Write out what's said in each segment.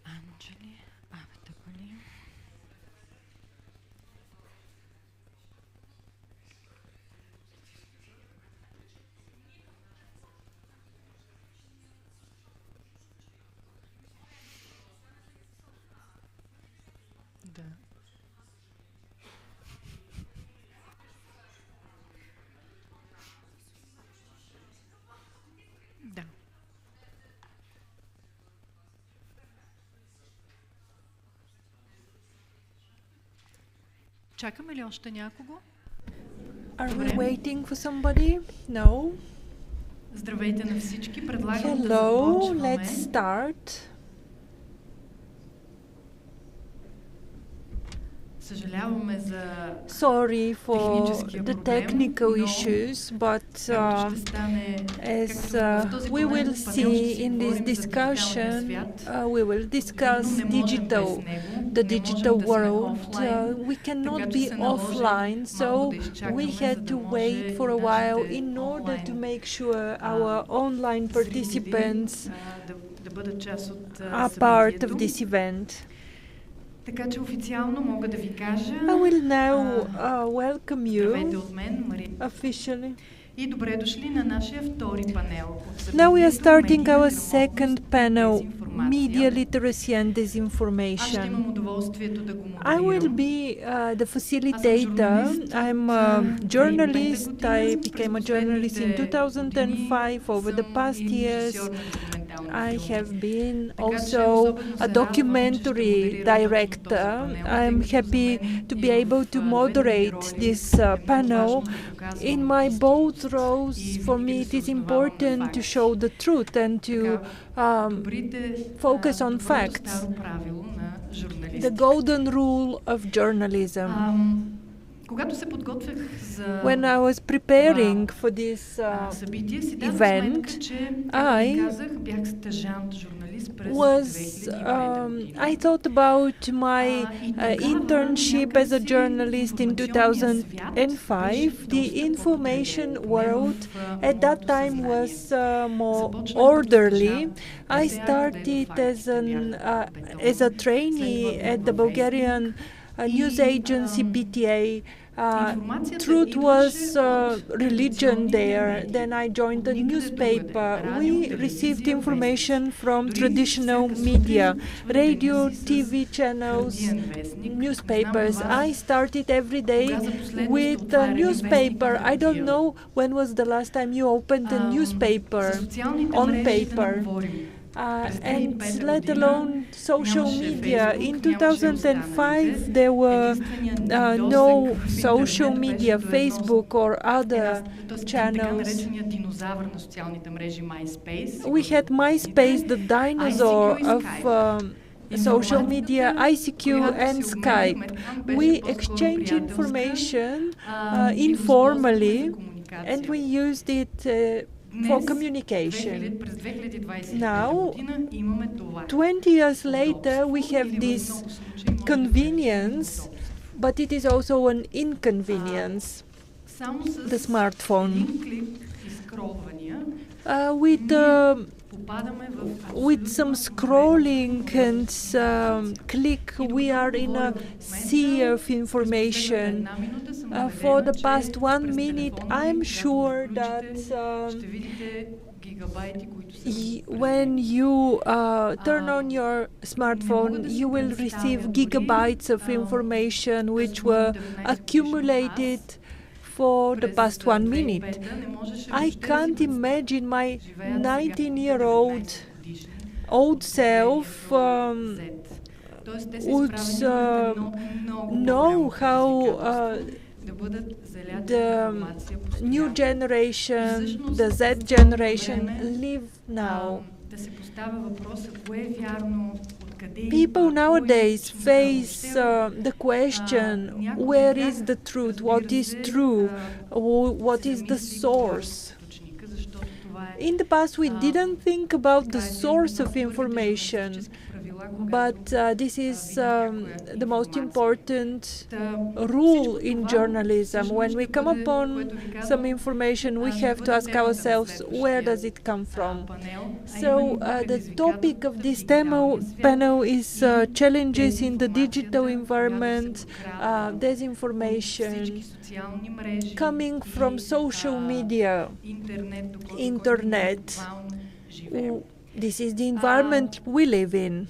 Анджели, Абдабали. Да. Да. Чакаме ли още някого? Are we waiting for somebody? No. Здравейте на всички. Предлагам да Hello, започваме. let's start. Съжаляваме за Sorry for техническия the проблем, technical но issues, but както ще стане, as както в този we will панел ще see си in this говорим за дигиталния discussion, свят, we will discuss не можем digital, без него, the не digital можем да сме world. офлайн, We cannot така че be се наложи offline, so малко да we изчакаме, за had да to може wait for и a while нашите in order to онлайн make sure our online participants зрители да бъдат част от are part of събитието. this event. Така че официално мога да ви кажа, I will now welcome здравейте you от мен, Мария. officially. И добре дошли на нашия втори панел от Now we are събитието starting Медийна our грамотност second и panel, дезинформация. Media Literacy and Аз ще Disinformation. имам удоволствието да го I will модерирам. be the facilitator. I'm a journalist. I became a journalist in 2005. Over the past years, I have been also a documentary director. I'm happy to be able to moderate this panel. In my both roles, for me it is important to show the truth and to focus on facts. The golden rule of journalism. Когато се подготвях за When I was preparing for this събитие, си дадох event, сметка, че, както ви I казах, бях стажант журналист през was 2009 година. I thought about my И тогава internship as a някакси journalist in информационният свят 2005. беше The доста information по-определен, world поне в at that моето time съзнание. was more Започнах като orderly. стажант. I Бях started където as фактите бяха as a бетон. trainee След това at the бях във Bulgarian news agency BTA. Информацията Truth was идваше от religion традиционните there. медии. Then I joined a Никъде newspaper. другаде. We Радио, received телевизия, information вестници. from Дори traditional всяка media, сутрин започвах radio, деня си с TV channels, хартиен вестник. Не знам newspapers. от вас I started every day кога за последно сте with a отваряли newspaper. вестник на I don't хартия. know when was the last time you opened a newspaper За социалните on мрежи да paper. не говорим. През And 2005 let година alone social нямаше media. Facebook, In нямаше 2005, останалите. there were Единственият ни no досег в social интернет media, беше до едно Facebook or other така channels. наречения динозавър на социалните мрежи MySpace. We had MySpace, the dinosaur ICQ и of Skype. social media, ICQ която and си Skype. обменяхме там, беше We по-скоро exchange приятелска, information и го informally, използвахме за комуникация. and we used it for communication. През 2025 Now, година имаме това. 20 years later, we have Или в this много случаи може да convenience, but it is also an inconvenience, само с the smartphone. един клик и скролвания попадаме в With some scrolling and click, we are in a sea of information. For the past 1 minute, I'm sure that when you turn on your smartphone, you will receive gigabytes of information which were accumulated for the past 1 minute. I can't imagine my 19-year-old self would know how the new generation, the Z generation, live now. People nowadays face the question, where is the truth, what is true, what is the source? In the past, we didn't think about the source of information. but this is the most important rule in journalism. When we come upon some information, we have to ask ourselves, where does it come from? So the topic of this panel is challenges in the digital environment, disinformation, coming from social media, internet. This is the environment we live in.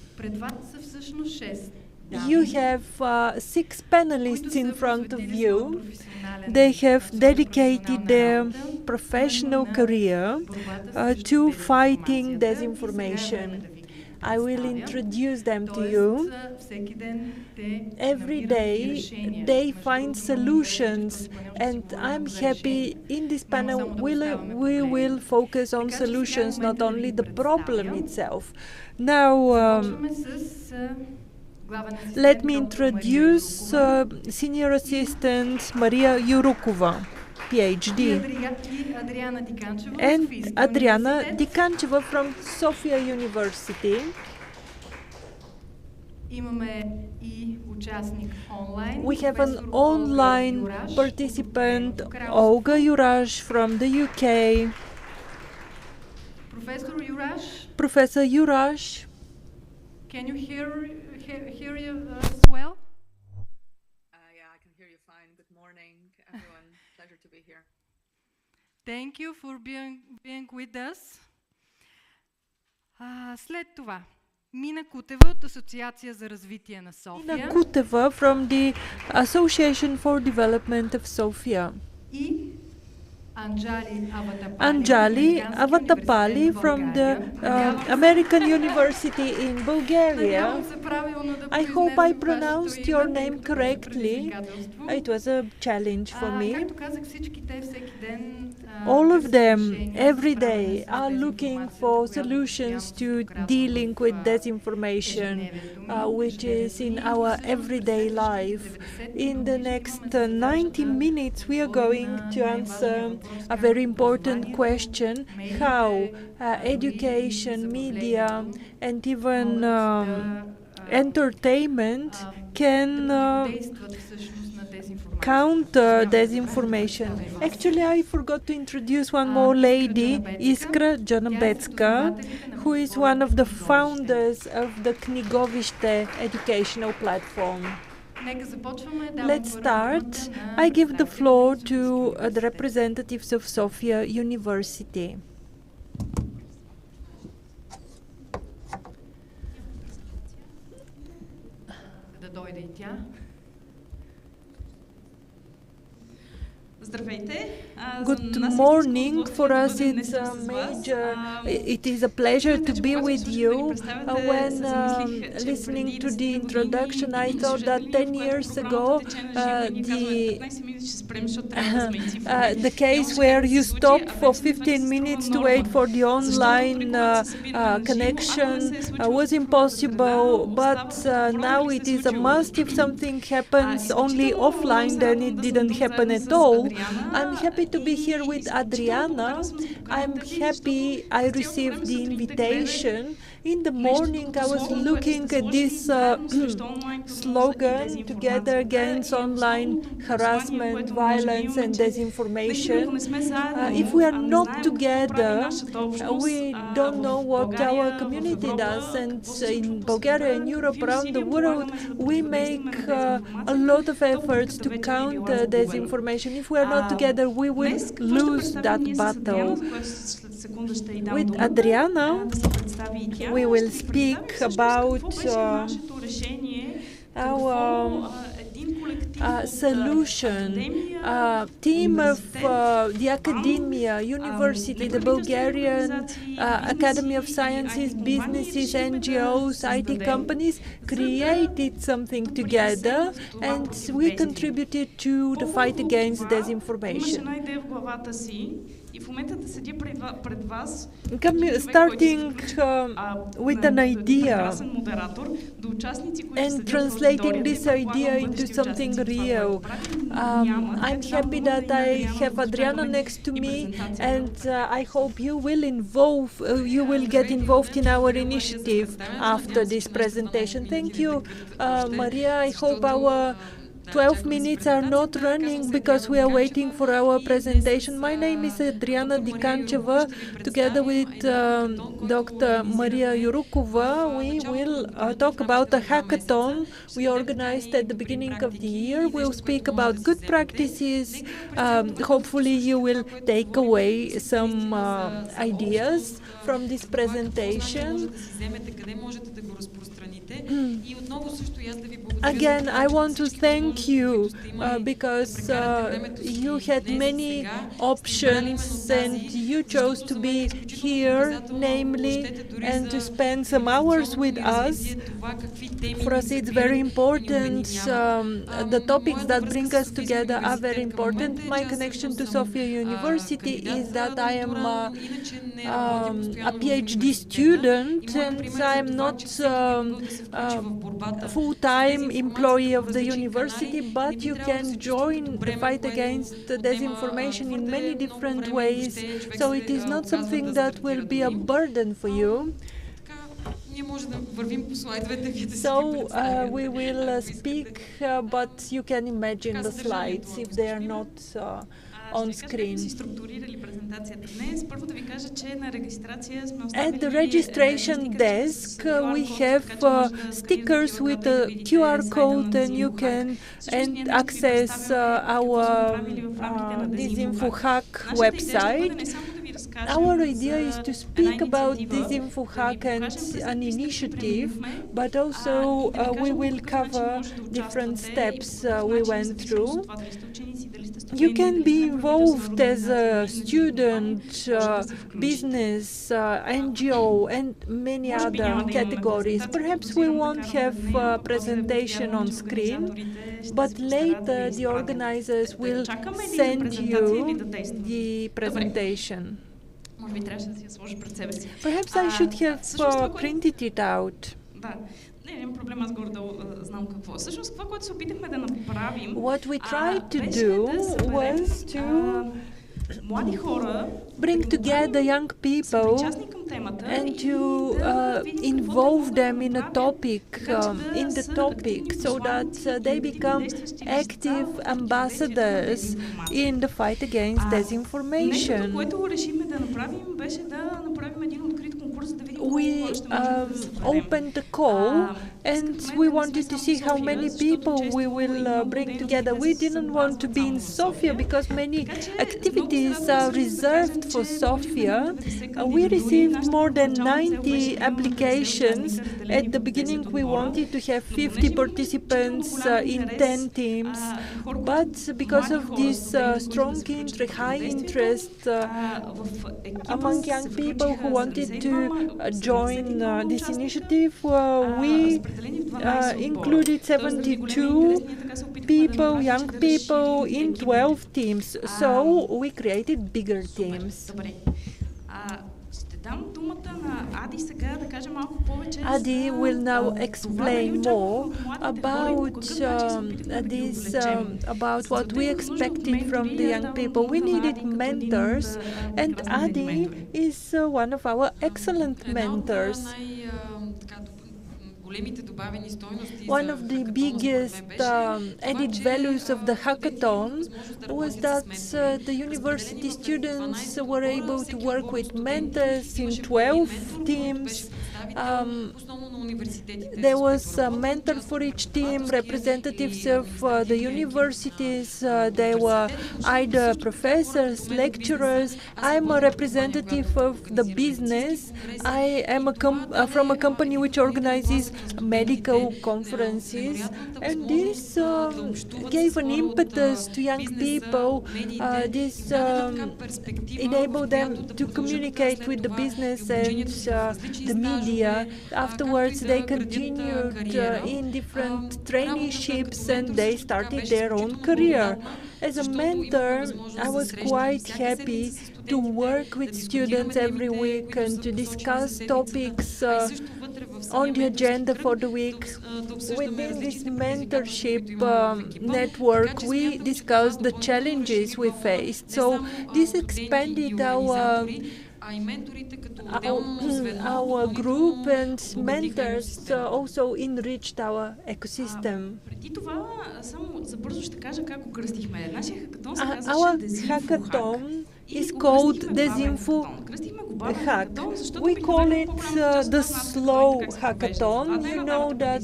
You have 6 panelists in front of you. They have dedicated their professional career to fighting disinformation. I will introduce them to you. Every day they find solutions, and I'm happy in this panel we will focus on solutions, not only the problem itself. Now, let me introduce Senior Assistant Maria Yurukova, PhD, and Adriana Dikancheva from Sofia University. We have an online participant, Olga Jurash from the UK. Professor Jurash. Can you hear us well? Yeah, I can hear you fine. Good morning, everyone. Pleasure to be here. Thank you for being with us. След това, Мина Кутева от Асоциация за развитие на София. Mina Kuteva from the Association for Development of Sofia. И Anjali Avatapali from the American University in Bulgaria. I hope I pronounced your name correctly. It was a challenge for me. All of them, every day, are looking for solutions to dealing with disinformation, which is in our everyday life. In the next 90 minutes, we are going to answer a very important question: how education, media, and even entertainment can counter disinformation. Actually, I forgot to introduce one more lady, Iskra Janabetska, who is one of the founders of the Knigoviste educational platform. Let's start. I give the floor to the representatives of Sofia University. Good morning. For us, it is a pleasure to be with you. When listening to the introduction, I thought that 10 years ago, the case where you stop for 15 minutes to wait for the online connection was impossible, but now it is a must. If something happens only offline, then it didn't happen at all. I'm happy to be here with Adriana. I'm happy I received the invitation. In the morning, I was looking at this slogan, Together Against Online Harassment, Violence and Disinformation. If we are not together, we don't know what our community does. And in Bulgaria and Europe, around the world, we make a lot of efforts to counter disinformation. If we are not together, we will lose that battle. With Adriana, we will speak about our solution, team of the academia, university, the Bulgarian Academy of Sciences, businesses, NGOs, IT companies created something together, and we contributed to the fight against disinformation. Starting with an idea and translating this idea into something real. I'm happy that I have Adriana next to me, and I hope you will get involved in our initiative after this presentation. Thank you, Maria. I hope our 12 minutes are not running because we are waiting for our presentation. My name is Adriana Dikancheva. Together with Dr. Maria Yurukova, we will talk about a hackathon we organized at the beginning of the year. We'll speak about good practices. Hopefully you will take away some ideas from this presentation. Again, I want to thank you because you had many options and you chose to be here, namely, and to spend some hours with us. For us, it's very important. The topics that bring us together are very important. My connection to Sofia University is that I am a PhD student and I'm not full-time employee of the university, but you can join the fight against disinformation in many different ways, so it is not something that will be a burden for you. So we will speak, but you can imagine the slides if they are not on screen. At the registration desk, we have stickers with a QR code, and you can access our DisinfoHack website. Our idea is to speak about DisinfoHack and an initiative, but also we will cover different steps we went through. You can be involved as a student, business, NGO, and many other categories. Perhaps we won't have a presentation on screen, but later the organizers will send you the presentation. Perhaps I should have printed it out. What we tried to do was to bring together young people and to involve them in a topic, so that they become active ambassadors in the fight against disinformation. We opened the call and we wanted to see how many people we will bring together. We didn't want to be in Sofia because many activities are reserved for Sofia. We received more than 90 applications. At the beginning we wanted to have 50 participants in 10 teams, but because of this high interest among young people who wanted to join this initiative, we included 72 people, young people, in 12 teams. So we created bigger teams. Adi will now explain more about this, about what we expected from the young people. We needed mentors, and Adi is one of our excellent mentors. One of the biggest added values of the hackathon was that the university students were able to work with mentors in 12 teams. There was a mentor for each team, representatives of the universities. They were either professors, lecturers. I'm a representative of the business. I am from a company which organizes medical conferences, and this gave an impetus to young people. This enabled them to communicate with the business and the media. Afterwards, they continued in different traineeships and they started their own career. As a mentor, I was quite happy to work with students every week and to discuss topics on the agenda for the week. Within this mentorship network, we discussed the challenges we faced. So this expanded our group, and mentors also enriched our ecosystem. Our hackathon is called Disinfo Hack. We call it the slow hackathon. You know that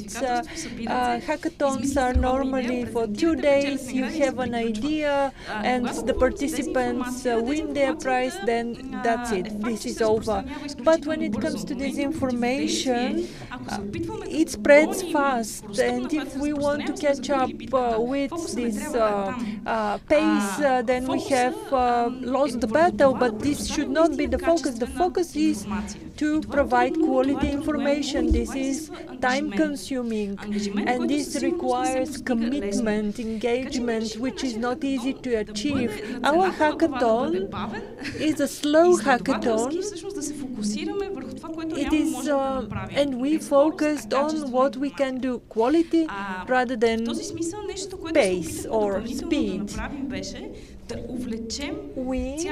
hackathons are normally for 2 days. You have an idea and the participants win their prize, then that's it. This is over. But when it comes to disinformation, it spreads fast, and if we want to catch up with this pace, then we have lost the battle. But this should not be the focus. The focus is to provide quality information. This is time-consuming, and this requires commitment, engagement, which is not easy to achieve. Our hackathon is a slow hackathon. It is, and we focused on what we can do, quality rather than pace or speed. We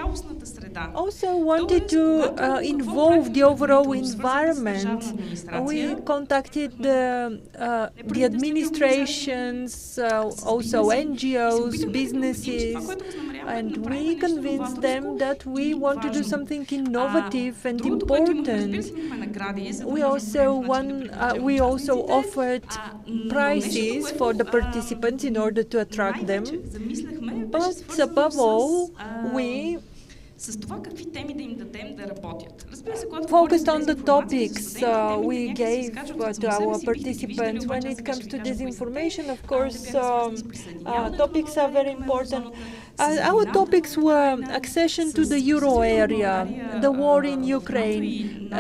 also wanted to involve the overall environment. We contacted the administrations, also NGOs, businesses, and we convinced them that we want to do something innovative and important. We also offered prizes for the participants in order to attract them. But above all, we focused on the topics we gave to our participants. When it comes to disinformation, of course, topics are very important. Our topics were accession to the euro area, the war in Ukraine,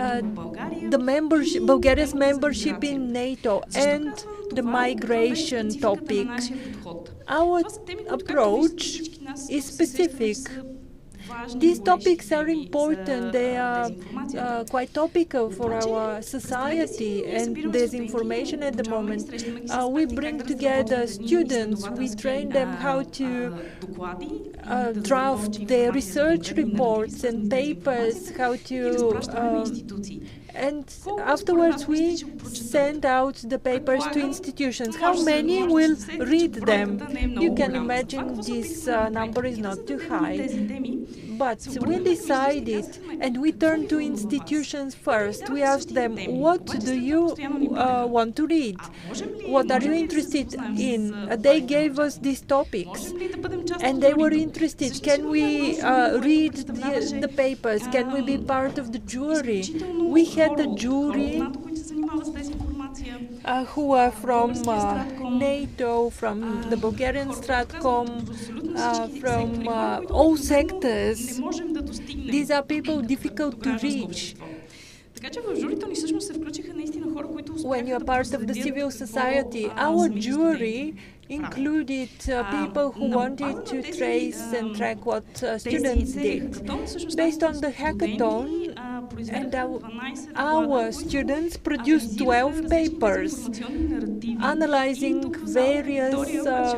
Bulgaria's membership in NATO, and the migration topic. Our approach is specific. These topics are important. They are quite topical for our society, and there's information at the moment. We bring together students. We train them how to draft their research reports and papers, how to and afterwards we send out the papers to institutions. How many will read them? You can imagine this number is not too high. But we decided, and we turned to institutions first. We asked them, what do you want to read? What are you interested in? They gave us these topics, and they were interested. Can we read the papers? Can we be part of the jury? We had a jury who are from NATO, from the Bulgarian Stratcom, from all sectors. These are people difficult to reach. When you are part of the civil society, our jury included people who wanted to trace and track what students did. Based on the hackathon, and our students produced 12 papers analyzing various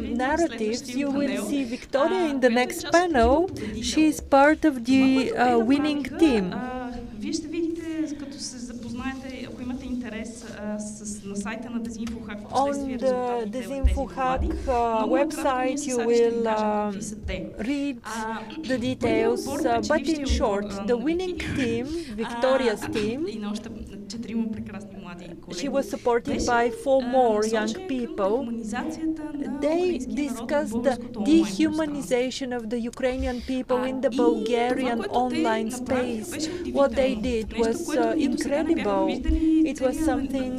narratives. You will see Victoria in the next panel. She is part of the winning team. On the Disinfohack website, you will read the details, but in short, the winning team, Victoria's team, she was supported by 4 more young people. They discussed the dehumanization of the Ukrainian people in the Bulgarian online space. What they did was incredible. It was something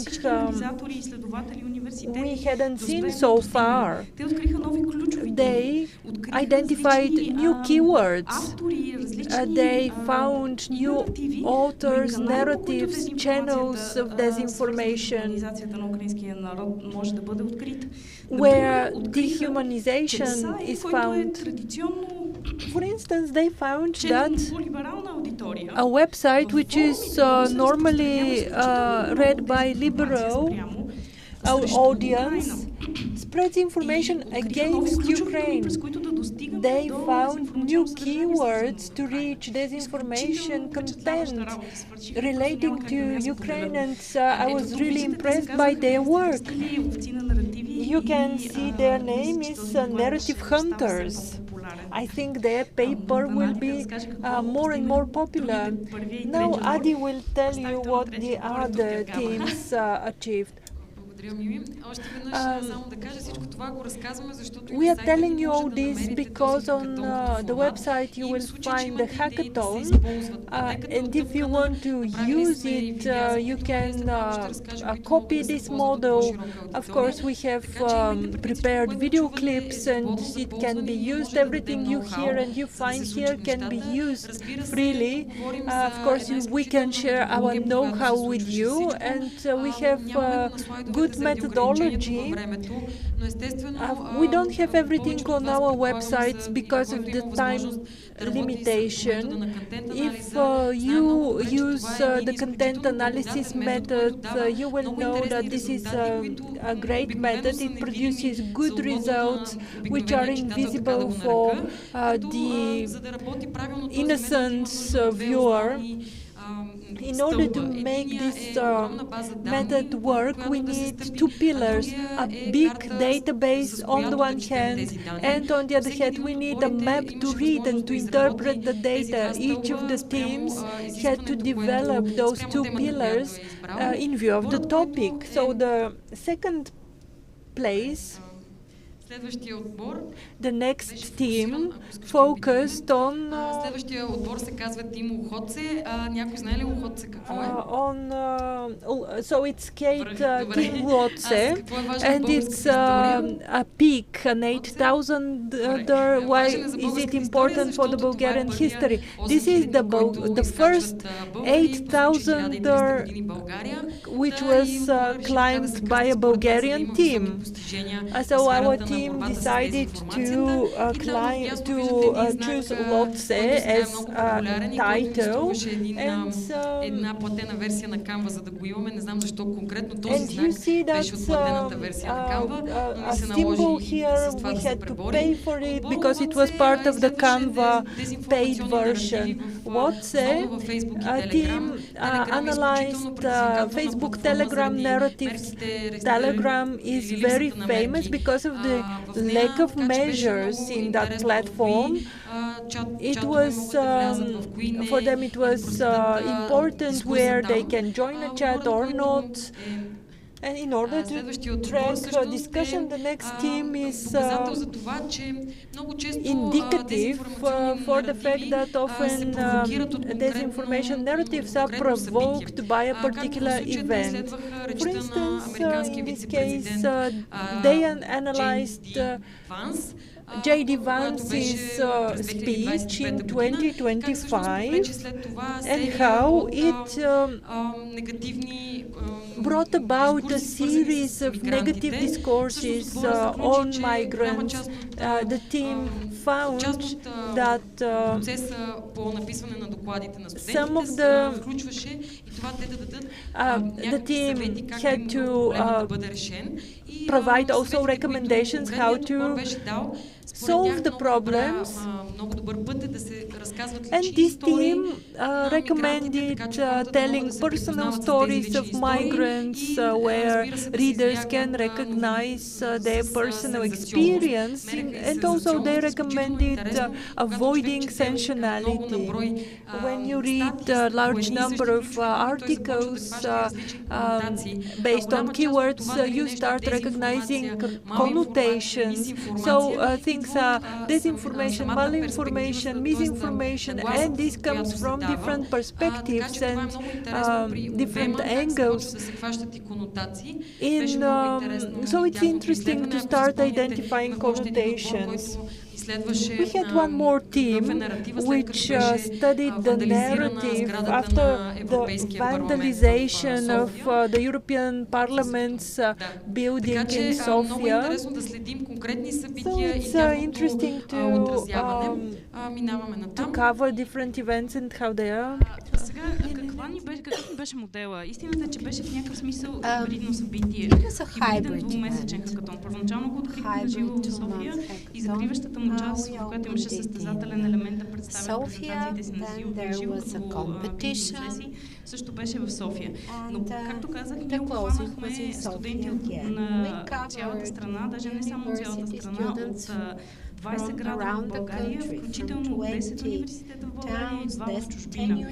we hadn't seen so far. They identified new keywords. They found new authors, narratives, channels of disinformation, where dehumanization is found. For instance, they found че that новолиберална аудитория a website which is форумите на normally read by liberal our audience spreads information against Ukraine. They found new keywords to reach disinformation content relating to Ukraine, and I was really impressed by their work. You can see their name is Narrative Hunters. I think their paper will be more and more popular. Now Adi will tell you what the other teams achieved. We are telling you all this because on the website you will find the hackathon, and if you want to use it, you can copy this model. Of course, we have prepared video clips, and it can be used. Everything you hear and you find here can be used freely. Of course, we can share our know-how with you, and we have good methodology. We don't have everything on our websites because of the time limitation. If you use the content analysis method, you will know that this is a great method. It produces good results which are invisible for the innocent viewer. In order to make this method work, we need two pillars: a big database on the one hand, and on the other hand, we need a map to read and to interpret the data. Each of the teams had to develop those two pillars in view of the topic. So the second place, the next team focused on so it's Kate Team Lotse, and it's a peak, an 8,000. Why is it important for the Bulgarian history? This is the first 8,000 which was climbed by a Bulgarian team. So our team decided to choose Lotse as a title, and you see that a symbol here, we had to pay for it because it was part of the Canva paid version. Lotse team analyzed Facebook Telegram narratives. Telegram is very famous because of the lack of measures in that platform. It was for them it was important where they can join a chat or not. And in order to track discussion, the next team is indicative for the fact that often disinformation narratives are provoked by a particular event. For instance, in this case, they analyzed J.D. Vance's speech in 2025 and how it brought about a series of negative discourses on migrants. The team found that some of the team had to provide also recommendations how to solve the problems, and this team recommended telling personal stories of migrants where readers can recognize their personal experience, and also they recommended avoiding sensationality. When you read a large number of articles based on keywords, you start recognizing connotations. So things are disinformation, malinformation, misinformation, and this comes from different perspectives and different angles. So it's interesting to start identifying connotations. We had one more team which studied the narrative after the vandalization of the European Parliament's building in Sofia. конкретни So събития и it's тяхното interesting отразяване. Минаваме to натам. cover different events and how they are. Сега, какъв ни беше модела? Истината е, че беше в някакъв смисъл хибридно събитие. It was a Хибриден hybrid двумесечен event. хакатон. Първоначално го открихме на живо в София и закриващата му част, в която имаше състезателен елемент да представят презентациите си на живо като сесии, също беше в София. Но, както казах, ние обхванахме студенти на цялата страна, даже не само от цялата страна, от 20 града в България, включително 10 университета в България и 2 в чужбина.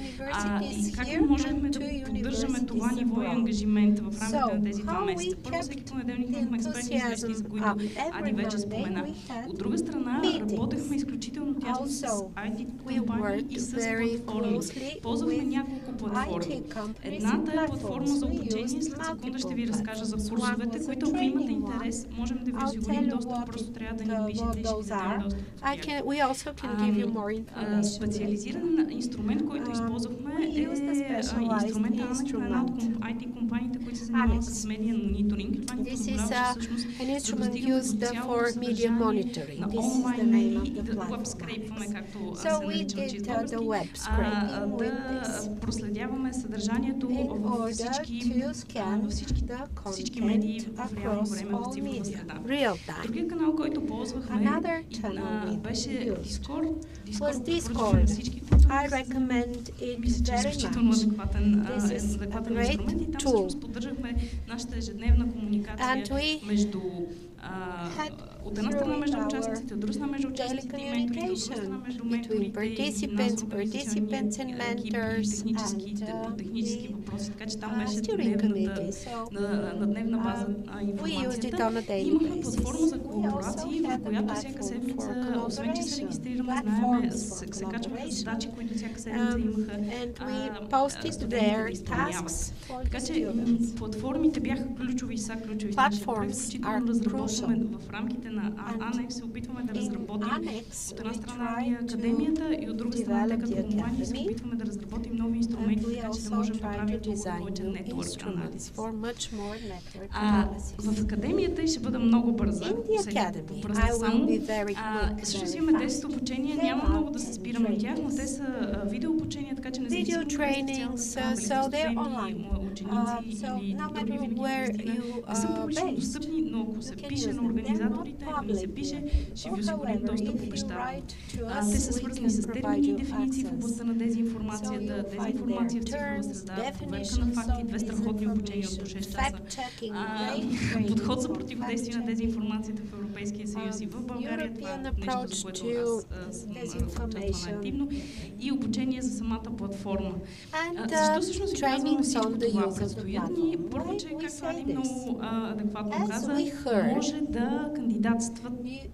И как можехме да поддържаме това ниво и ангажимент в рамките на тези 2 месеца? Първо, всеки понеделник имахме експертни срещи, за които Ади вече спомена. От друга страна, работехме изключително тясно с IT компании и с платформи. Ползвахме няколко платформи. Едната е платформа за обучение, след секунда ще ви разкажа за курсовете, които ако имате интерес, можем да ви осигурим достъп, просто трябва да ни пишете и ще ви дадем достъп. Специализиран инструмент, който използвахме е инструмента на една от IT компаниите, които се занимават с медиа мониторинг. Това ни позволяваше всъщност да достигаме до цялото съдържание на онлайн медии и да веб-скрейпваме, както се наричам чисто български, да проследяваме съдържанието във всички медии в реално време в цифрова среда. Другия канал, който ползвахме беше Discord. Discord. Всички, които мисля, че е изключително адекватен инструмент и там всъщност поддържахме нашата ежедневна комуникация между от една страна между участниците, от друга страна между участниците и менторите, от друга страна между менторите и нас, организационни екипи, по технически въпроси, така че там беше на дневна база информацията. Имахме платформа за колаборации, в която всяка седмица, освен че се регистрираме, знаем, се качваха задачи, които всяка седмица имаха студентите да изпълняват. Така че платформите бяха ключови и са ключови. Включително разработваме в рамките на Анекс, се опитваме да разработим от една страна академията и от друга страна като компания се опитваме да разработим нови инструменти, така че да можем да правим повече нетворк анализ. В академията ще бъда много бърза, само. Всъщност имаме 10 обучения, няма много да се спираме от тях, но те са видеообучения, така че не зависимо от ученици или други винаги не са публично достъпни, но ако се пише на организаторите, ако ни се пише, ще ви осигурим достъп, обещавам. Те са свързани с термини и дефиниции в областта на дезинформацията, дезинформация в цифрова среда, проверка на факти, 2 страхотни обучения от 6 часа, подход за противодействие на дезинформацията в Европейския съюз и в България, това е нещо, за което аз участвам активно, и обучение за самата платформа. Защо всъщност ви казваме всичко това? Предстоят ни, първо, че както Ади много адекватно каза, може да кандидатствате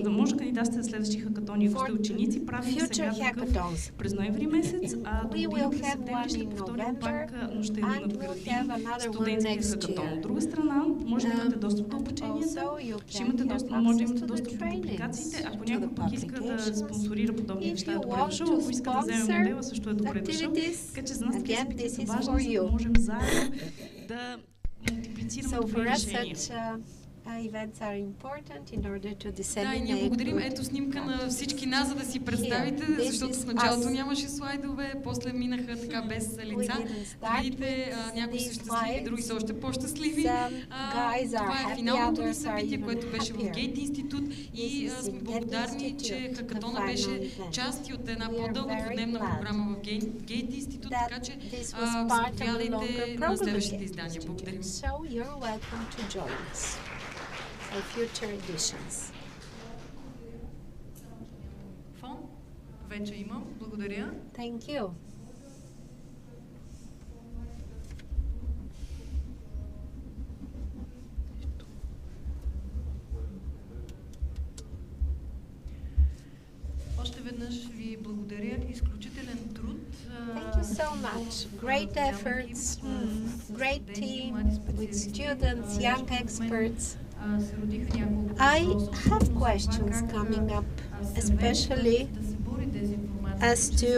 да може кандидатствате за следващи хакатони. Ако сте ученици, правим сега такъв през ноември месец, до година през септември ще повторим пак, но ще надградим студентския хакатон. От друга страна, може да имате достъп до обученията, може да имате достъп до публикациите. Ако някой пък иска да спонсорира подобни неща, е добре дошъл. Ако иска да вземе модела, също е добре дошъл. Така че за нас тези събития са важни, за да можем заедно да мултиплицираме добри решения. Events are important in order to disseminate. Да, и ние благодарим. Ето снимка на всички нас, за да си представите, защото в началото нямаше слайдове, после минаха така без лица. Видите, някои са щастливи, други са още по-щастливи. Това е финалното ни събитие, което беше в Гейт институт и сме благодарни, че хакатона беше част от една по-дълга двудневна програма в Гейт институт, така че заповядайте на следващите издания. Благодарим. Future editions. Фон вече имам. Благодаря. Thank you. Още веднъж ви благодаря. Изключителен труд. Thank you so much. Great efforts, great team with students, young experts. I have questions coming up, especially as to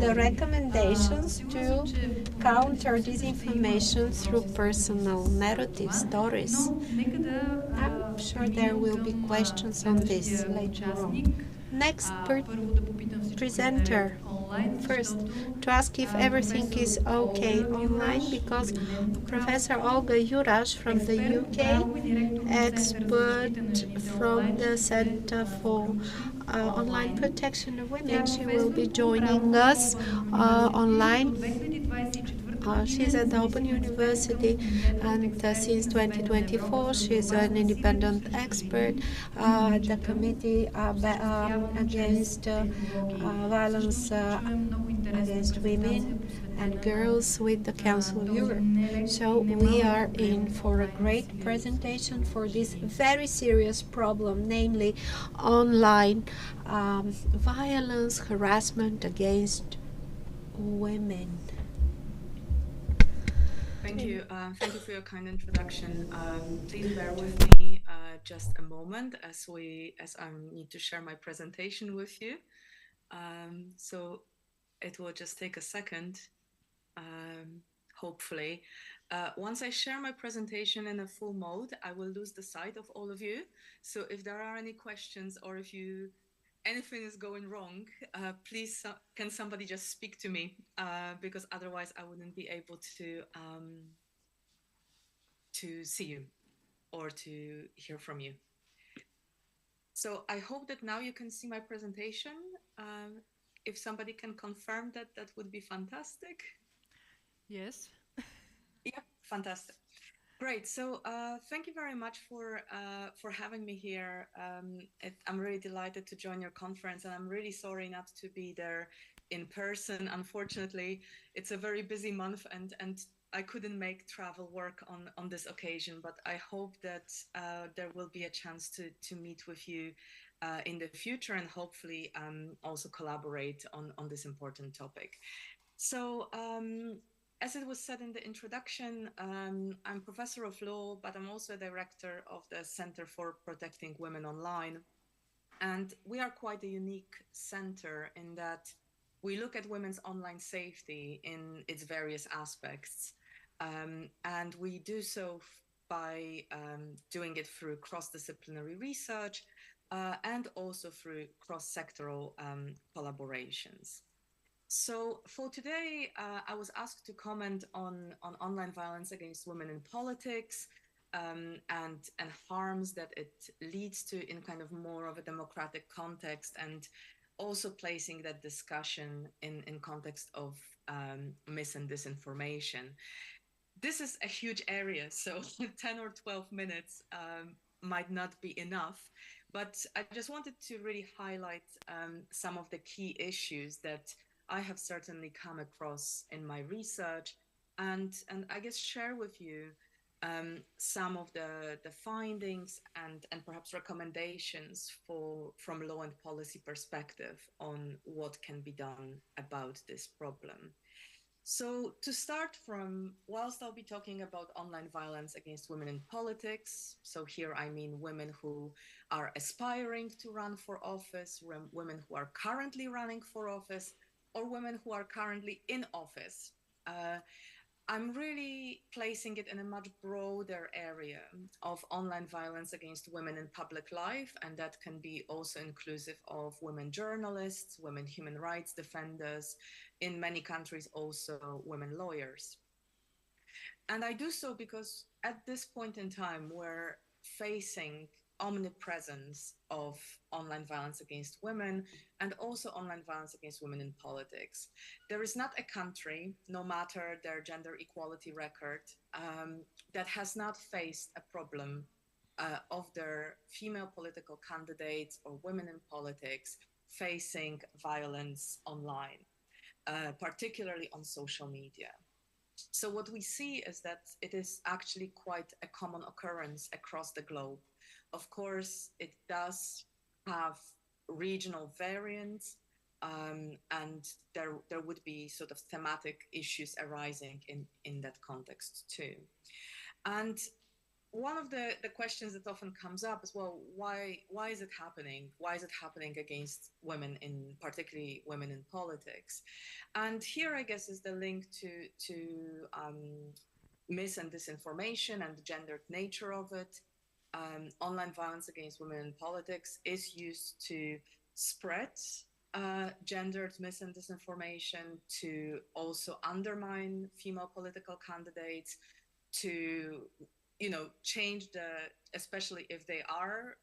the recommendations to counter disinformation through personal narrative stories. I'm sure there will be questions on this later on. Next presenter, first, to ask if everything is okay online, because Professor Olga Jurash from the UK, expert from the Center for Online Protection of Women, she will be joining us online. She's at the Open University, and since 2024 she's an independent expert at the Committee against Violence Against Women and Girls with the Council of Europe. So we are in for a great presentation for this very serious problem, namely online violence, harassment against women. Thank you. Thank you for your kind introduction. Please bear with me just a moment as I need to share my presentation with you. So it will just take a second, hopefully. Once I share my presentation in a full mode, I will lose the sight of all of you. So if there are any questions or if anything is going wrong, please, can somebody just speak to me? Because otherwise I wouldn't be able to see you or to hear from you. So I hope that now you can see my presentation. If somebody can confirm that, that would be fantastic. Yes. Yep, fantastic. Great. So thank you very much for having me here. I'm really delighted to join your conference, and I'm really sorry not to be there in person. Unfortunately, it's a very busy month, and I couldn't make travel work on this occasion. But I hope that there will be a chance to meet with you in the future, and hopefully also collaborate on this important topic. So. As it was said in the introduction, I'm professor of law, but I'm also a director of the Center for Protecting Women Online. And we are quite a unique center in that we look at women's online safety in its various aspects. And we do so by doing it through cross-disciplinary research and also through cross-sectoral collaborations. So for today, I was asked to comment on online violence against women in politics and harms that it leads to in kind of more of a democratic context, and also placing that discussion in context of mis and disinformation. This is a huge area, so 10 or 12 minutes might not be enough. But I just wanted to really highlight some of the key issues that I have certainly come across in my research, and I guess share with you some of the findings and perhaps recommendations from law and policy perspective on what can be done about this problem. So to start from, whilst I'll be talking about online violence against women in politics, so here I mean women who are aspiring to run for office, women who are currently running for office, or women who are currently in office. I'm really placing it in a much broader area of online violence against women in public life, and that can be also inclusive of women journalists, women human rights defenders, in many countries also women lawyers. And I do so because at this point in time, we're facing omnipresence of online violence against women and also online violence against women in politics. There is not a country, no matter their gender equality record, that has not faced a problem of their female political candidates or women in politics facing violence online, particularly on social media. So what we see is that it is actually quite a common occurrence across the globe. Of course, it does have regional variants, and there would be sort of thematic issues arising in that context too. And one of the questions that often comes up is, well, why is it happening? Why is it happening against women, particularly women in politics? And here, I guess, is the link to mis and disinformation and the gendered nature of it. online violence against women in politics is used to spread gendered mis and disinformation, to also undermine female political candidates, to change especially if they are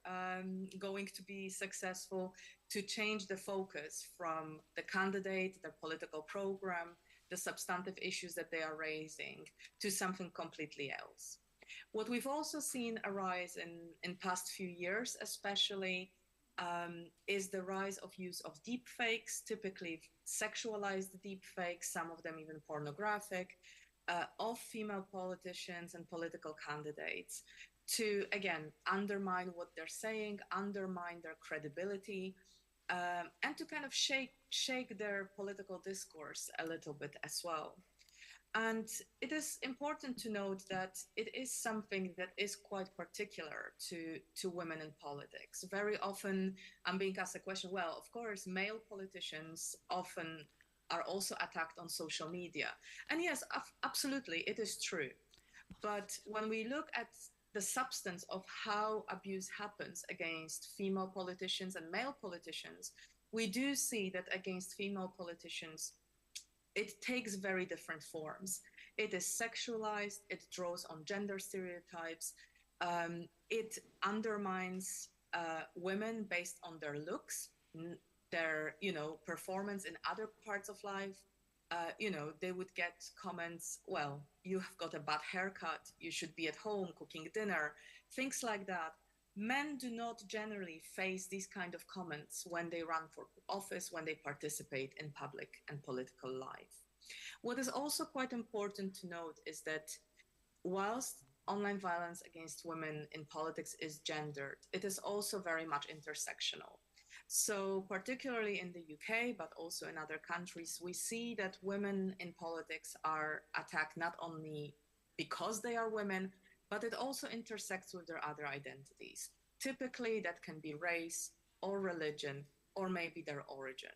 going to be successful, to change the focus from the candidate, their political program, the substantive issues that they are raising, to something completely else. What we've also seen arise in past few years, especially, is the rise of use of deep fakes, typically sexualized deep fakes, some of them even pornographic, of female politicians and political candidates, to, again, undermine what they're saying, undermine their credibility, and to kind of shake their political discourse a little bit as well. And it is important to note that it is something that is quite particular to women in politics. Very often I'm being asked a question, well, of course, male politicians often are also attacked on social media. And yes, absolutely, it is true. But when we look at the substance of how abuse happens against female politicians and male politicians, we do see that against female politicians, it takes very different forms. It is sexualized, it draws on gender stereotypes, it undermines women based on their looks, their performance in other parts of life. They would get comments, well, you have got a bad haircut, you should be at home cooking dinner, things like that. Men do not generally face these kind of comments when they run for office, when they participate in public and political life. What is also quite important to note is that whilst online violence against women in politics is gendered, it is also very much intersectional. So particularly in the UK, but also in other countries, we see that women in politics are attacked not only because they are women, but it also intersects with their other identities. Typically, that can be race or religion, or maybe their origin.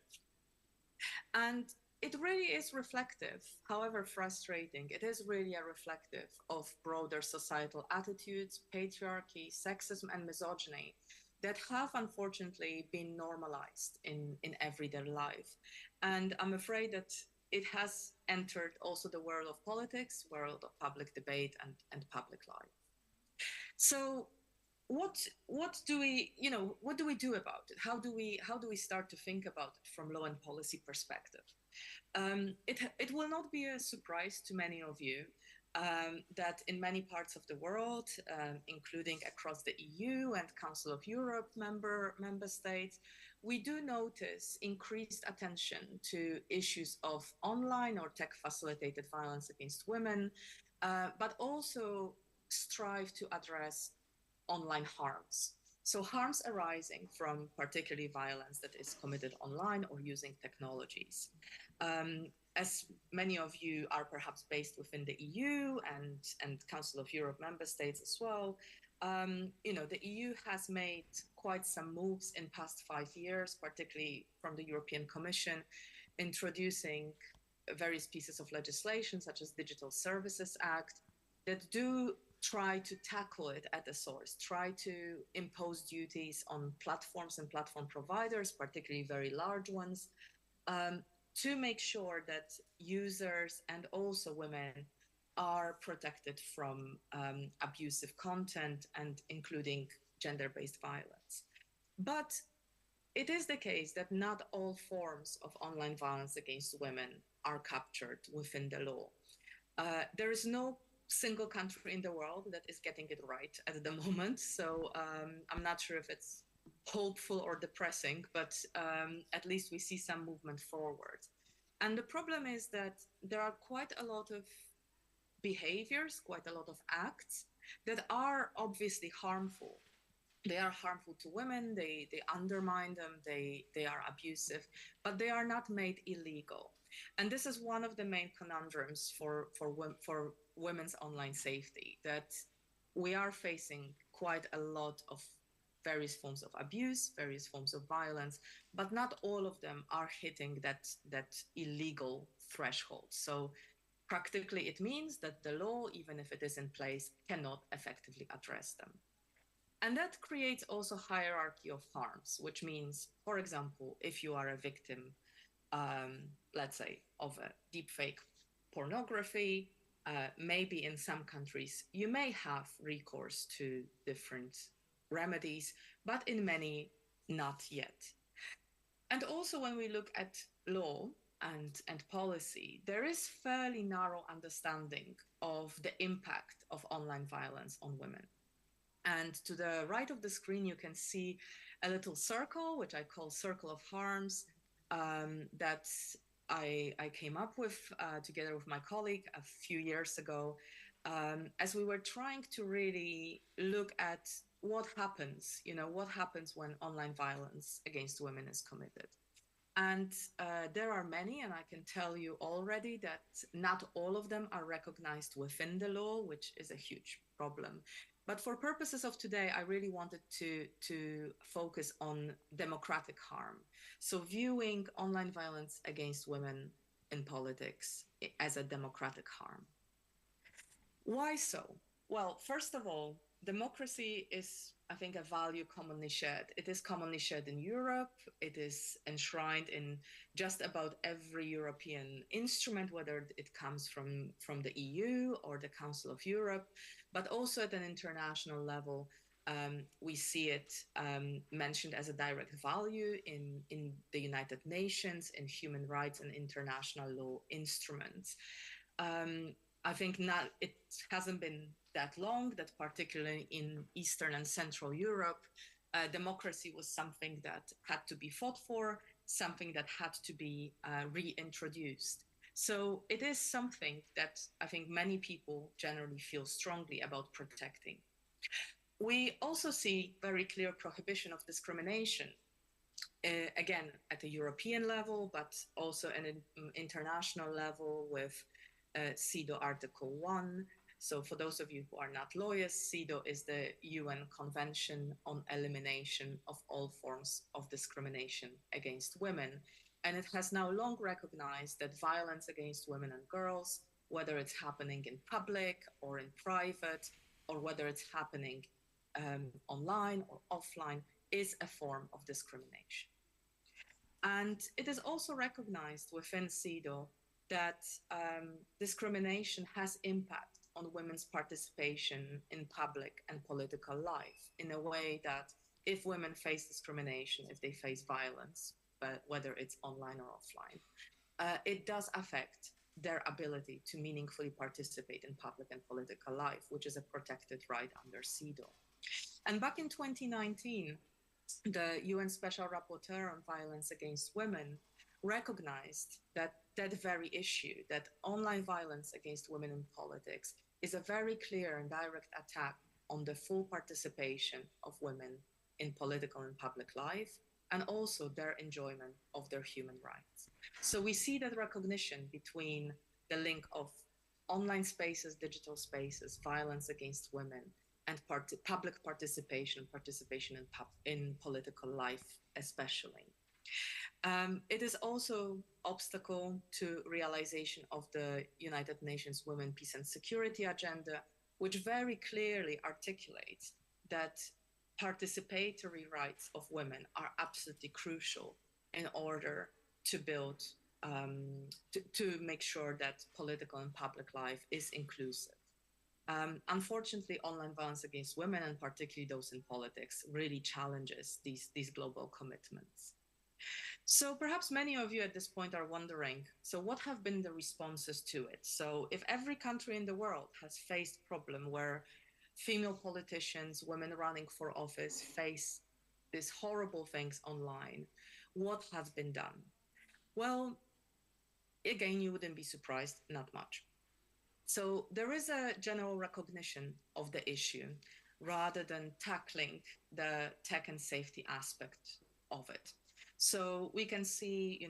And it really is reflective, however frustrating, it is really a reflective of broader societal attitudes, patriarchy, sexism, and misogyny that have unfortunately been normalized in everyday life. And I'm afraid that it has entered also the world of politics, world of public debate and public life. So what do we do about it? How do we start to think about it from law and policy perspective? It will not be a surprise to many of you that in many parts of the world, including across the EU and Council of Europe member states, we do notice increased attention to issues of online or tech facilitated violence against women, but also strive to address online harms. So harms arising from particularly violence that is committed online or using technologies. As many of you are perhaps based within the EU and Council of Europe member states as well, the EU has made quite some moves in past 5 years, particularly from the European Commission, introducing various pieces of legislation such as Digital Services Act that do try to tackle it at the source, try to impose duties on platforms and platform providers, particularly very large ones, to make sure that users and also women are protected from abusive content and including gender-based violence. But it is the case that not all forms of online violence against women are captured within the law. There is no single country in the world that is getting it right at the moment. So I'm not sure if it's hopeful or depressing, but at least we see some movement forward. And the problem is that there are quite a lot of behaviors, quite a lot of acts that are obviously harmful. They are harmful to women, they undermine them, they are abusive, but they are not made illegal. And this is one of the main conundrums for women's online safety, that we are facing quite a lot of various forms of abuse, various forms of violence, but not all of them are hitting that illegal threshold. So practically it means that the law, even if it is in place, cannot effectively address them. And that creates also hierarchy of harms, which means, for example, if you are a victim, let's say, of a deepfake pornography, maybe in some countries you may have recourse to different remedies, but in many, not yet. And also, when we look at law and policy, there is fairly narrow understanding of the impact of online violence on women. And to the right of the screen, you can see a little circle, which I call Circle of Harms, that I came up with together with my colleague a few years ago, as we were trying to really look at what happens, what happens when online violence against women is committed. And there are many, and I can tell you already that not all of them are recognized within the law, which is a huge problem. But for purposes of today, I really wanted to focus on democratic harm. So viewing online violence against women in politics as a democratic harm. Why so? Well, first of all, democracy is, I think, a value commonly shared. It is commonly shared in Europe. It is enshrined in just about every European instrument, whether it comes from the EU or the Council of Europe, but also at an international level. We see it mentioned as a direct value in the United Nations, in human rights and international law instruments. I think it hasn't been that long that particularly in Eastern and Central Europe, democracy was something that had to be fought for, something that had to be reintroduced. So it is something that I think many people generally feel strongly about protecting. We also see very clear prohibition of discrimination, again, at the European level, but also at an international level with CEDAW Article 1. So for those of you who are not lawyers, CEDAW is the UN Convention on Elimination of All Forms of Discrimination Against Women. And it has now long recognized that violence against women and girls, whether it's happening in public or in private, or whether it's happening online or offline, is a form of discrimination. And it is also recognized within CEDAW that discrimination has impact on women's participation in public and political life in a way that if women face discrimination, if they face violence, but whether it's online or offline, it does affect their ability to meaningfully participate in public and political life, which is a protected right under CEDAW. And back in 2019, the UN Special Rapporteur on Violence Against Women recognized that that very issue, that online violence against women in politics, is a very clear and direct attack on the full participation of women in political and public life, and also their enjoyment of their human rights. So we see that recognition between the link of online spaces, digital spaces, violence against women, and public participation in political life, especially. It is also obstacle to realization of the United Nations Women, Peace and Security Agenda, which very clearly articulates that participatory rights of women are absolutely crucial in order to build, to make sure that political and public life is inclusive. Unfortunately, online violence against women, and particularly those in politics, really challenges these global commitments. So perhaps many of you at this point are wondering, so what have been the responses to it? So if every country in the world has faced a problem where female politicians, women running for office face these horrible things online, what has been done? Well, again, you wouldn't be surprised, not much. So there is a general recognition of the issue rather than tackling the tech and safety aspect of it. So we can see,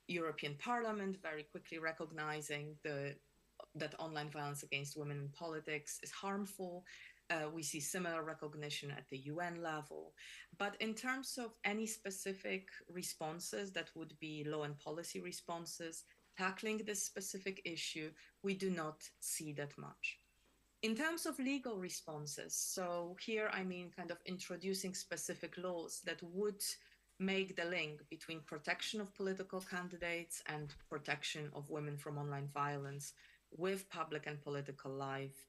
European Parliament very quickly recognizing that online violence against women in politics is harmful. We see similar recognition at the UN level. But in terms of any specific responses that would be law and policy responses, tackling this specific issue, we do not see that much. In terms of legal responses, so here I mean kind of introducing specific laws that would make the link between protection of political candidates and protection of women from online violence with public and political life.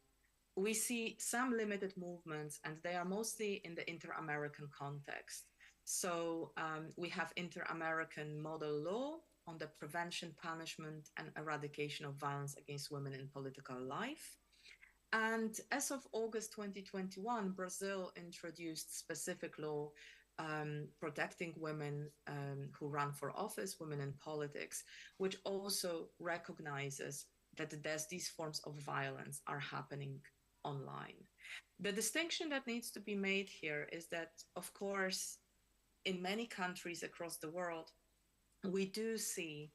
We see some limited movements, and they are mostly in the inter-American context. So we have inter-American model law on the prevention, punishment, and eradication of violence against women in political life. And as of August 2021, Brazil introduced specific law protecting women who run for office, women in politics, which also recognizes that these forms of violence are happening online. The distinction that needs to be made here is that, of course, in many countries across the world, we do see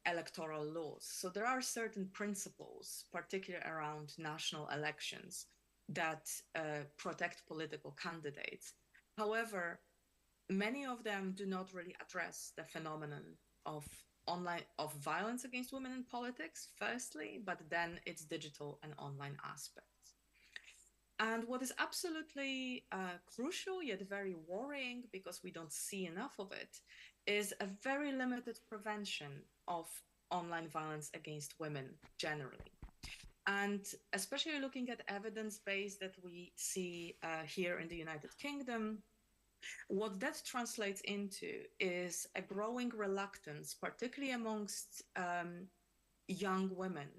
electoral laws. So there are certain principles, particularly around national elections, that protect political candidates. However, many of them do not really address the phenomenon of violence against women in politics, firstly, but then its digital and online aspects. And what is absolutely crucial, yet very worrying, because we don't see enough of it, is a very limited prevention of online violence against women generally. And especially looking at evidence-based that we see here in the United Kingdom, what that translates into is a growing reluctance, particularly amongst young women,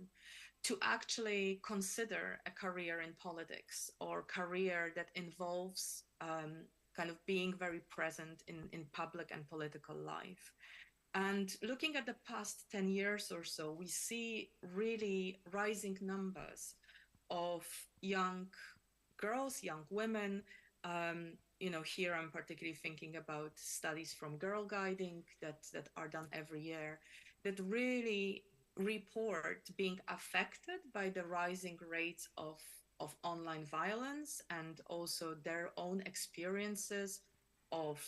to actually consider a career in politics or career that involves kind of being very present in public and political life. And looking at the past 10 years or so, we see really rising numbers of young girls, young women. Here I'm particularly thinking about studies from Girl Guiding that are done every year that really report being affected by the rising rates of online violence and also their own experiences of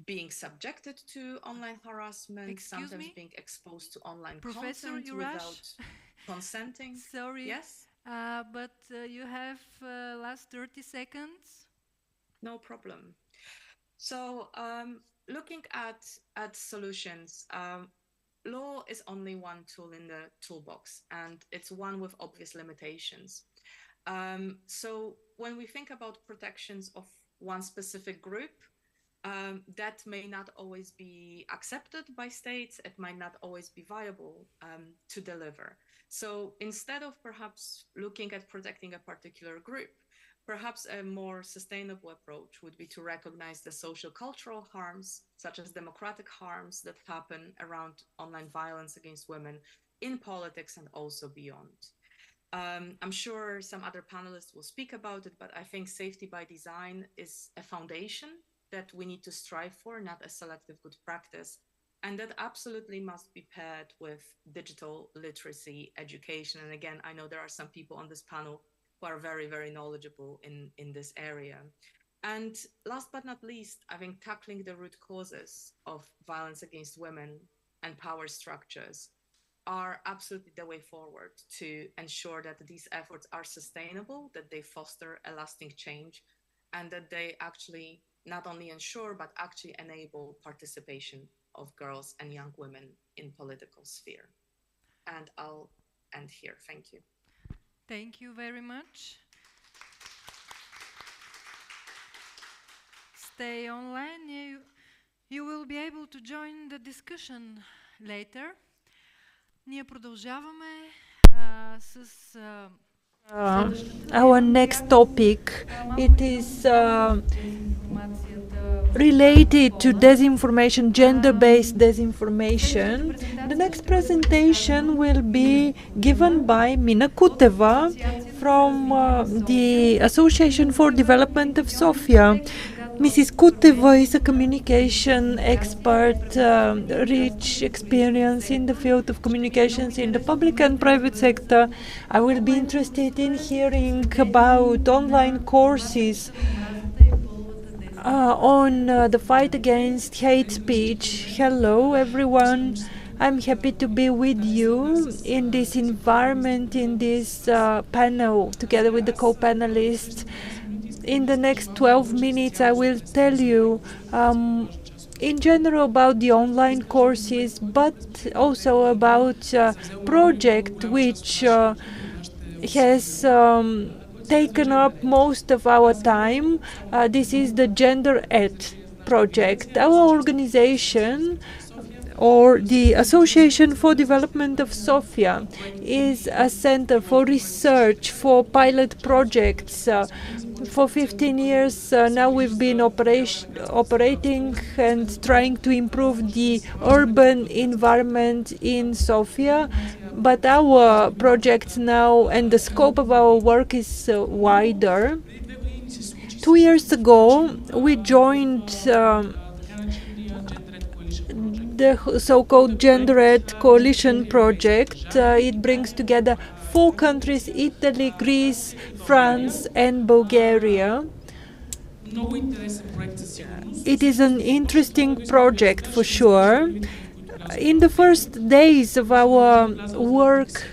being subjected to online harassment, sometimes being exposed to online Professor content Jurash? without consenting. Sorry. Yes? But you have last 30 seconds. No problem. So looking at solutions, law is only one tool in the toolbox, and it's one with obvious limitations. So when we think about protections of one specific group, that may not always be accepted by states. It might not always be viable to deliver. So instead of perhaps looking at protecting a particular group, perhaps a more sustainable approach would be to recognize the social cultural harms, such as democratic harms that happen around online violence against women in politics and also beyond. I'm sure some other panelists will speak about it, but I think safety by design is a foundation that we need to strive for, not a selective good practice. And that absolutely must be paired with digital literacy education. And again, I know there are some people on this panel who are very, very knowledgeable in this area. And last but not least, I think tackling the root causes of violence against women and power structures are absolutely the way forward to ensure that these efforts are sustainable, that they foster a lasting change, and that they actually not only ensure, but actually enable participation of girls and young women in political sphere. And I'll end here. Thank you. Thank you very much. Stay online. You will be able to join the discussion later. Ние продължаваме с our next topic. It is related to disinformation, gender-based disinformation. The next presentation will be given by Mina Kuteva from the Association for Development of Sofia. Mrs. Kuteva is a communication expert, rich experience in the field of communications in the public and private sector. I will be interested in hearing about online courses on the fight against hate speech. Hello, everyone. I'm happy to be with you in this environment, in this panel, together with the co-panelists. In the next 12 minutes, I will tell you in general about the online courses, but also about a project which has taken up most of our time. This is the Gender Ed project. Our organization, or the Association for Development of Sofia, is a center for research, for pilot projects. For 15 years now we've been operating and trying to improve the urban environment in Sofia, but our project now and the scope of our work is wider. 2 years ago we joined the so-called Gender Ed Coalition project. It brings together 4 countries: Italy, Greece, France, and Bulgaria. It is an interesting project for sure. In the first days of our work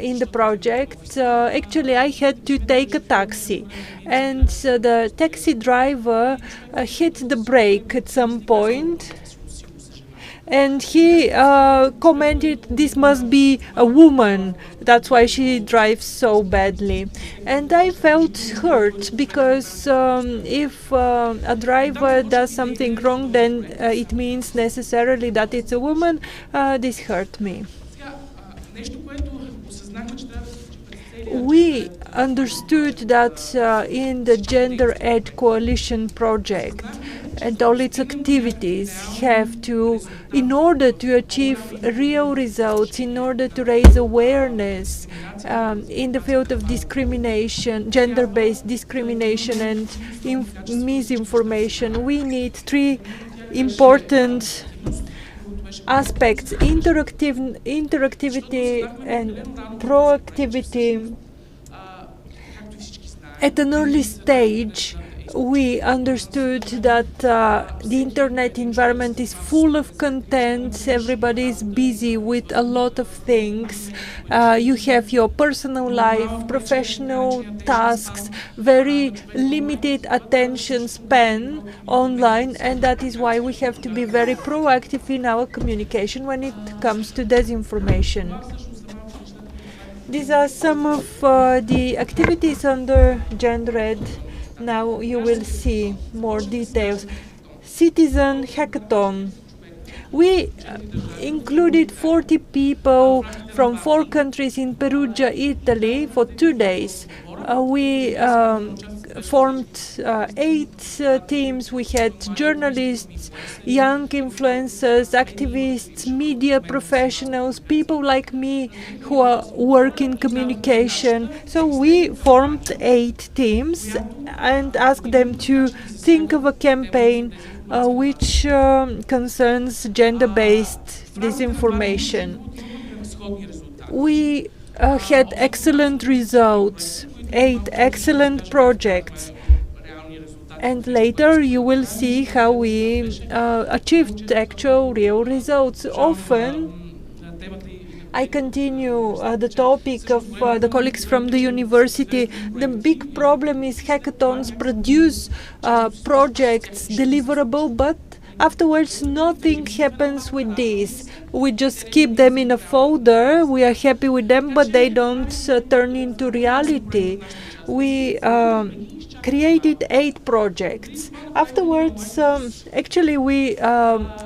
in the project, actually I had to take a taxi, and the taxi driver hit the brake at some point, and he commented, "This must be a woman, that's why she drives so badly." And I felt hurt, because if a driver does something wrong, then it means necessarily that it's a woman. This hurt me. We understood that in the Gender Ed Coalition project, and all its activities have to, in order to achieve real results, in order to raise awareness in the field of discrimination, gender-based discrimination and misinformation, we need 3 important aspects: interactivity and proactivity. At an early stage, we understood that the internet environment is full of content. Everybody is busy with a lot of things. You have your personal life, professional tasks, very limited attention span online, and that is why we have to be very proactive in our communication when it comes to disinformation. These are some of the activities under Gender Ed. Now you will see more details. Citizen Hackathon. We included 40 people from 4 countries in Perugia, Italy, for 2 days. We formed 8 teams. We had journalists, young influencers, activists, media professionals, people like me who work in communication. So we formed 8 teams and asked them to think of a campaign which concerns gender-based disinformation. We had excellent results, 8 excellent projects, and later you will see how we achieved actual real results. Often I continue the topic of the colleagues from the university. The big problem is hackathons produce projects deliverable, but afterwards nothing happens with these. We just keep them in a folder. We are happy with them, but they don't turn into reality. We created 8 projects. Afterwards, actually we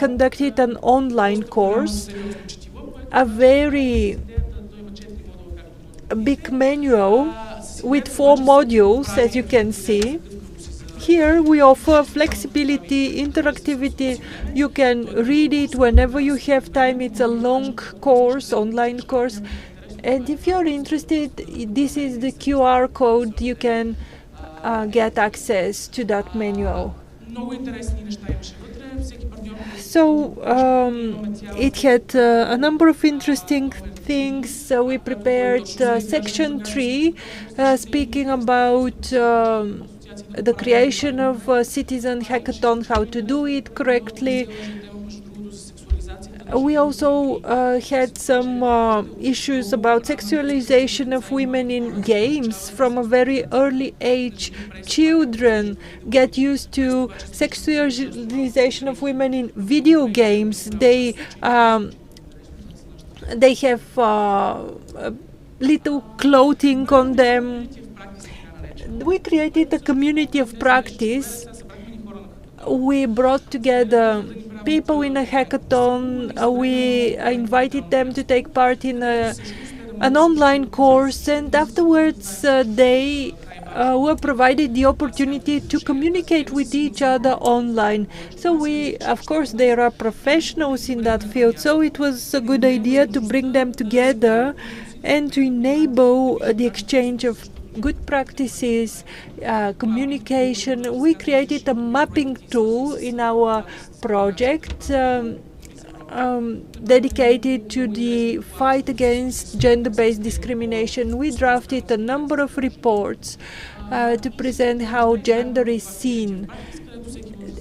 conducted an online course, a very big manual with 4 modules, as you can see. Here we offer flexibility, interactivity. You can read it whenever you have time. It's a long course, online course. And if you're interested, this is the QR code. You can get access to that manual. So it had a number of interesting things. We prepared section 3, speaking about the creation of a citizen hackathon, how to do it correctly. We also had some issues about sexualization of women in games from a very early age. Children get used to sexualization of women in video games. They have little clothing on them. We created a community of practice. We brought together people in a hackathon. We invited them to take part in an online course, and afterwards they were provided the opportunity to communicate with each other online. So we, of course, there are professionals in that field, so it was a good idea to bring them together and to enable the exchange of good practices, communication. We created a mapping tool in our project dedicated to the fight against gender-based discrimination. We drafted a number of reports to present how gender is seen.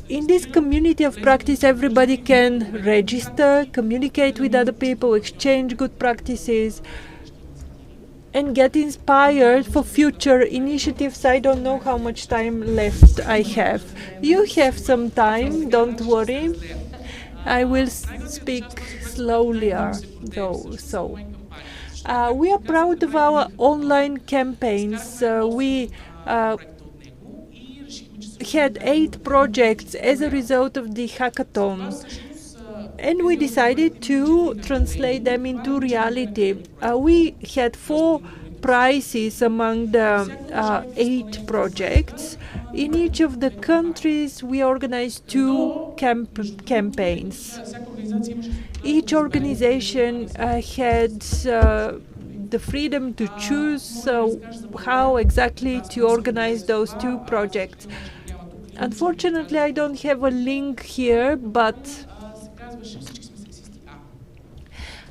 In this community of practice, everybody can register, communicate with other people, exchange good practices, and get inspired for future initiatives. I don't know how much time left I have. You have some time, don't worry. I will speak slowly though. So we are proud of our online campaigns. We had 8 projects as a result of the hackathon, and we decided to translate them into reality. We had 4 prizes among the 8 projects. In each of the countries, we organized 2 campaigns. Each organization had the freedom to choose how exactly to organize those 2 projects. Unfortunately, I don't have a link here, but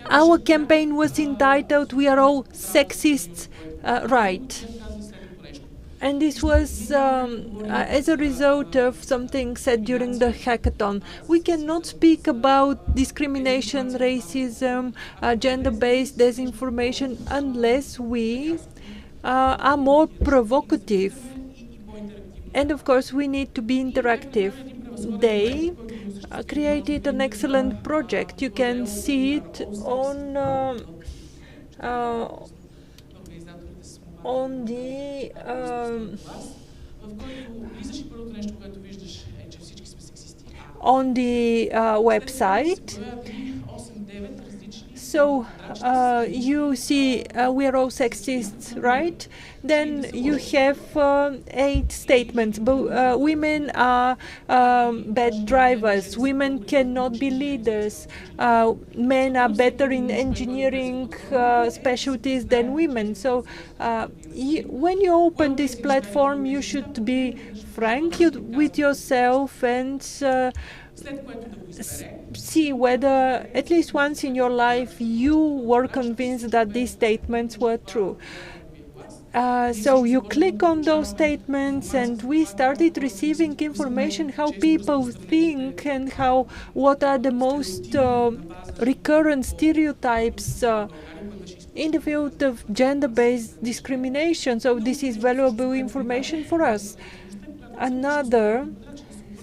our campaign was entitled "We Are All Sexists, Right?" And this was as a result of something said during the hackathon. We cannot speak about discrimination, racism, gender-based disinformation unless we are more provocative. And of course, we need to be interactive. They created an excellent project. You can see it on the website. So you see we are all sexists, right? Then you have 8 statements. Women are bad drivers. Women cannot be leaders. Men are better in engineering specialties than women. So when you open this platform, you should be frank with yourself and see whether at least once in your life you were convinced that these statements were true. So you click on those statements, and we started receiving information how people think and what are the most recurrent stereotypes in the field of gender-based discrimination. So this is valuable information for us. Another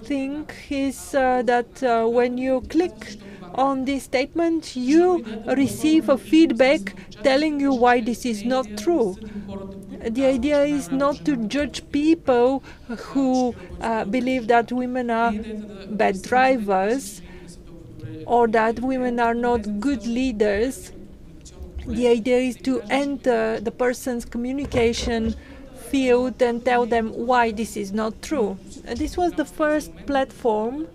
thing is that when you click on this statement, you receive a feedback telling you why this is not true. The idea is not to judge people who believe that women are bad drivers or that women are not good leaders. The idea is to enter the person's communication field and tell them why this is not true. This was the first platform.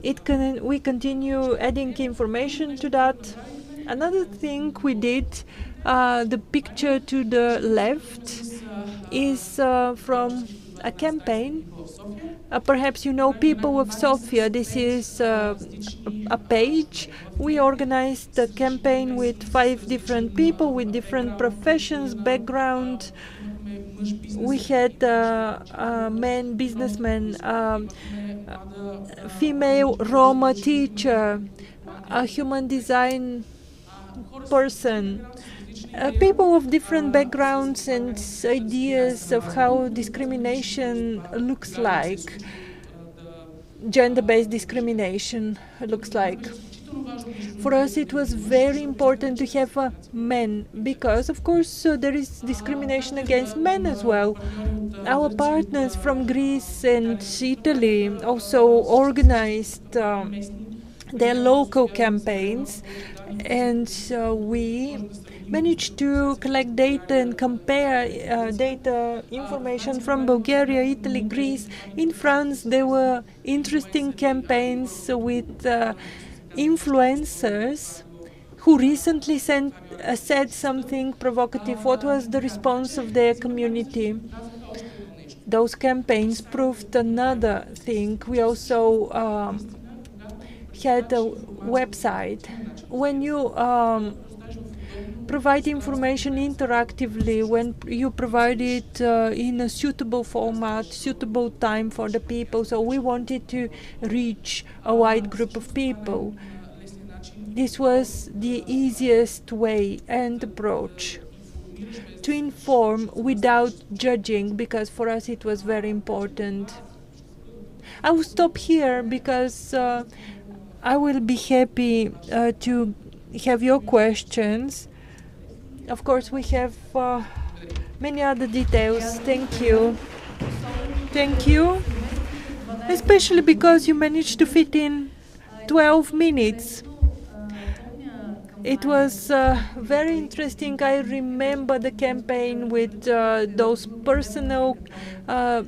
We continue adding information to that. Another thing we did, the picture to the left is from a campaign. Perhaps you know People of Sofia. This is a page. We organized a campaign with 5 different people with different professions, background. We had men, businessmen, female Roma teacher, a human design person. People of different backgrounds and ideas of how discrimination looks like, gender-based discrimination looks like. For us, it was very important to have men because, of course, there is discrimination against men as well. Our partners from Greece and Italy also organized their local campaigns, and we managed to collect data and compare data information from Bulgaria, Italy, Greece. In France, there were interesting campaigns with influencers who recently said something provocative. What was the response of their community? Those campaigns proved another thing. We also had a website. When you provide information interactively, when you provide it in a suitable format, suitable time for the people, so we wanted to reach a wide group of people. This was the easiest way and approach to inform without judging, because for us it was very important. I will stop here because I will be happy to have your questions. Of course, we have many other details. Thank you. Thank you. Especially because you managed to fit in 12 minutes. It was very interesting. I remember the campaign with those personal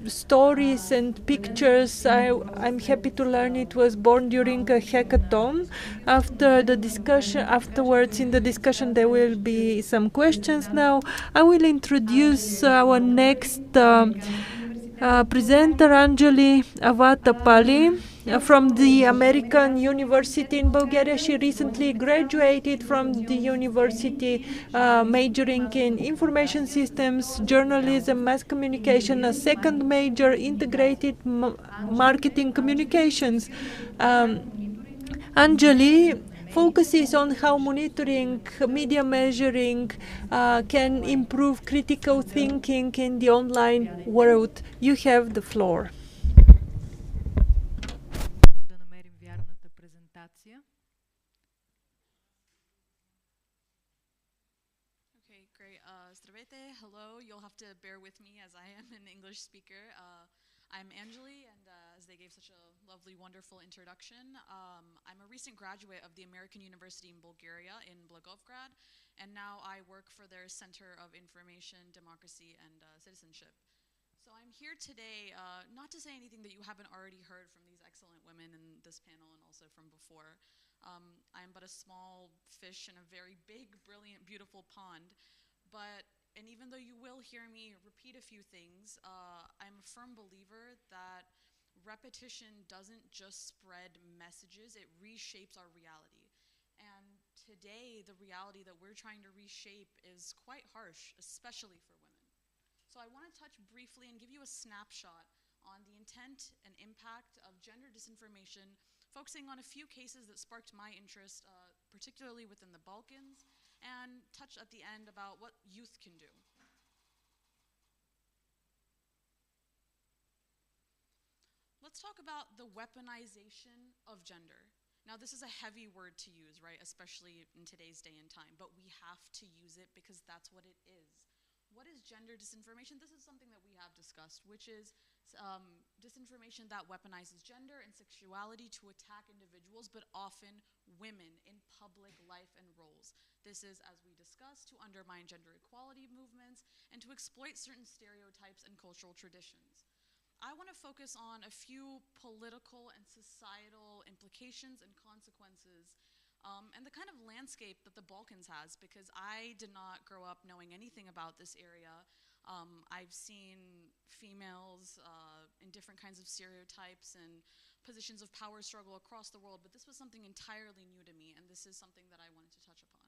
stories and pictures. I'm happy to learn it was born during a hackathon. After the discussion, afterwards in the discussion, there will be some questions. Now I will introduce our next presenter, Anjali Avatapalli. From the American University in Bulgaria. She recently graduated from the university majoring in information systems, journalism, mass communication, a second major integrated marketing communications. Anjali focuses on how monitoring, media measuring can improve critical thinking in the online world. You have the floor. Okay, great. Здравейте, hello. You'll have to bear with me as I am an English speaker. I'm Anjali, and as they gave such a lovely, wonderful introduction, I'm a recent graduate of the American University in Bulgaria in Blagovgrad, and now I work for their Center of Information, Democracy, and Citizenship. So I'm here today not to say anything that you haven't already heard from these excellent women in this panel and also from before. I'm but a small fish in a very big, brilliant, beautiful pond. And even though you will hear me repeat a few things, I'm a firm believer that repetition doesn't just spread messages, it reshapes our reality. And today, the reality that we're trying to reshape is quite harsh, especially for women. So I want to touch briefly and give you a snapshot on the intent and impact of gender disinformation, focusing on a few cases that sparked my interest, particularly within the Balkans, and touch at the end about what youth can do. Let's talk about the weaponization of gender. Now, this is a heavy word to use, right, especially in today's day and time, but we have to use it because that's what it is. What is gender disinformation? This is something that we have discussed, which is disinformation that weaponizes gender and sexuality to attack individuals, but often women in public life and roles. This is, as we discussed, to undermine gender equality movements and to exploit certain stereotypes and cultural traditions. I want to focus on a few political and societal implications and consequences and the kind of landscape that the Balkans has, because I did not grow up knowing anything about this area. I've seen females in different kinds of stereotypes and positions of power struggle across the world, but this was something entirely new to me, and this is something that I wanted to touch upon.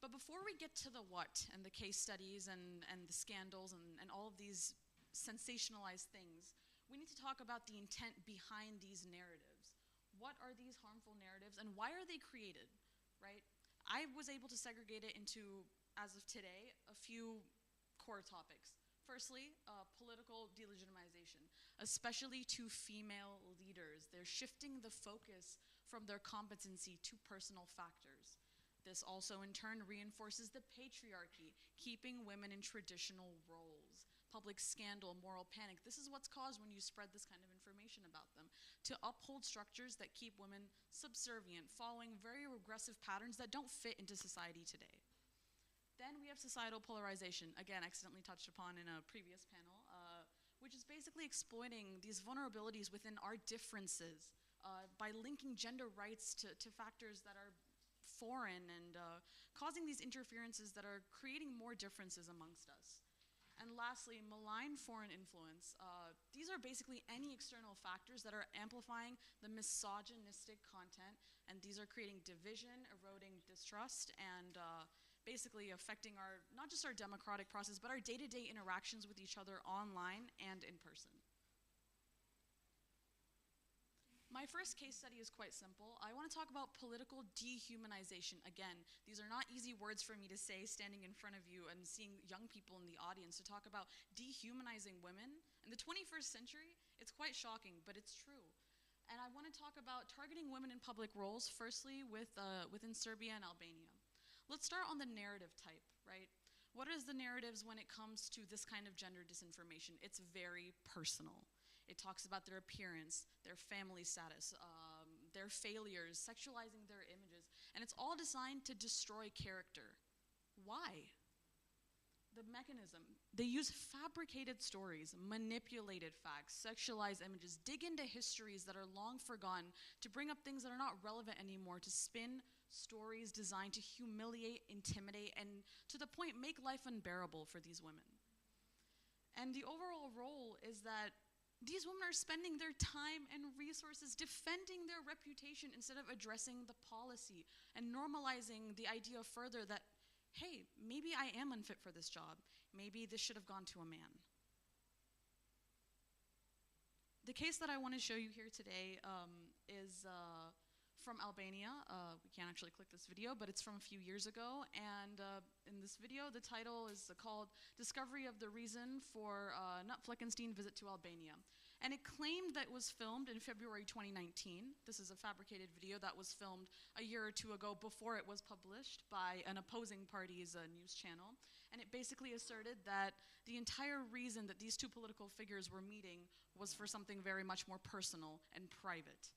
But before we get to the what and the case studies and the scandals and all of these sensationalized things, we need to talk about the intent behind these narratives. what are these harmful narratives and why are they created, right? I was able to segregate it into, as of today, a few core topics. Firstly, political delegitimization, especially to female leaders. They're shifting the focus from their competency to personal factors. This also in turn reinforces the patriarchy, keeping women in traditional roles. Public scandal, moral panic. This is what's caused when you spread this kind of information about them. To uphold structures that keep women subservient, following very regressive patterns that don't fit into society today. Then we have societal polarization, again, accidentally touched upon in a previous panel, which is basically exploiting these vulnerabilities within our differences by linking gender rights to factors that are foreign and causing these interferences that are creating more differences amongst us. And lastly, malign foreign influence. These are basically any external factors that are amplifying the misogynistic content, and these are creating division, eroding distrust, and basically affecting our, not just our democratic process, but our day-to-day interactions with each other online and in person. My first case study is quite simple. I want to talk about political dehumanization. Again, these are not easy words for me to say standing in front of you and seeing young people in the audience. To talk about dehumanizing women in the 21st century, it's quite shocking, but it's true. And I want to talk about targeting women in public roles, firstly within Serbia and Albania. Let's start on the narrative type, right? What is the narratives when it comes to this kind of gender disinformation? It's very personal. It talks about their appearance, their family status, their failures, sexualizing their images, and it's all designed to destroy character. Why? The mechanism. They use fabricated stories, manipulated facts, sexualized images, dig into histories that are long forgotten to bring up things that are not relevant anymore, to spin stories designed to humiliate, intimidate, and to the point make life unbearable for these women. And the overall role is that these women are spending their time and resources defending their reputation instead of addressing the policy and normalizing the idea further that, hey, maybe I am unfit for this job. Maybe this should have gone to a man. The case that I want to show you here today is from Albania. We can't actually click this video, but it's from a few years ago. And in this video, the title is called Discovery of the Reason for Nut Fleckenstein Visit to Albania. And it claimed that it was filmed in February 2019. This is a fabricated video that was filmed a year or two ago before it was published by an opposing party's news channel. And it basically asserted that the entire reason that these two political figures were meeting was for something very much more personal and private.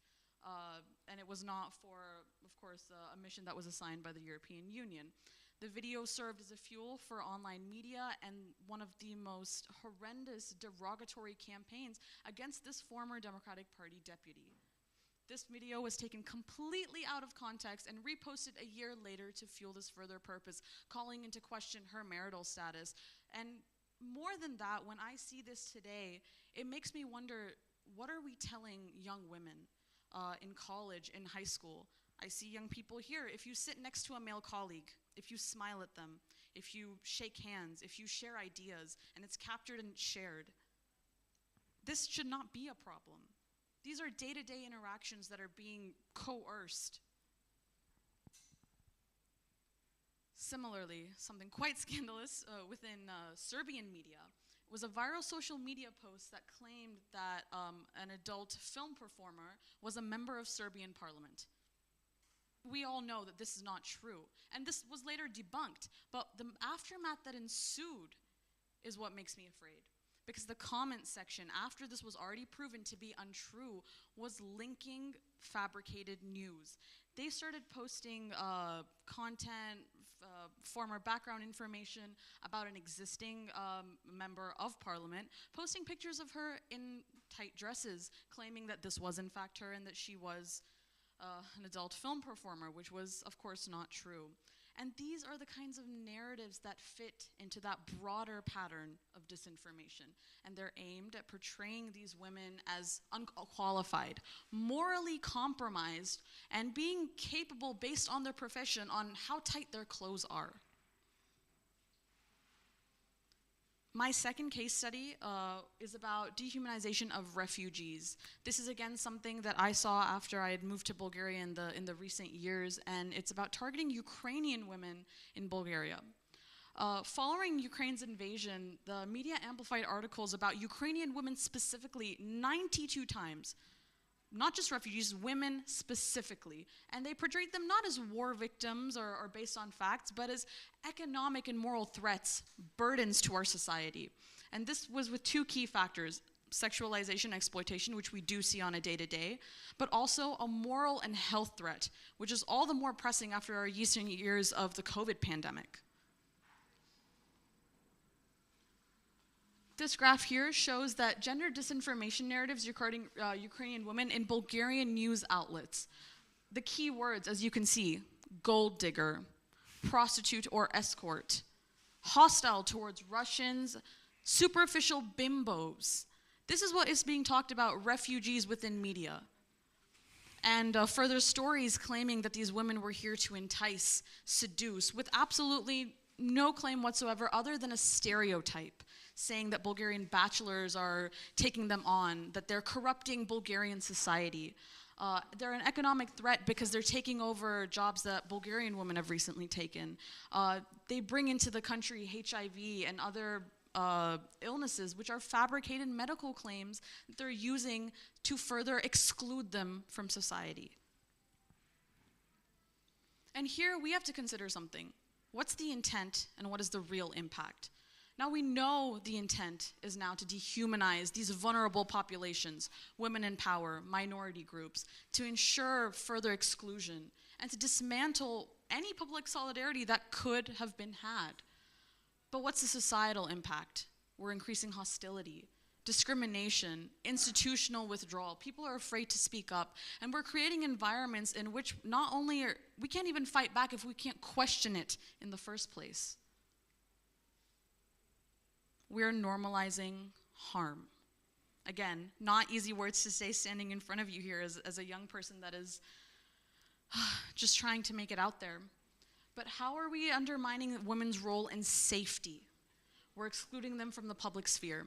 And it was not for, of course, a mission that was assigned by the European Union. The video served as a fuel for online media and one of the most horrendous derogatory campaigns against this former Democratic Party deputy. This video was taken completely out of context and reposted a year later to fuel this further purpose, calling into question her marital status. And more than that, when I see this today, it makes me wonder, what are we telling young women in college, in high school? I see young people here. If you sit next to a male colleague, if you smile at them, if you shake hands, if you share ideas, and it's captured and shared, this should not be a problem. These are day-to-day interactions that are being coerced. Similarly, something quite scandalous within Serbian media was a viral social media post that claimed that an adult film performer was a member of Serbian parliament. We all know that this is not true, and this was later debunked, but the aftermath that ensued is what makes me afraid. Because the comment section, after this was already proven to be untrue, was linking fabricated news. They started posting content, former background information about an existing member of parliament, posting pictures of her in tight dresses, claiming that this was in fact her and that she was an adult film performer, which was, of course, not true. And these are the kinds of narratives that fit into that broader pattern of disinformation. And they're aimed at portraying these women as unqualified, morally compromised, and being capable based on their profession on how tight their clothes are. My second case study is about dehumanization of refugees. This is again something that I saw after I had moved to Bulgaria in the recent years, and it's about targeting Ukrainian women in Bulgaria. Following Ukraine's invasion, the media amplified articles about Ukrainian women specifically 92 times. Not just refugees, women specifically. And they portrayed them not as war victims or based on facts, but as economic and moral threats, burdens to our society. And this was with two key factors: sexualization, exploitation, which we do see on a day-to-day, but also a moral and health threat, which is all the more pressing after our recent years of the COVID pandemic. This graph here shows that gender disinformation narratives regarding Ukrainian women in Bulgarian news outlets. The key words, as you can see: gold digger, prostitute or escort, hostile towards Russians, superficial bimbos. This is what is being talked about refugees within media. And further stories claiming that these women were here to entice, seduce, with absolutely no claim whatsoever other than a stereotype, saying that Bulgarian bachelors are taking them on, that they're corrupting Bulgarian society. They're an economic threat because they're taking over jobs that Bulgarian women have recently taken. They bring into the country HIV and other illnesses, which are fabricated medical claims that they're using to further exclude them from society. And here we have to consider something. What's the intent and what is the real impact? Now we know the intent is now to dehumanize these vulnerable populations, women in power, minority groups, to ensure further exclusion, and to dismantle any public solidarity that could have been had. But what's the societal impact? We're increasing hostility, discrimination, institutional withdrawal. People are afraid to speak up, and we're creating environments in which not only we can't even fight back if we can't question it in the first place. We're normalizing harm. Again, not easy words to say standing in front of you here as a young person that is just trying to make it out there. But how are we undermining women's role in safety? We're excluding them from the public sphere.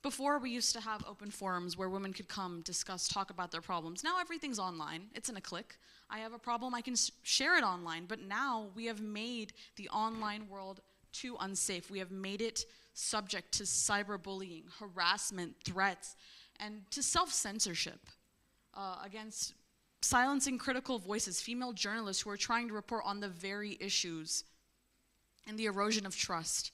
Before, we used to have open forums where women could come, discuss, talk about their problems. Now everything's online. It's in a click. I have a problem, I can share it online. But now we have made the online world too unsafe. We have made it subject to cyberbullying, harassment, threats, and to self-censorship against silencing critical voices, female journalists who are trying to report on the very issues, and the erosion of trust.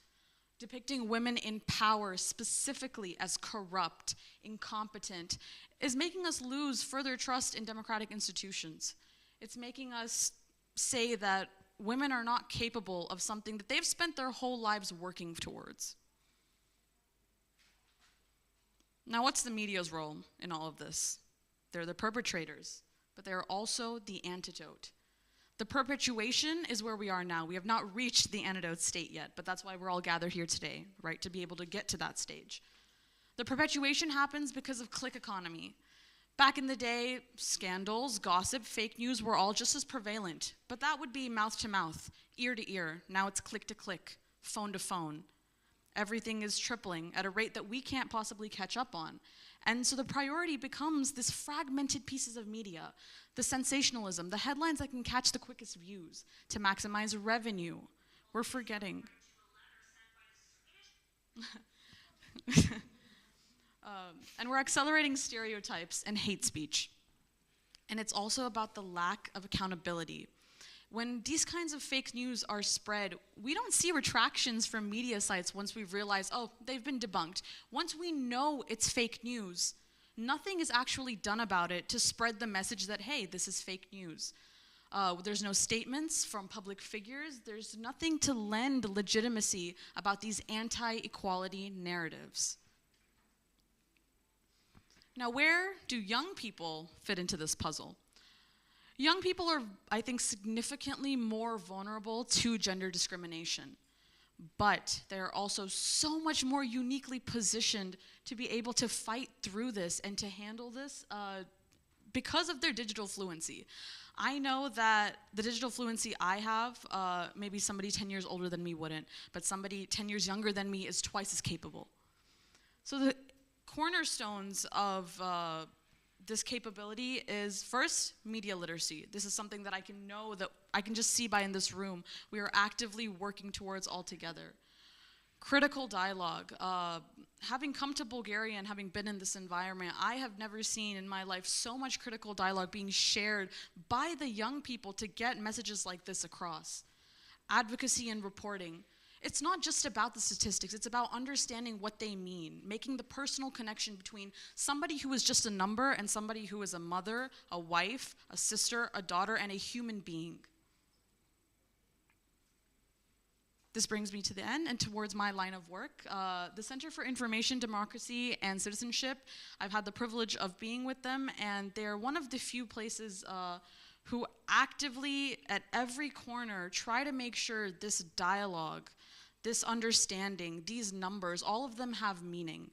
Depicting women in power specifically as corrupt, incompetent, is making us lose further trust in democratic institutions. It's making us say that women are not capable of something that they've spent their whole lives working towards. Now, what's the media's role in all of this? They're the perpetrators, but they're also the antidote. The perpetuation is where we are now. We have not reached the antidote state yet, but that's why we're all gathered here today, right, to be able to get to that stage. The perpetuation happens because of click economy. Back in the day, scandals, gossip, fake news were all just as prevalent, but that would be mouth to mouth, ear to ear. Now it's click to click, phone to phone. Everything is tripling at a rate that we can't possibly catch up on. And so the priority becomes this fragmented pieces of media, the sensationalism, the headlines that can catch the quickest views to maximize revenue. We're forgetting. And we're accelerating stereotypes and hate speech. And it's also about the lack of accountability. When these kinds of fake news are spread, we don't see retractions from media sites once we've realized, oh, they've been debunked. Once we know it's fake news, nothing is actually done about it to spread the message that, hey, this is fake news. There's no statements from public figures. There's nothing to lend legitimacy about these anti-equality narratives. Now, where do young people fit into this puzzle? Young people are, I think, significantly more vulnerable to gender discrimination, but they're also so much more uniquely positioned to be able to fight through this and to handle this because of their digital fluency. I know that the digital fluency I have, maybe somebody 10 years older than me wouldn't, but somebody 10 years younger than me is twice as capable. So the cornerstones of this capability is first, media literacy. This is something that I can just see by in this room. We are actively working towards all together. Critical dialogue. Having come to Bulgaria and having been in this environment, I have never seen in my life so much critical dialogue being shared by the young people to get messages like this across. Advocacy and reporting. It's not just about the statistics, it's about understanding what they mean, making the personal connection between somebody who is just a number and somebody who is a mother, a wife, a sister, a daughter, and a human being. This brings me to the end and towards my line of work. The Center for Information, Democracy, and Citizenship, I've had the privilege of being with them, and they're one of the few places who actively, at every corner, try to make sure this dialogue, this understanding, these numbers, all of them have meaning.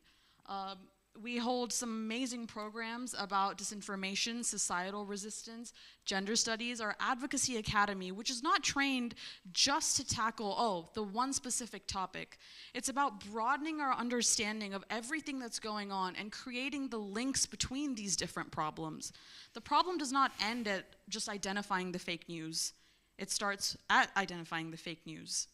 We hold some amazing programs about disinformation, societal resistance, gender studies, our advocacy academy, which is not trained just to tackle, the one specific topic. It's about broadening our understanding of everything that's going on and creating the links between these different problems. The problem does not end at just identifying the fake news. It starts at identifying the fake news.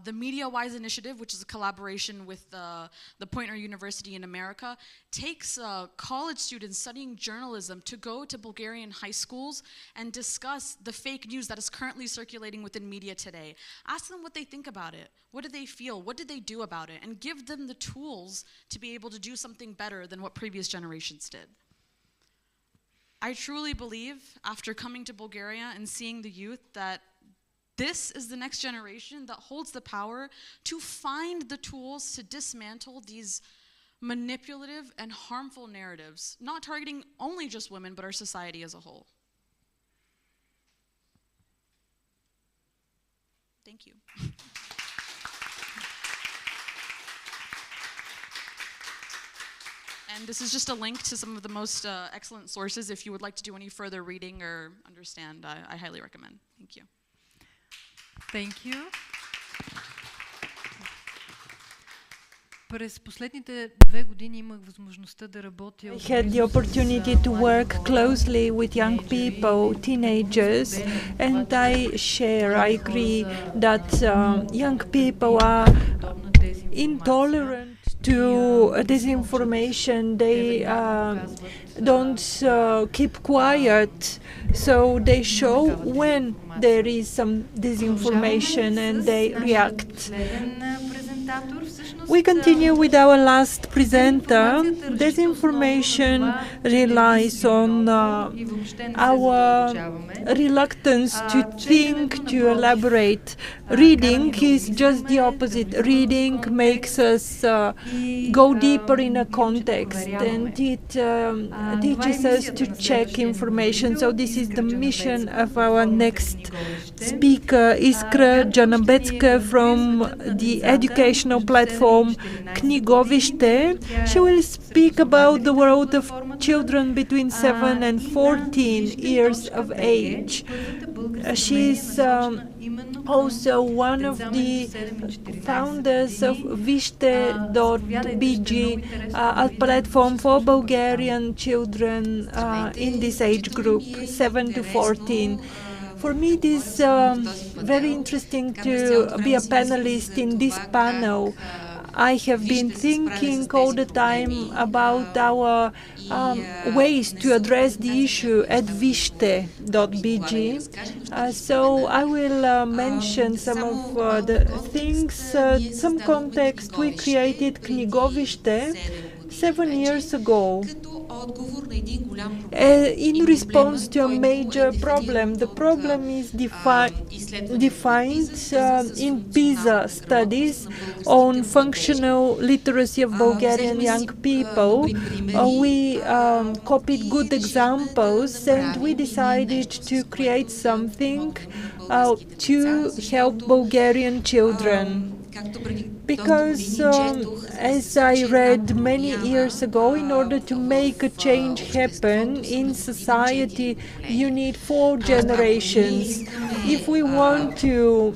The MediaWise initiative, which is a collaboration with the Poynter University in America, takes college students studying journalism to go to Bulgarian high schools and discuss the fake news that is currently circulating within media today. Ask them what they think about it. What do they feel? What did they do about it? And give them the tools to be able to do something better than what previous generations did. I truly believe, after coming to Bulgaria and seeing the youth, that this is the next generation that holds the power to find the tools to dismantle these manipulative and harmful narratives, not targeting only just women, but our society as a whole. Thank you. And this is just a link to some of the most excellent sources. If you would like to do any further reading or understand, I highly recommend. Thank you. Thank you. През последните 2 години имах възможността да работя. I had the opportunity to work closely with young people, teenagers, and I agree that young people are intolerant to disinformation. They don't keep quiet, so they show when there is some disinformation and they react. We continue with our last presenter. Disinformation relies on our reluctance to think, to elaborate. Reading is just the opposite. Reading makes us go deeper in a context, and it teaches us to check information. So this is the mission of our next speaker, Iskra Janabetska from the educational platform Knigovište. She will speak about the world of children between 7 and 14 years of age. She's also one of the founders of Vishte.bg, a platform for Bulgarian children in this age group, 7 to 14. For me, it is very interesting to be a panelist in this panel. I have been thinking all the time about our ways to address the issue at Vishte.bg. So I will mention some of the things, some context. We created Knigovište 7 years ago in response to a major problem. The problem is defined in PISA studies on functional literacy of Bulgarian young people. We copied good examples and we decided to create something to help Bulgarian children. Because as I read many years ago, in order to make a change happen in society, you need 4 generations. If we want to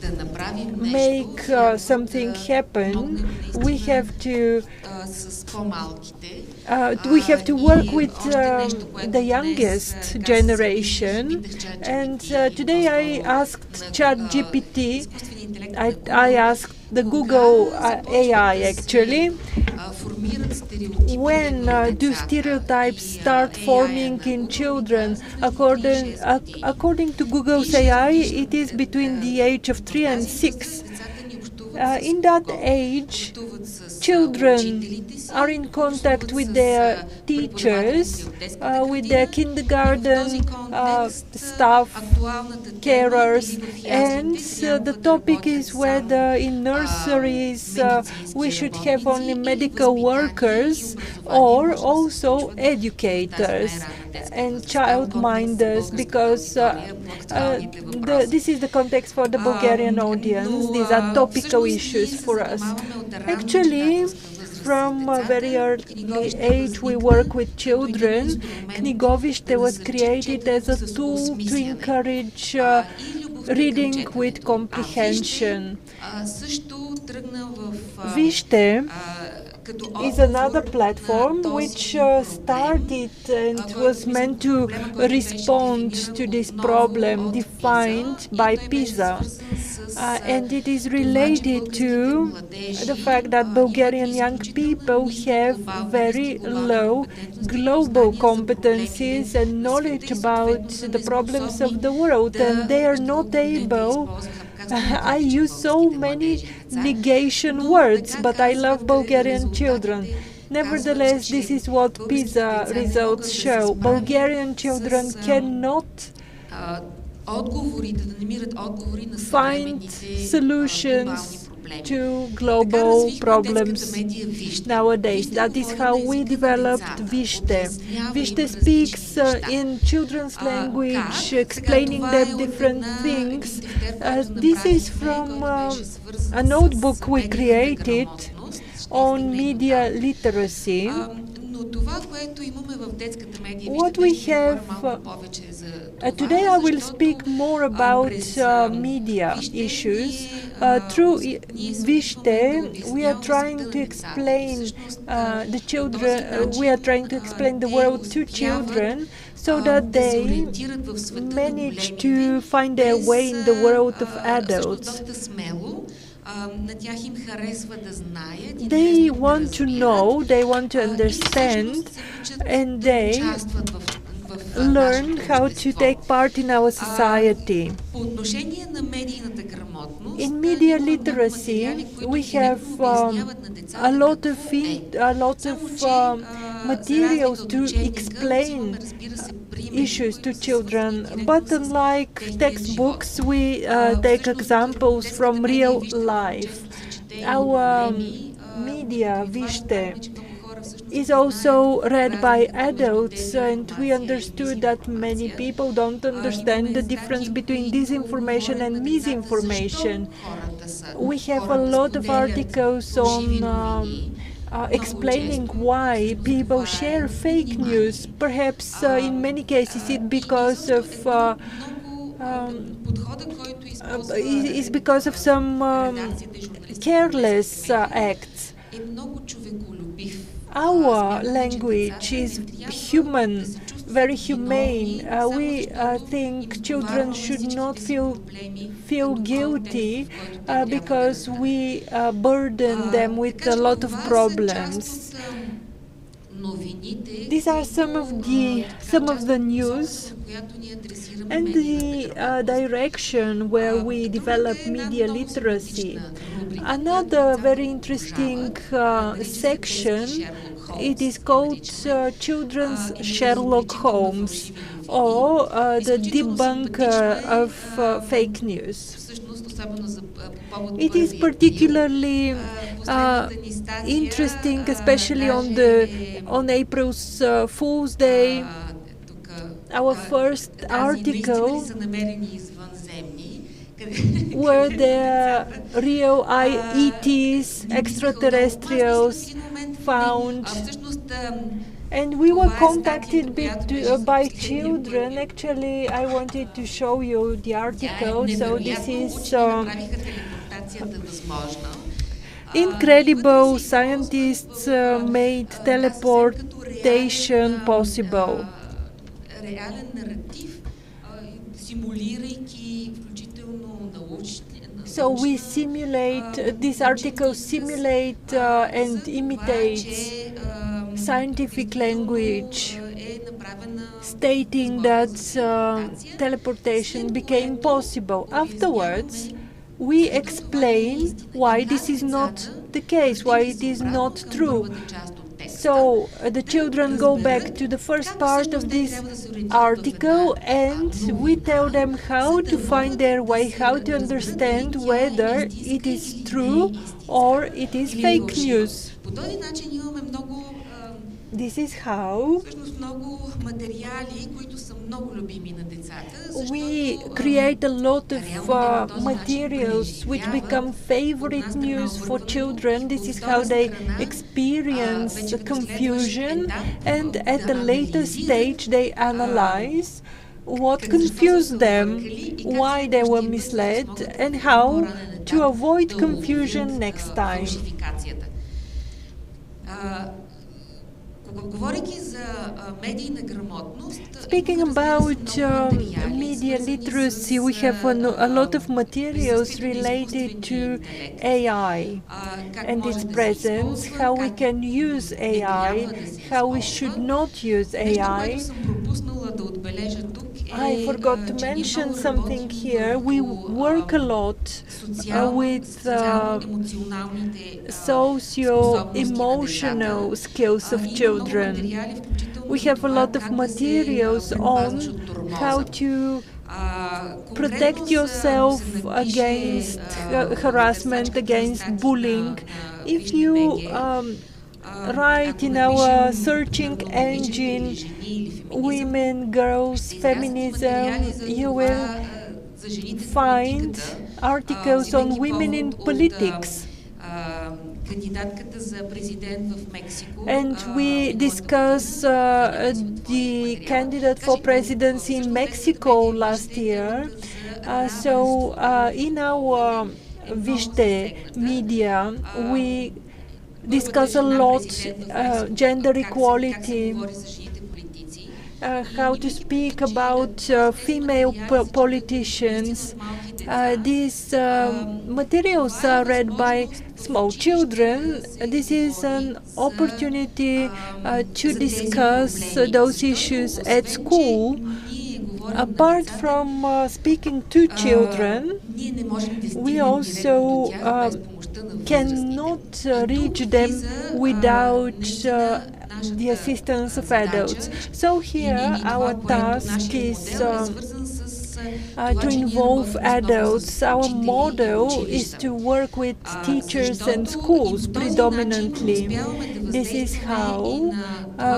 make something happen, we have to work with the youngest generation. And today I asked ChatGPT, I asked the Google AI actually, when do stereotypes start forming in children? According to Google's AI, it is between the age of 3 and 6. In that age, children are in contact with their teachers, with their kindergarten staff, carers, and the topic is whether in nurseries we should have only medical workers or also educators and childminders, because this is the context for the Bulgarian audience. These are topical issues for us. Actually, from a very early age, we work with children. Knigovište was created as a tool to encourage reading with comprehension. Vижте is another platform which started and was meant to respond to this problem defined by PISA. And it is related to the fact that Bulgarian young people have very low global competencies and knowledge about the problems of the world, and they are not able. I use so many negation words, but I love Bulgarian children. Nevertheless, this is what PISA results show. Bulgarian children cannot find solutions to global problems nowadays. That is how we developed Vижте. Vижте speaks in children's language, explaining them different things. This is from a notebook we created on media literacy. What we have today, I will speak more about media issues. Through Vижте, we are trying to explain the children. We are trying to explain the world to children so that they manage to find their way in the world of adults. They want to know, they want to understand, and they learn how to take part in our society. In media literacy, we have a lot of materials to explain issues to children, but unlike textbooks, we take examples from real life. Our media, Vижте, is also read by adults, and we understood that many people don't understand the difference between disinformation and misinformation. We have a lot of articles on explaining why people share fake news. Perhaps in many cases it's because of some careless acts. Our language is human, very humane. We think children should not feel guilty because we burden them with a lot of problems. These are some of the news and the direction where we develop media literacy. Another very interesting section, it is called Children's Sherlock Holmes, or the debunker of fake news. It is particularly interesting, especially on April's Fool's Day. Our first article were there real ETs, extraterrestrials found. And we were contacted by children. Actually, I wanted to show you the article. So this is incredible. Scientists made teleportation possible. So we simulate, this article simulate and imitates scientific language, stating that teleportation became possible. Afterwards, we explain why this is not the case, why it is not true. So the children go back to the first part of this article and we tell them how to find their way, how to understand whether it is true or it is fake news. This is how we create a lot of materials which become favorite news for children. This is how they experience confusion, and at a later stage they analyze what confused them, why they were misled, and how to avoid confusion next time. Speaking about media literacy, we have a lot of materials related to AI and its presence, how we can use AI, how we should not use AI. I forgot to mention something here. We work a lot with socio-emotional skills of children. We have a lot of materials on how to protect yourself against harassment, against bullying. If you write in our searching engine women, girls, feminism, you will find articles on women in politics. And we discuss the candidate for presidency in Mexico last year. So in our Viste media, we discuss a lot gender equality, how to speak about female politicians. These materials are read by small children. This is an opportunity to discuss those issues at school. Apart from speaking to children, we also cannot reach them without the assistance of adults. So here our task is to involve adults. Our model is to work with teachers and schools predominantly. This is how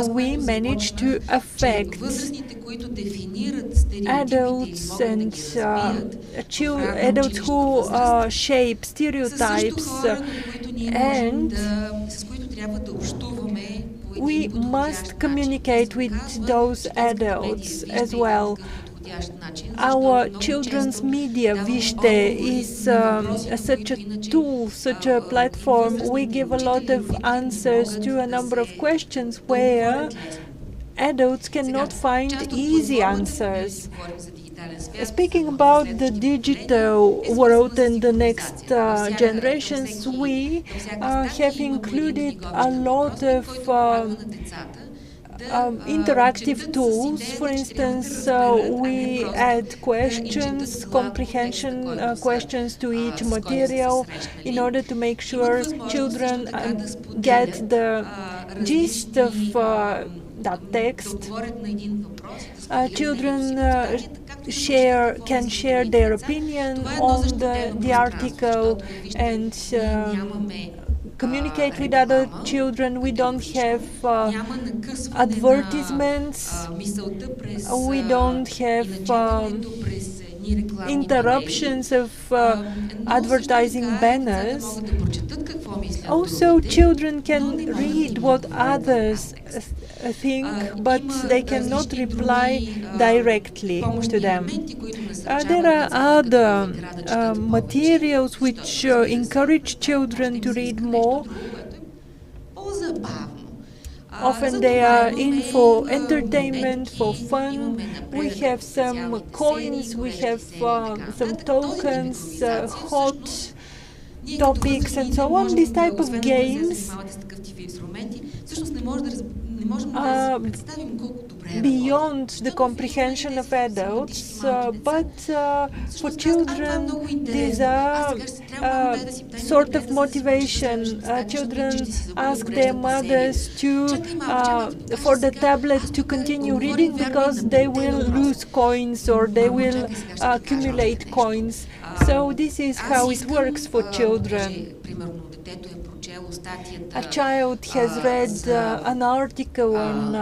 we manage to affect adults and adults who shape stereotypes, and we must communicate with those adults as well. Our children's media, Viste, is such a tool, such a platform. We give a lot of answers to a number of questions where adults cannot find easy answers. Speaking about the digital world and the next generations, we have included a lot of interactive tools. For instance, we add questions, comprehension questions to each material in order to make sure children get the gist of that text. Children can share their opinion on the article and communicate with other children. We don't have advertisements. We don't have interruptions of advertising banners. Also, children can read what others think, but they cannot reply directly to them. There are other materials which encourage children to read more. Often they are in for entertainment, for fun. We have some coins, we have some tokens, hot topics and so on. This type of games are beyond the comprehension of adults, but for children these are sort of motivation. Children ask their mothers for the tablet to continue reading because they will lose coins or they will accumulate coins. So this is how it works for children. A child has read an article on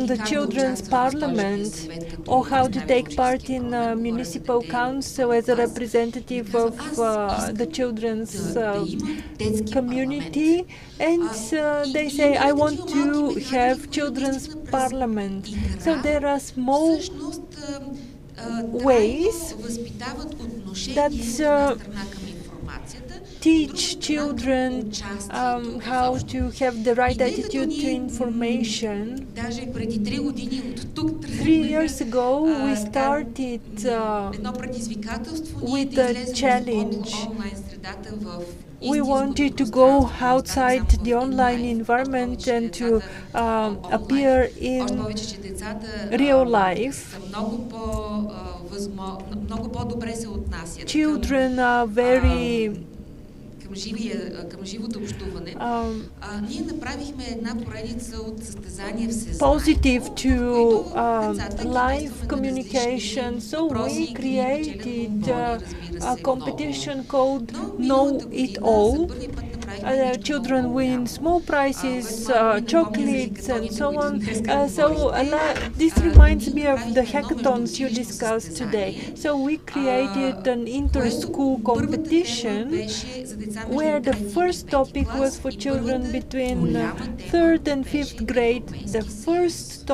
the children's parliament, or how to take part in municipal council as a representative of the children's community, and they say, I want to have children's parliament. So there are small ways that teach children how to have the right attitude to information. 3 years ago, we started with a challenge. We wanted to go outside the online environment and to appear in real life. Children are very positive to live communication, so we created a competition called Know It All. Children win small prizes, chocolates and so on. This reminds me of the hackathons you discussed today. So we created an inter-school competition where the first topic was for children between 3rd and 5th grade. The first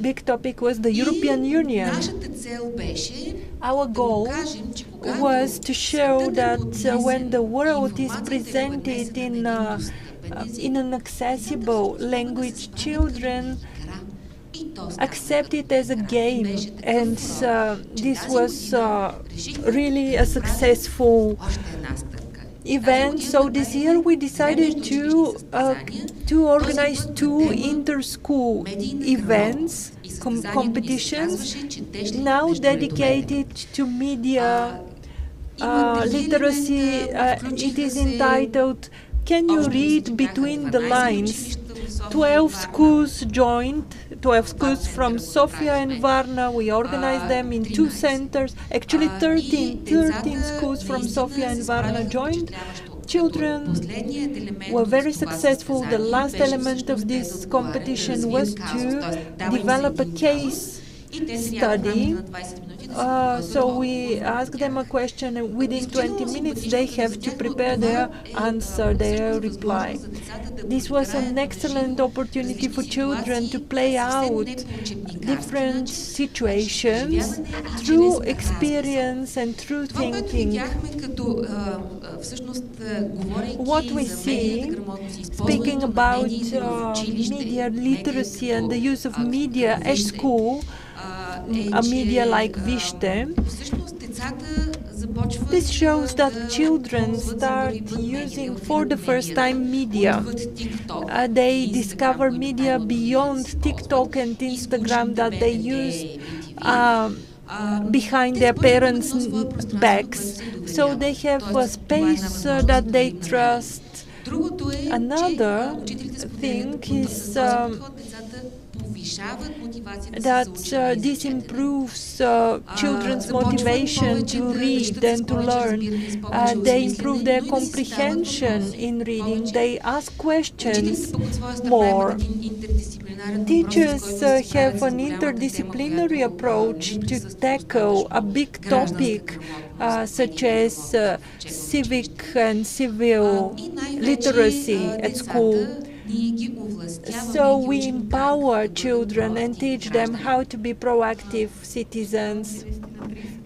big topic was the European Union. Our goal was to show that when the world is presented in an accessible language, children accept it as a game, and this was really a successful event. So this year we decided to organize 2 inter-school events, competitions, now dedicated to media literacy. It is entitled Can You Read Between the Lines? 12 schools joined, 12 schools from Sofia and Varna. We organized them in 2 centers. Actually 13 schools from Sofia and Varna joined. Children were very successful. The last element of this competition was to develop a case study. So we ask them a question, and within 20 minutes they have to prepare their answer, their reply. This was an excellent opportunity for children to play out different situations through experience and through thinking. What we see, speaking about media literacy and the use of media at school, a media like Vishte, this shows that children start using for the first time media. They discover media beyond TikTok and Instagram that they use behind their parents' backs. So they have a space that they trust. Another thing is that this improves children's motivation to read and to learn. They improve their comprehension in reading. They ask questions more. Teachers have an interdisciplinary approach to tackle a big topic such as civic and civil literacy at school. So we empower children and teach them how to be proactive citizens.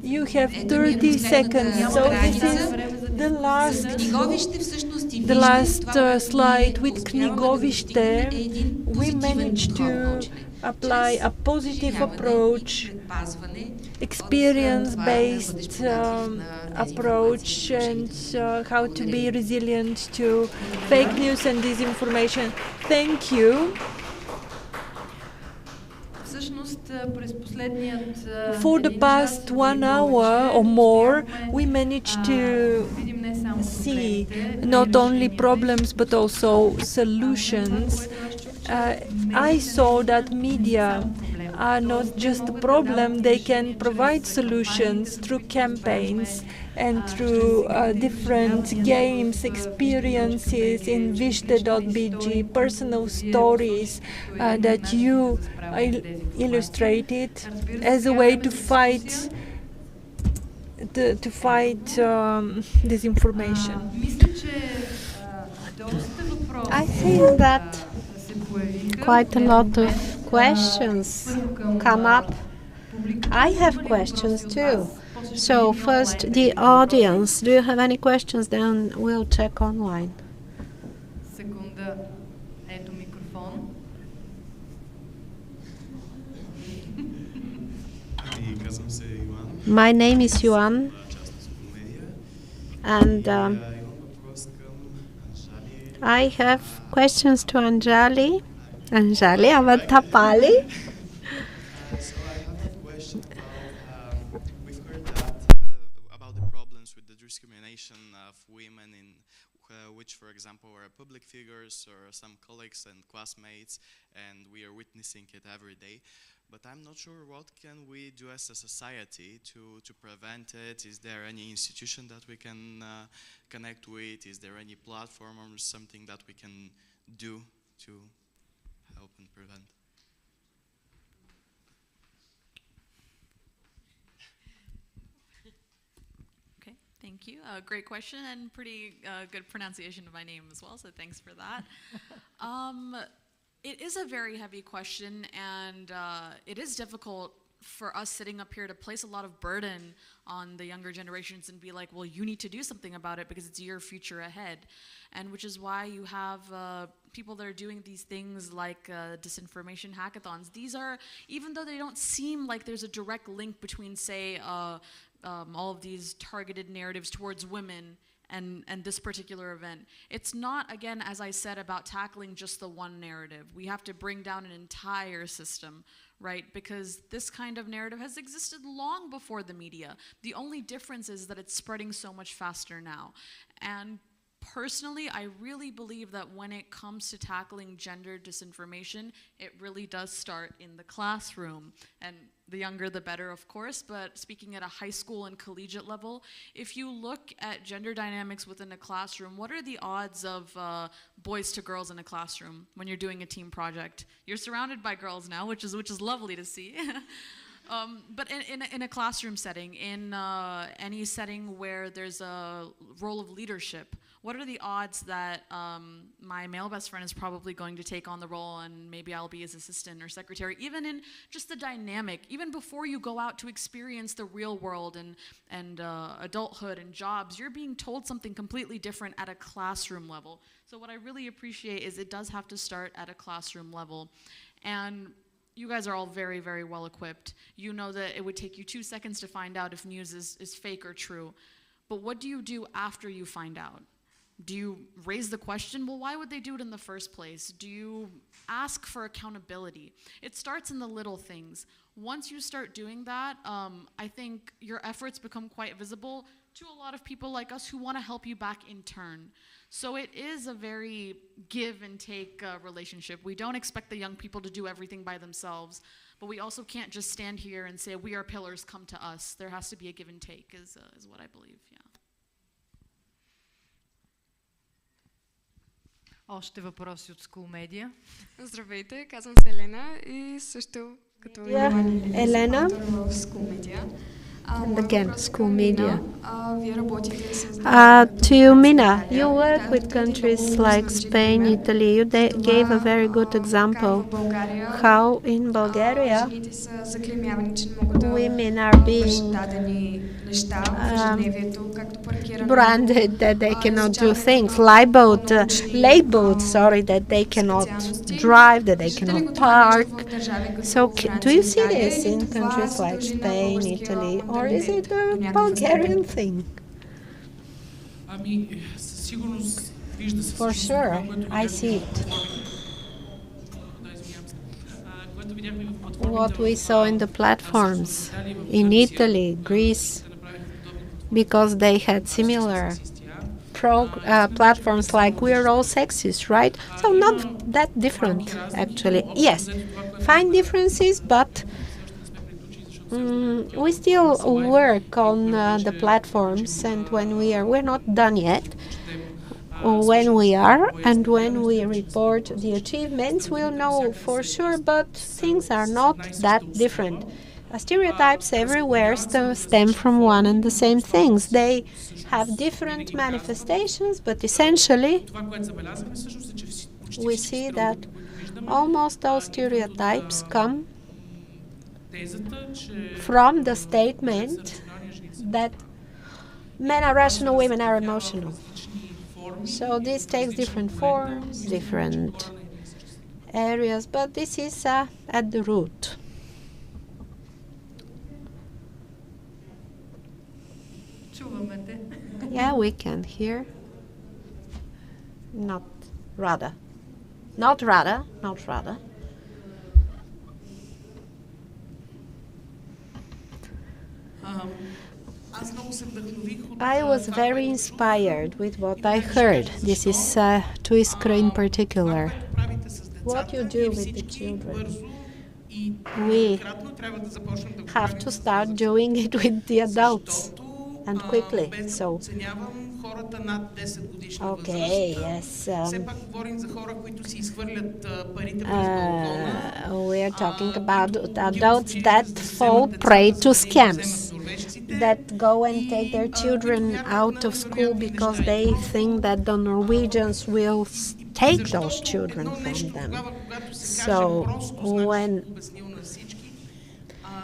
You have 30 seconds, so this is the last slide. With Knigovište, we managed to apply a positive approach, experience-based approach, and how to be resilient to fake news and disinformation. Thank you. For the past 1 hour or more, we managed to see not only problems but also solutions. I saw that media are not just a problem, they can provide solutions through campaigns and through different games, experiences in Vishte.bg, personal stories that you illustrated as a way to fight disinformation. I think that quite a lot of questions come up. I have questions too. So first, the audience. Do you have any questions? Then we'll check online. My name is Yuan, and I have questions to Anjali. Anjali Avatapali. So I have a question about, we've heard that about the problems with the discrimination of women in which, for example, are public figures or some colleagues and classmates, and we are witnessing it every day. But I'm not sure what can we do as a society to prevent it. Is there any institution that we can connect with? Is there any platform or something that we can do to help and prevent? Okay, thank you. Great question and pretty good pronunciation of my name as well, so thanks for that. It is a very heavy question, and it is difficult for us sitting up here to place a lot of burden on the younger generations and be like, well, you need to do something about it because it's your future ahead. And which is why you have people that are doing these things like disinformation hackathons. These are, even though they don't seem like there's a direct link between, say, all of these targeted narratives towards women and this particular event. It's not, again, as I said, about tackling just the one narrative. We have to bring down an entire system, right? Because this kind of narrative has existed long before the media. The only difference is that it's spreading so much faster now. And personally, I really believe that when it comes to tackling gender disinformation, it really does start in the classroom. And the younger the better, of course, but speaking at a high school and collegiate level, if you look at gender dynamics within a classroom, what are the odds of boys to girls in a classroom when you're doing a team project? You're surrounded by girls now, which is lovely to see. But in a classroom setting, in any setting where there's a role of leadership, what are the odds that my male best friend is probably going to take on the role and maybe I'll be his assistant or secretary, even in just the dynamic, even before you go out to experience the real world and adulthood and jobs, you're being told something completely different at a classroom level. So what I really appreciate is it does have to start at a classroom level. And you guys are all very, very well equipped. You know that it would take you 2 seconds to find out if news is fake or true. But what do you do after you find out? Do you raise the question, well, why would they do it in the first place? Do you ask for accountability? It starts in the little things. Once you start doing that, I think your efforts become quite visible to a lot of people like us who want to help you back in turn. So it is a very give and take relationship. We don't expect the young people to do everything by themselves, but we also can't just stand here and say, we are pillars, come to us. There has to be a give and take, is what I believe, yeah. Още въпроси от School Media. Здравейте, казвам се Елена и също като Елена в School Media. and again School Media. Вие работите с To Mina, you work with countries like Spain, Italy. You gave a very good example how in Bulgaria жените са заклеймявани, че не могат да women are being дадени неща в ежедневието, както паркиране. branded that they cannot do things, labeled, that they cannot drive, that they cannot park. So do you see this in countries like Spain, Italy, or is it a Bulgarian thing? For sure, I see it. What we saw in the platforms in Italy, Greece, because they had similar platforms like we're all sexist, right? So not that different, actually. Yes, fine differences, but we still work on the platforms, and we're not done yet. When we are, and when we report the achievements, we'll know for sure, but things are not that different. Stereotypes everywhere stem from one and the same things. They have different manifestations, but essentially we see that almost all stereotypes come from the statement that men are rational, women are emotional. So this takes different forms, different areas, but this is at the root. Yeah, we can hear. Not rather. I was very inspired with what I heard. This is to Iskra in particular. What you do with the children, we have to start doing it with the adults, and quickly. So, okay, yes. We are talking about adults that fall prey to scams, that go and take their children out of school because they think that the Norwegians will take those children from them. So when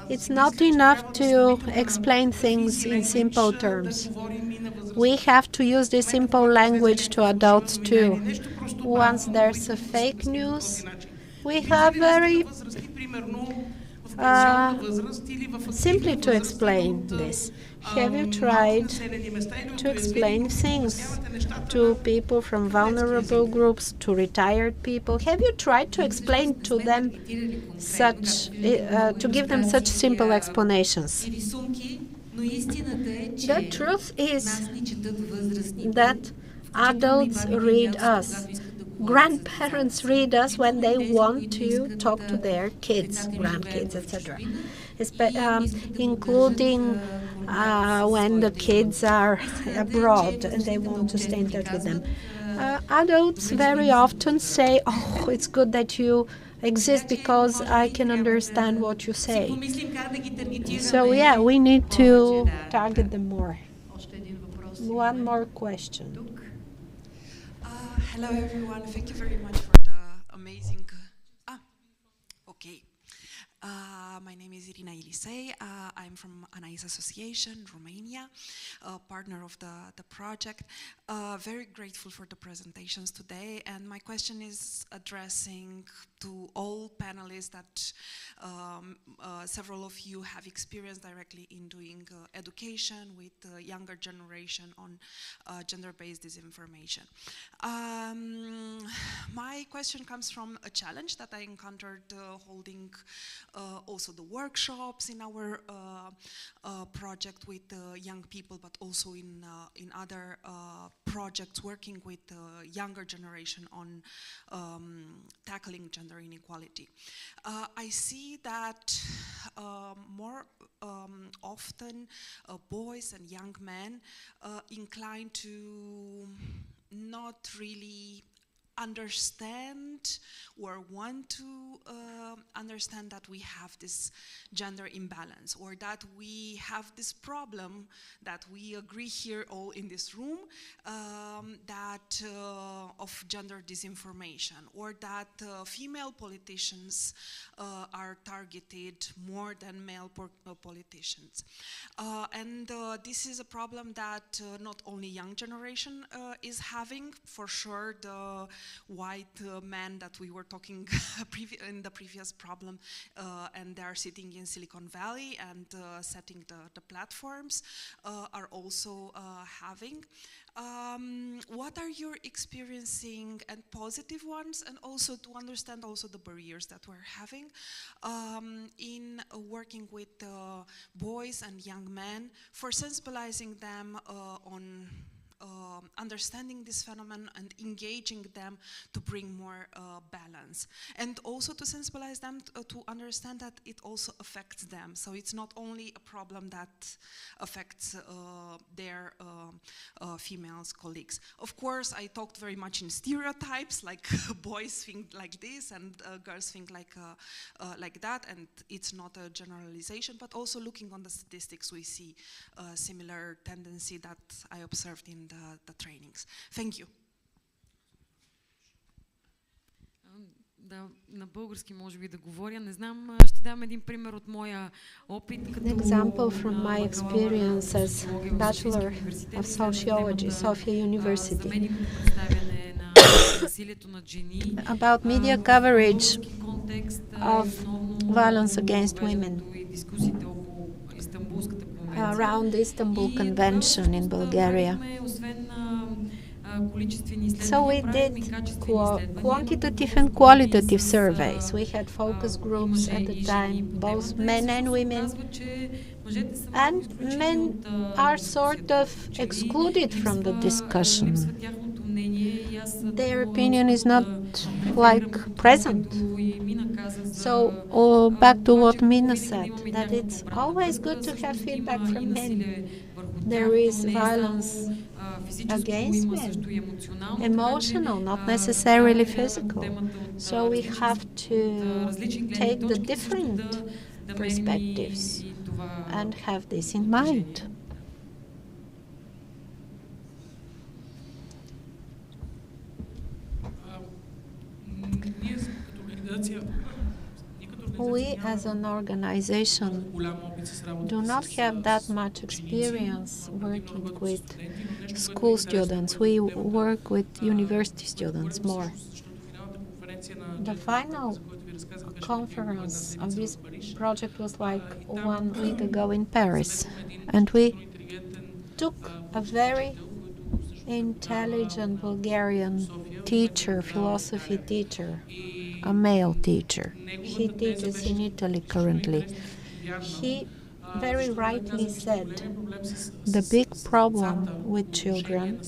it's not enough to explain things in simple terms. We have to use this simple language to adults too. Once there's a fake news, we have very simply to explain this. Have you tried to explain things to people from vulnerable groups, to retired people? Have you tried to explain to them to give them such simple explanations? The truth is that adults read us. Grandparents read us when they want to talk to their kids, grandkids, etc. Including when the kids are abroad and they want to stay in touch with them. Adults very often say, "Oh, it's good that you exist because I can understand what you say." So yeah, we need to target them more. One more question. Hello everyone, thank you very much for the amazing... Okay. My name is Irina Elisei. I'm from Anais Association, Romania, partner of the project. Very grateful for the presentations today, and my question is addressing to all panelists that several of you have experience directly in doing education with the younger generation on gender-based disinformation. My question comes from a challenge that I encountered holding also the workshops in our project with young people, but also in other projects working with the younger generation on tackling gender inequality. I see that more often boys and young men inclined to not really understand or want to understand that we have this gender imbalance, or that we have this problem that we agree here all in this room, that of gender disinformation, or that female politicians are targeted more than male politicians. And this is a problem that not only young generation is having. For sure, the white men that we were talking in the previous problem, and they are sitting in Silicon Valley and setting the platforms, are also having. What are you experiencing, and positive ones, and also to understand also the barriers that we're having in working with boys and young men, for sensibilizing them on understanding this phenomenon and engaging them to bring more balance, and also to sensibilize them to understand that it also affects them. So it's not only a problem that affects their females colleagues. Of course, I talked very much in stereotypes, like boys think like this and girls think like that, and it's not a generalization, but also looking on the statistics, we see a similar tendency that I observed in the trainings. Thank you. Да, на български може би да говоря. Не знам, ще дам един пример от моя опит. An example from my experience as Bachelor of Sociology, Sofia University, about media coverage of violence against women around the Istanbul Convention in Bulgaria. So we did quantitative and qualitative surveys. We had focus groups at the time, both men and women. And men are sort of excluded from the discussion. Their opinion is not like present. So back to what Mina said, that it's always good to have feedback from men. There is violence against men, emotional, not necessarily physical. So we have to take the different perspectives and have this in mind. We as an organization do not have that much experience working with school students. We work with university students more. The final conference of this project was like 1 week ago in Paris, and we took a very intelligent Bulgarian teacher, philosophy teacher, a male teacher. He teaches in Italy currently. He very rightly said the big problem with children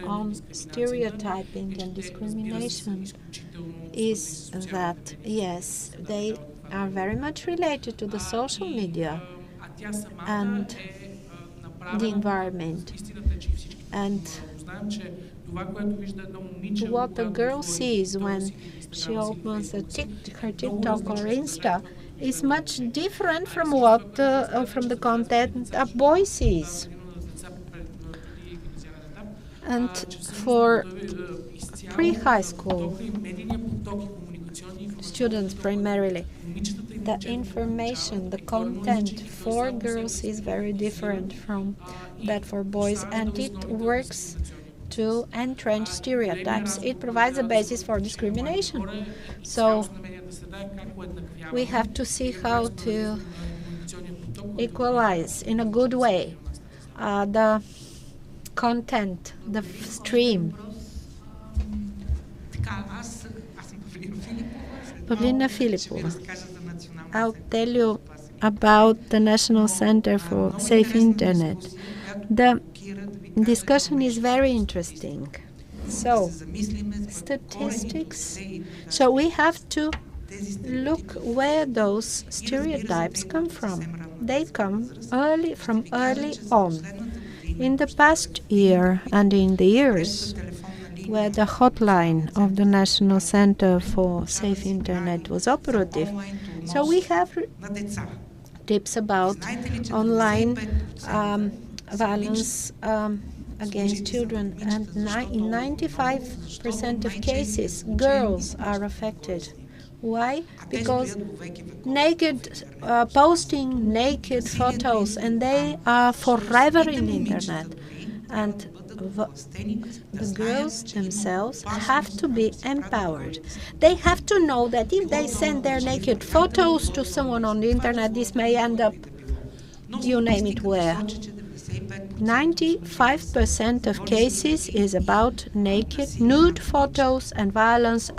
on stereotyping and discrimination is that, yes, they are very much related to the social media and the environment. And what the girl sees when she opens her TikTok or Insta is much different from what from the content a boy sees. And for pre-high school students primarily, the information, the content for girls is very different from that for boys, and it works to entrench stereotypes. It provides a basis for discrimination. So we have to see how to equalize in a good way the content, the stream. Полина Филипова. I'll tell you about the National Center for Safe Internet. The discussion is very interesting. So, statistics. So we have to look where those stereotypes come from. They come from early on. In the past year and in the years where the hotline of the National Center for Safe Internet was operative. So we have tips about online violence against children, and in 95% of cases, girls are affected. Why? Because posting naked photos, and they are forever in the internet. And the girls themselves have to be empowered. They have to know that if they send their naked photos to someone on the internet, this may end up, you name it where. 95% of cases is about nude photos and violence,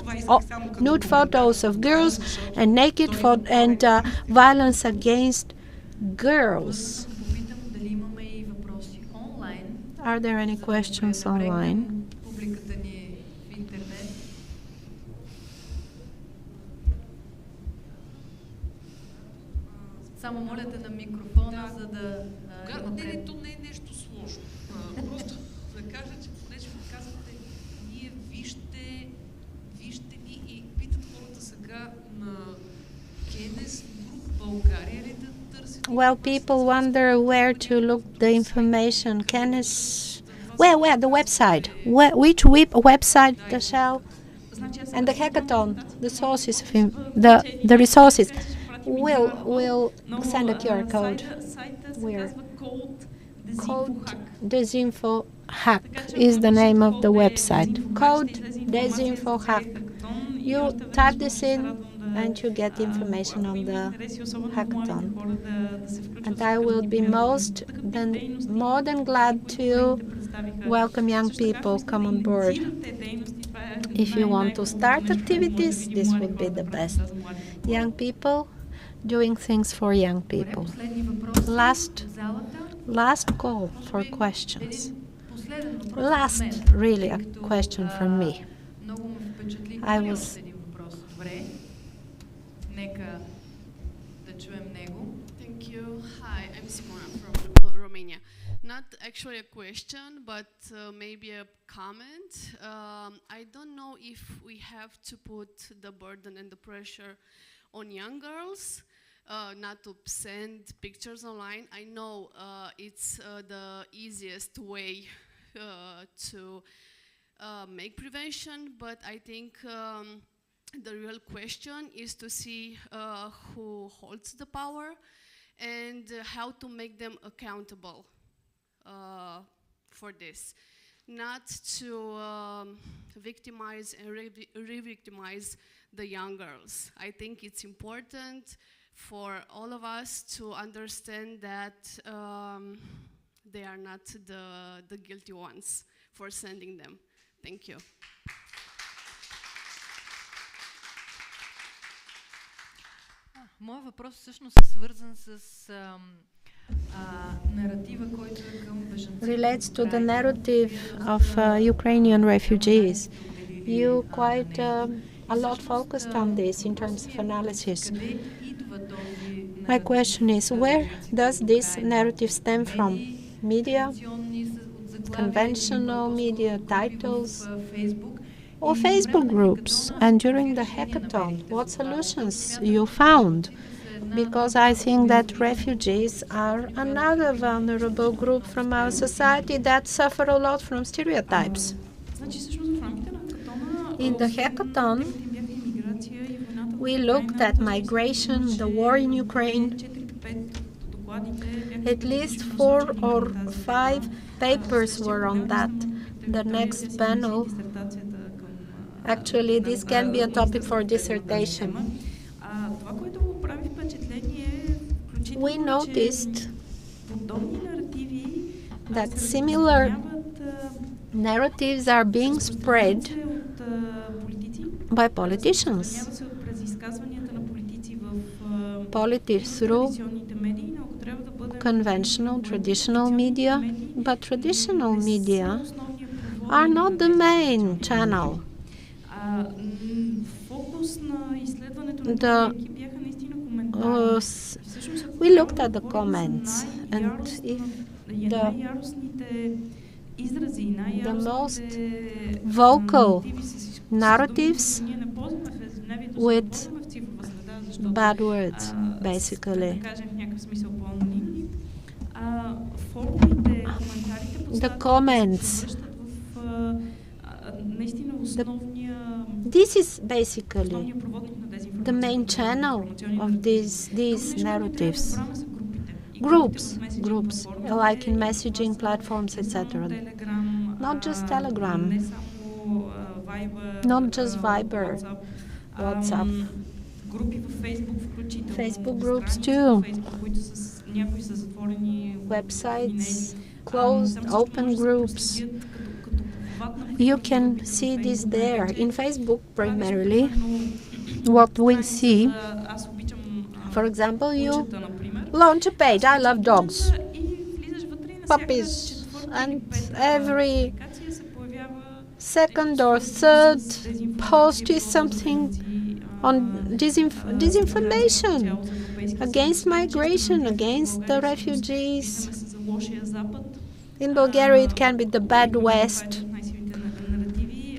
nude photos of girls and violence against girls. Are there any questions online? Само молете на микрофона, за да Не, то не е нещо сложно. Просто да кажа, че понеже ми казвате, ние вижте ни и питат хората сега на Кенес Груп България ли да търсят? Well, people wonder where to look the information. Where the website? Which website shall? And the hackathon, the sources of the resources. We'll send a QR code. Code Disinfo Hack is the name of the website. Code Disinfo Hack. You type this in and you get information on the hackathon. And I will be more than glad to welcome young people come on board. If you want to start activities, this would be the best. Young people doing things for young people. Last call for questions. Last, really, a question from me. Thank you. Hi, I'm Simona from Romania. Not actually a question, but maybe a comment. I don't know if we have to put the burden and the pressure on young girls not to send pictures online. I know it's the easiest way to make prevention, but I think the real question is to see who holds the power and how to make them accountable for this. Not to victimize and re-victimize the young girls. I think it's important for all of us to understand that they are not the guilty ones for sending them. Thank you. Моят въпрос всъщност е свързан с наратива, който е към бежанците. Relates to the narrative of Ukrainian refugees. You quite a lot focused on this in terms of analysis. My question is, where does this narrative stem from? Media, conventional media, titles, or Facebook groups? And during the hackathon, what solutions you found? Because I think that refugees are another vulnerable group from our society that suffer a lot from stereotypes. In the hackathon, we looked at migration, the war in Ukraine. At least 4 or 5 papers were on that. The next panel, actually, this can be a topic for dissertation. We noticed that similar narratives are being spread by politicians. politics through conventional, traditional media, but traditional media are not the main channel. We looked at the comments, and if the most vocal narratives with bad words, basically. The comments. This is basically the main channel of these narratives. Groups, like in messaging platforms, etc. Not just Telegram, not just Viber, WhatsApp. Facebook groups too. Websites, closed, open groups. You can see this there. In Facebook, primarily, what we see, for example, you launch a page, I love dogs, puppies, and every second or third post is something on disinformation against migration, against the refugees. In Bulgaria, it can be the bad West.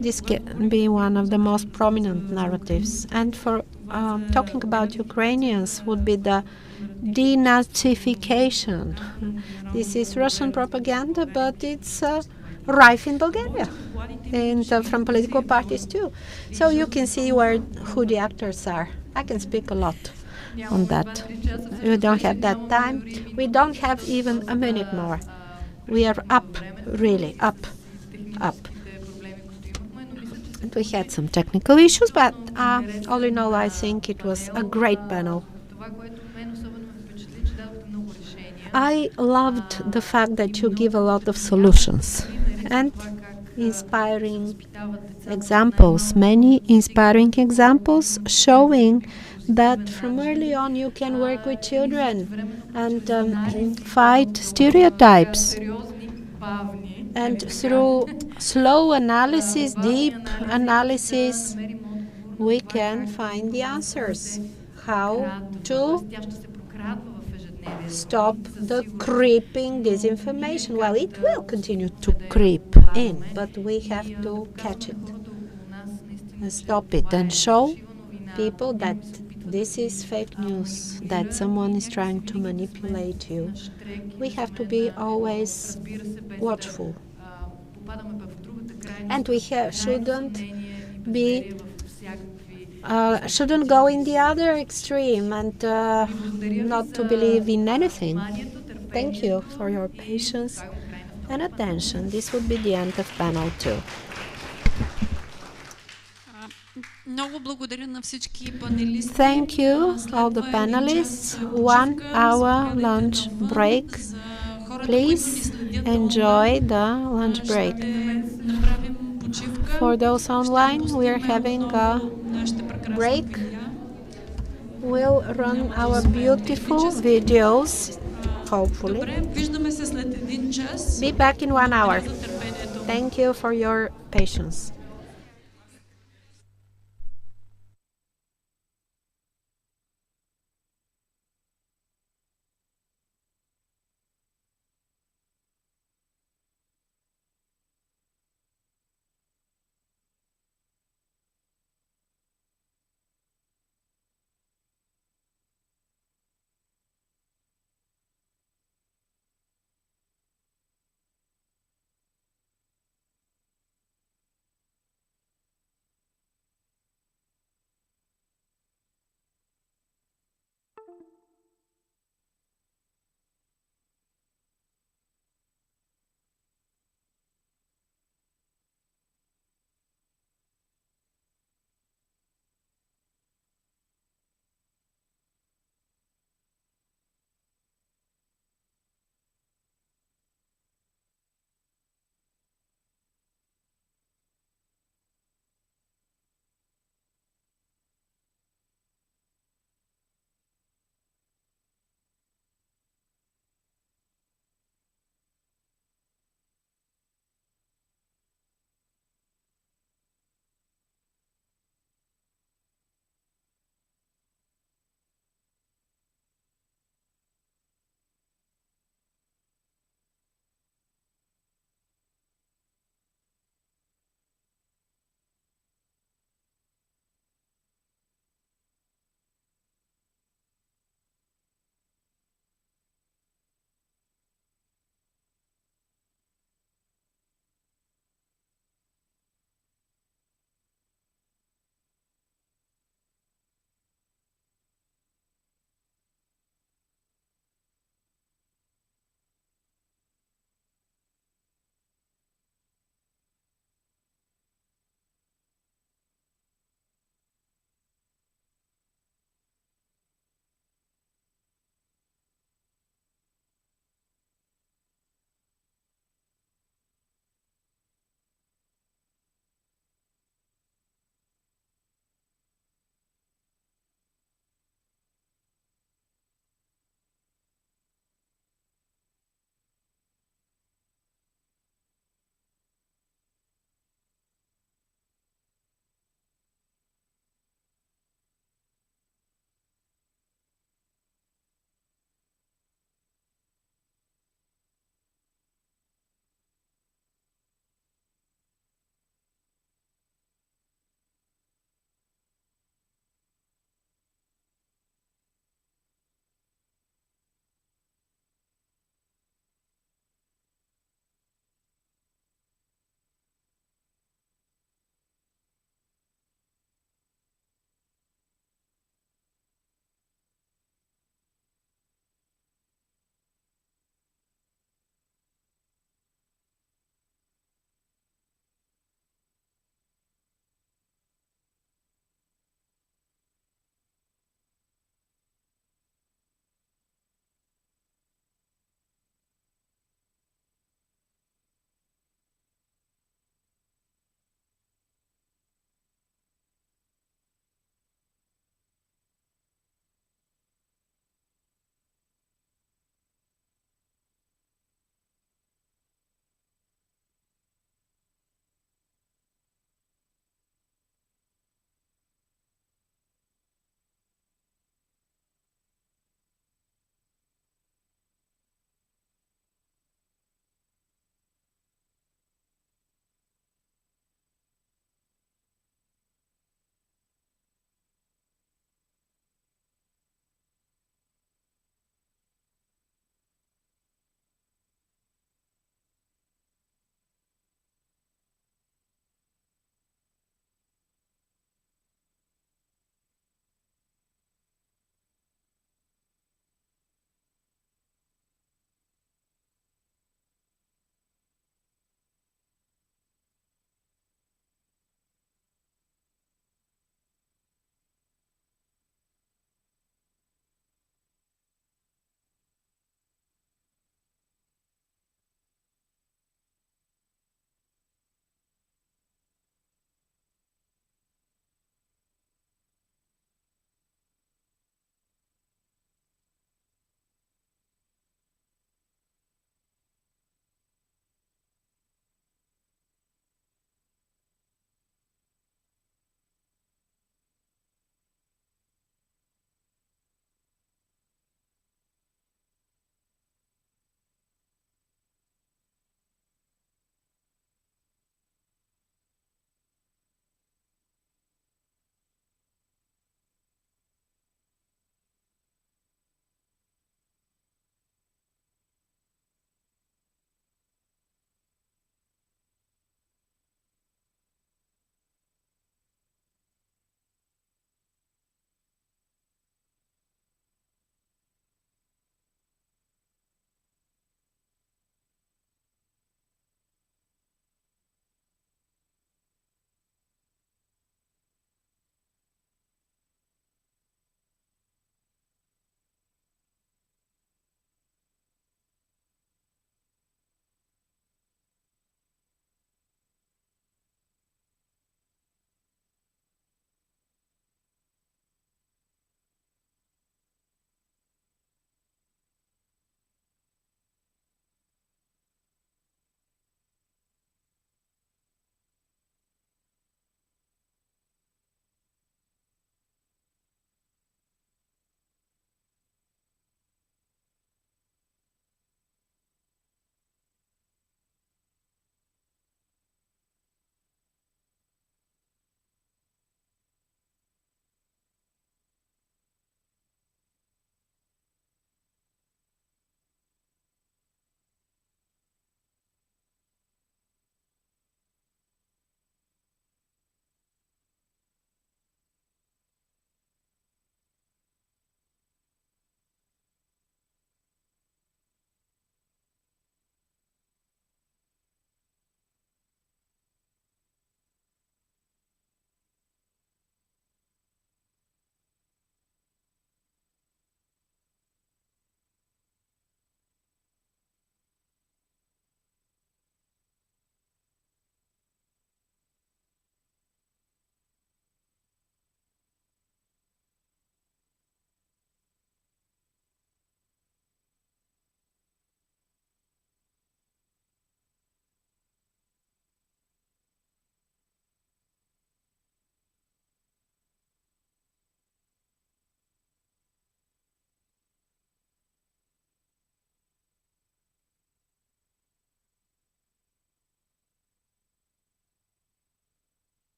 This can be one of the most prominent narratives. And for talking about Ukrainians would be the denazification. This is Russian propaganda, but it's rife in Bulgaria, and from political parties too. So you can see who the actors are. I can speak a lot on that. We don't have that time. We don't have even a minute more. We are up, really up. And we had some technical issues, but all in all, I think it was a great panel. I loved the fact that you give a lot of solutions and inspiring examples, many inspiring examples showing that from early on you can work with children and fight stereotypes. And through slow analysis, deep analysis, we can find the answers. How to stop the creeping disinformation. Well, it will continue to creep in, but we have to catch it and stop it and show people that this is fake news, that someone is trying to manipulate you. We have to be always watchful. And we shouldn't go in the other extreme and not to believe in anything. Thank you for your patience and attention. This would be the end of panel 2. Thank you, all the panelists. 1 hour lunch break. Please enjoy the lunch break. For those online, we are having a break. We'll run our beautiful videos, hopefully. Be back in 1 hour. Thank you for your patience.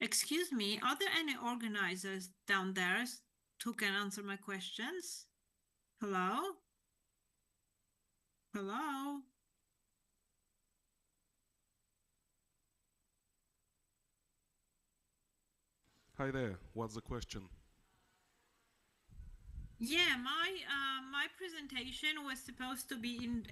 Excuse me, are there any organizers down there who can answer my questions? Hello? Hello? Hi there, what's the question? Yeah, my presentation was supposed to be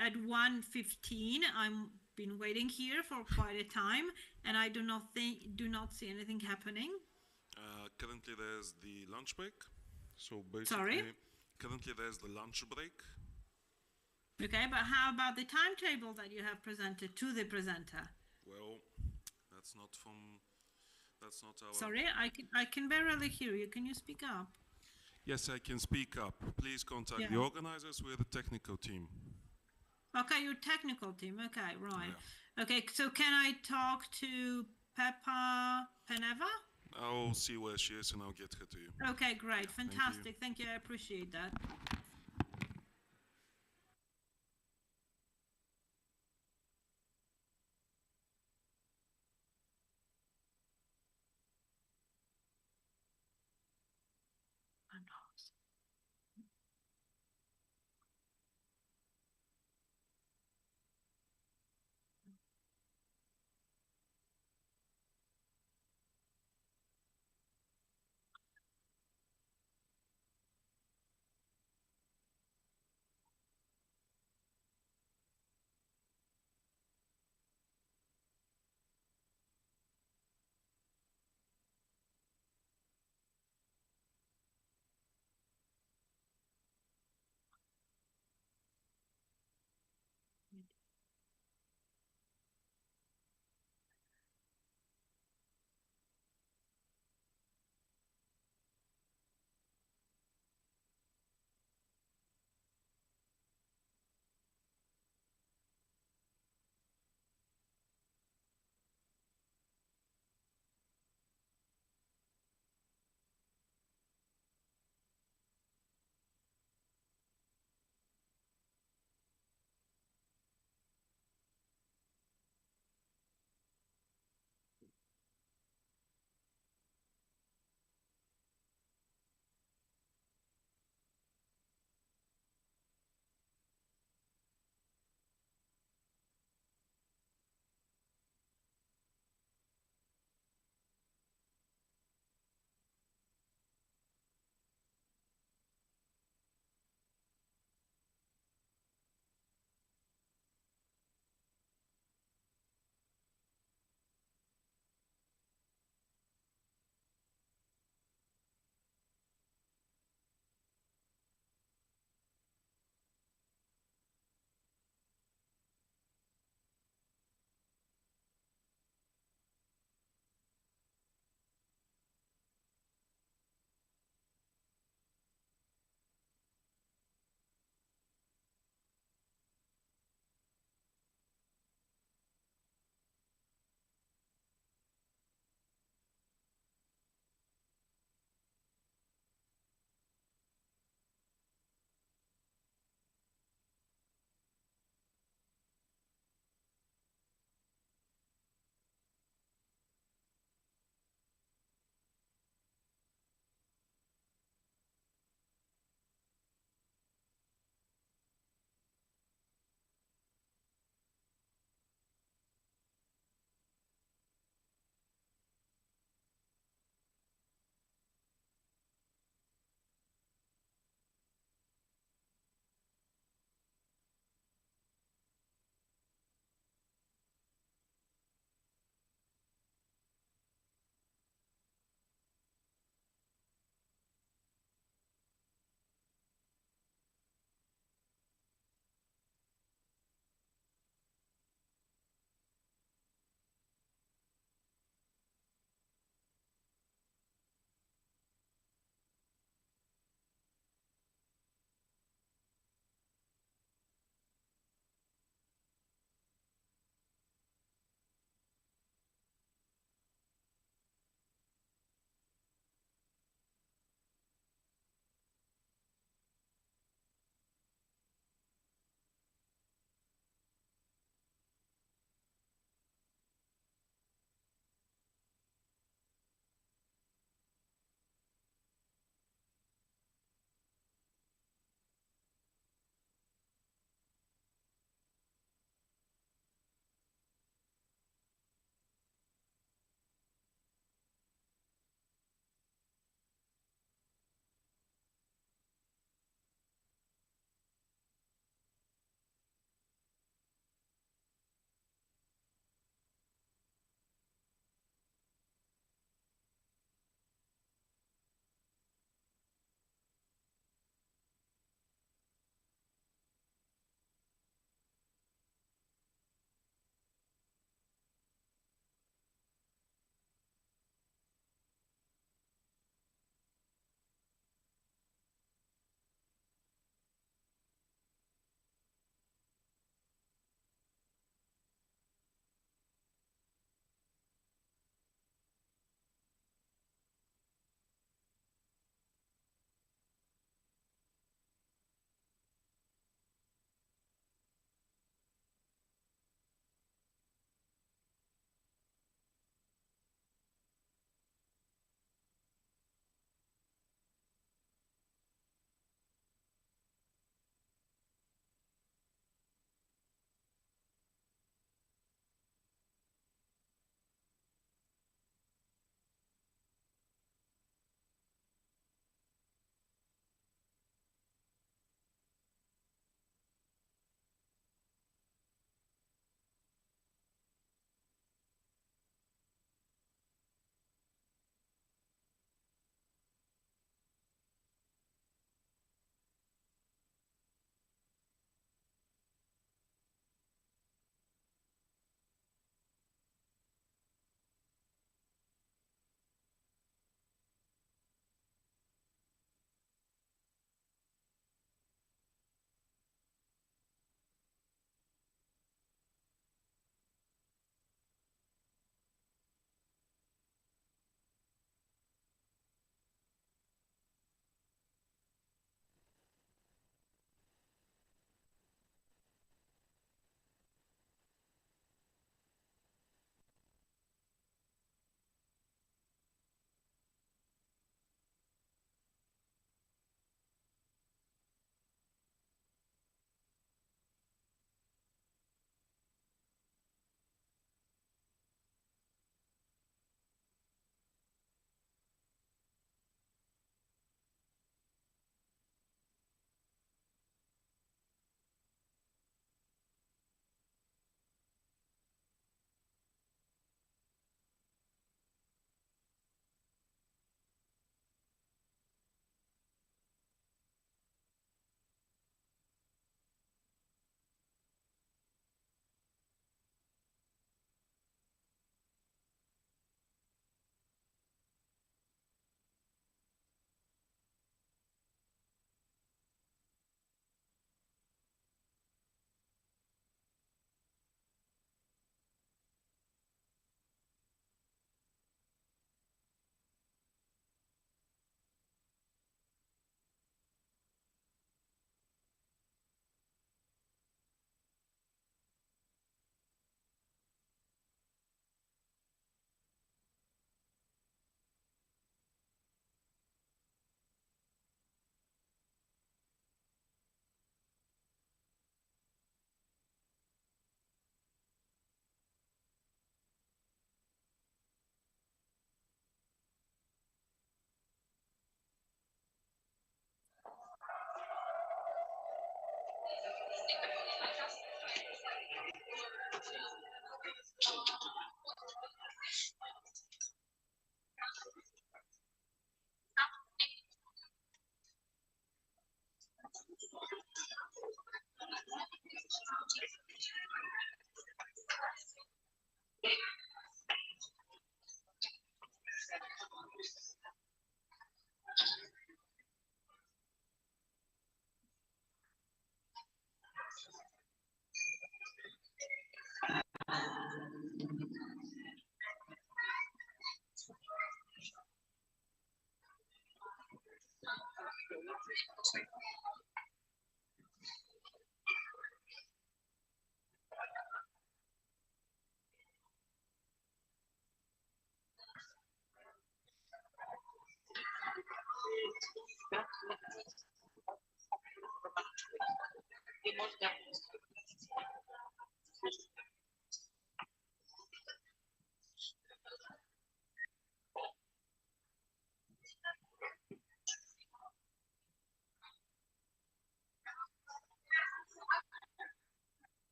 at 1:15. I'm been waiting here for quite a time, and I do not see anything happening. Currently there's the lunch break. So basically, Sorry? Currently there's the lunch break. Okay, but how about the timetable that you have presented to the presenter? Well, that's not our... Sorry, I can barely hear you. Can you speak up? Yes, I can speak up. Please contact the organizers. We're the technical team. Okay, your technical team. Okay, right. Yeah. Okay, so can I talk to Peppa Peneva? I'll see where she is and I'll get her to you. Okay, great. Fantastic. Thank you. I appreciate that.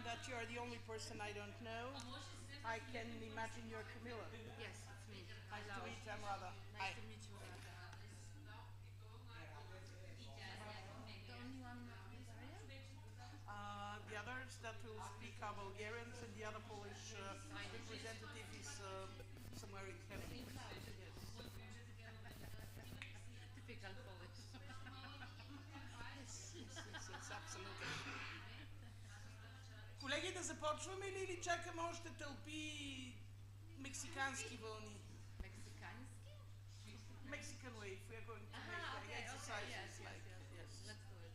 That you are the only person I don't know. I can imagine you're Camilla. Yes, it's me. Nice to meet you, I'm Radha. Nice to meet you, Radha. The only one Bulgaria? The others that will speak are Bulgarians, and the other Polish representative is somewhere in heaven. Yes. Typical Polish. Yes, absolutely. Колеги, да започваме или чакаме още тълпи мексикански вълни? Мексикански? Mexican wave. We are going to make exercises. Yes. Let's do it.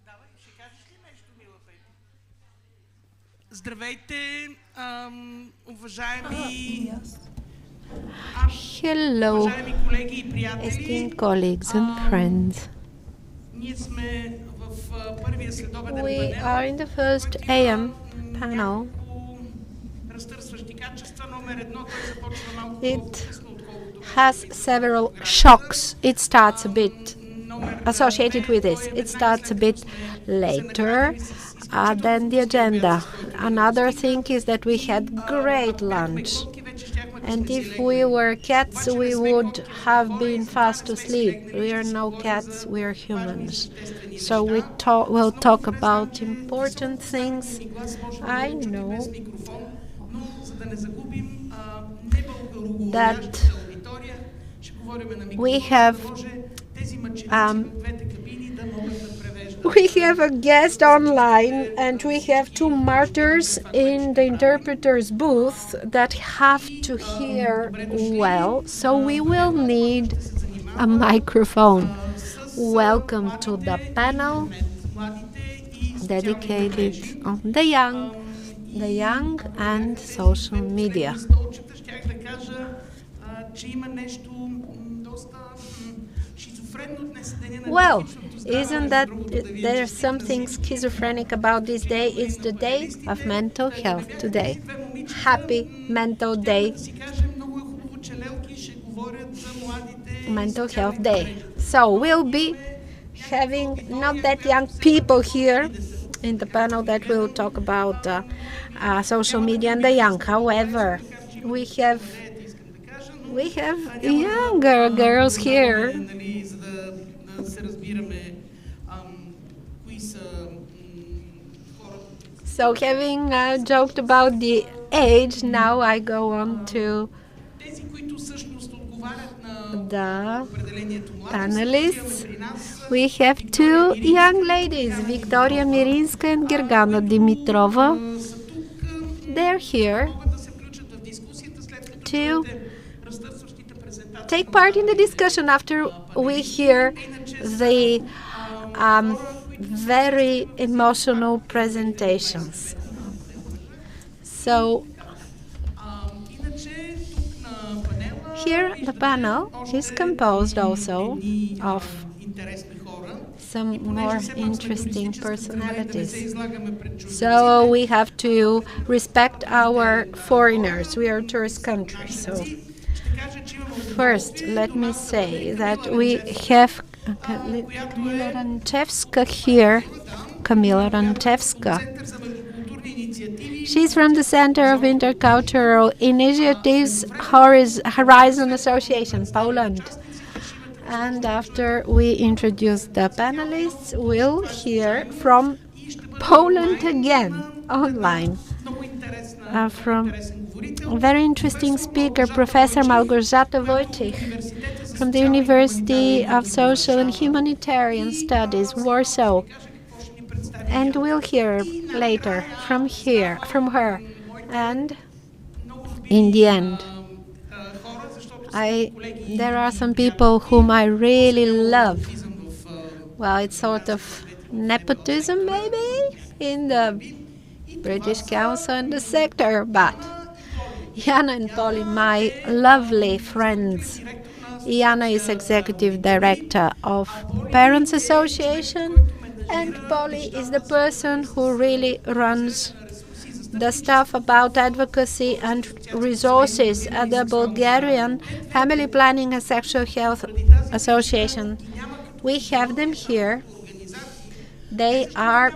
Давай, ще кажеш ли нещо, мила Пепи? Здравейте, уважаеми... Hello, esteemed colleagues and friends. We are in the first AM panel. It has several shocks. It starts a bit associated with this. It starts a bit later than the agenda. Another thing is that we had great lunch. And if we were cats, we would have been fast asleep. We are no cats, we are humans. So we'll talk about important things. I know that we have a guest online, and we have two martyrs in the interpreter's booth that have to hear well, so we will need a microphone. Welcome to the panel dedicated on the young and social media. Well, isn't that there's something schizophrenic about this day? It's the day of mental health today. Happy Mental Day. Mental Health Day. So we'll be having not that young people here in the panel that will talk about social media and the young. However, we have younger girls here. So having joked about the age, now I go on to the panelists. We have two young ladies, Victoria Mirinska and Gergana Dimitrova. They're here to take part in the discussion after we hear the very emotional presentations. So Here, the panel is composed also of some more interesting personalities. So we have to respect our foreigners. We are a tourist country. So first, let me say that we have Kamila Rantevska here. Kamila Rantevska. She's from the Center of Intercultural Initiatives Horizon Association, Poland. And after we introduce the panelists, we'll hear from Poland again, online, from a very interesting speaker, Professor Małgorzata Wojcik, from the University of Social and Humanitarian Studies, Warsaw. And we'll hear later from her. And in the end, there are some people whom I really love. Well, it's sort of nepotism, maybe, in the British Council and the sector, but Jana and Polly, my lovely friends. Jana is executive director of Parents Association, and Polly is the person who really runs the stuff about advocacy and resources at the Bulgarian Family Planning and Sexual Health Association. We have them here. They are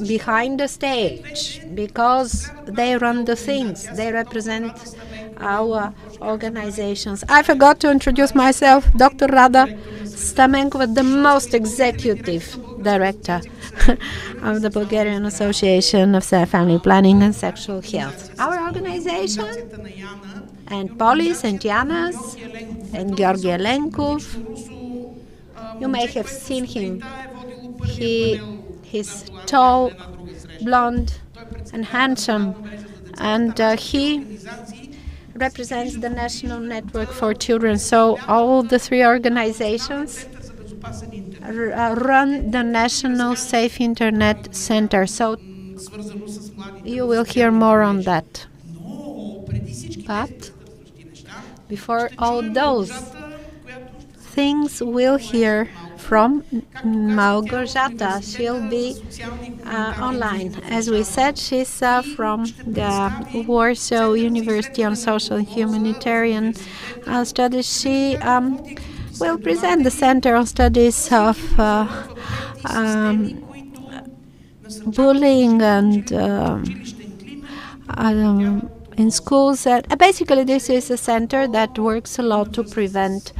behind the stage because they run the things. They represent our organizations. I forgot to introduce myself. Dr. Rada Stamenkova, the most executive director of the Bulgarian Association of Family Planning and Sexual Health. Our organization, and Polis and Yanas and Georgi Elenkov, you may have seen him. He's tall, blonde, and handsome, and he represents the National Network for Children. So all the three organizations run the National Safe Internet Center. So you will hear more on that. But before all those things, we'll hear from Małgorzata. She'll be online. As we said, she's from the Warsaw University on Social and Humanitarian Studies. She will present the Center on Studies of bullying and in schools. Basically, this is a center that works a lot to prevent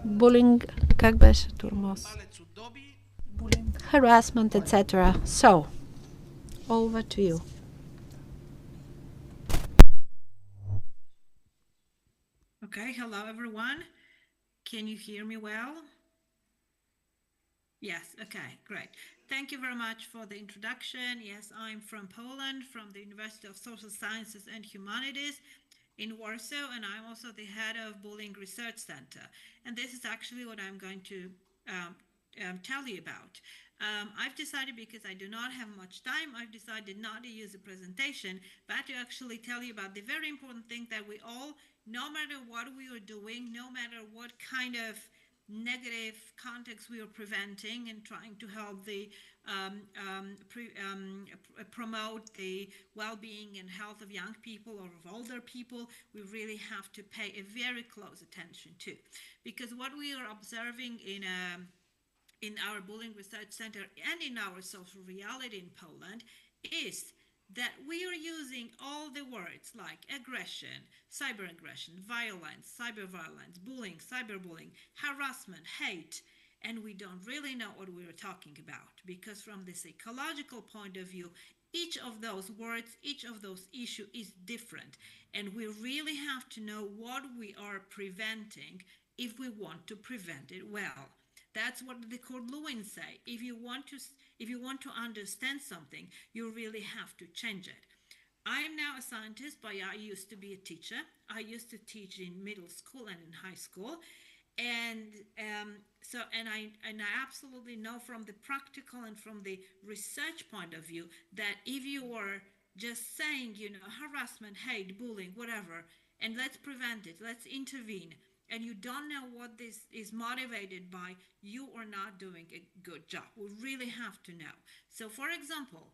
bullying, harassment, etc. So, over to you. Okay, hello everyone. Can you hear me well? Yes, okay, great. Thank you very much for the introduction. Yes, I'm from Poland, from the University of Social Sciences and Humanities in Warsaw, and I'm also the head of Bullying Research Center. And this is actually what I'm going to tell you about. I've decided, because I do not have much time, I've decided not to use a presentation, but to actually tell you about the very important thing that we all, no matter what we are doing, no matter what kind of negative context we are preventing and trying to help the promote the well-being and health of young people or of older people, we really have to pay a very close attention to. Because what we are observing in our Bullying Research Center and in our social reality in Poland is that we are using all the words like aggression, cyber-aggression, violence, cyber-violence, bullying, cyberbullying, harassment, hate, and we don't really know what we're talking about, because from the psychological point of view, each of those words, each of those issues is different, and we really have to know what we are preventing if we want to prevent it well. That's what the Court Lewin say. If you want to understand something, you really have to change it. I am now a scientist, but I used to be a teacher. I used to teach in middle school and in high school, and I absolutely know from the practical and from the research point of view that if you are just saying, harassment, hate, bullying, whatever, and let's prevent it, let's intervene, and you don't know what this is motivated by, you are not doing a good job. We really have to know. So for example,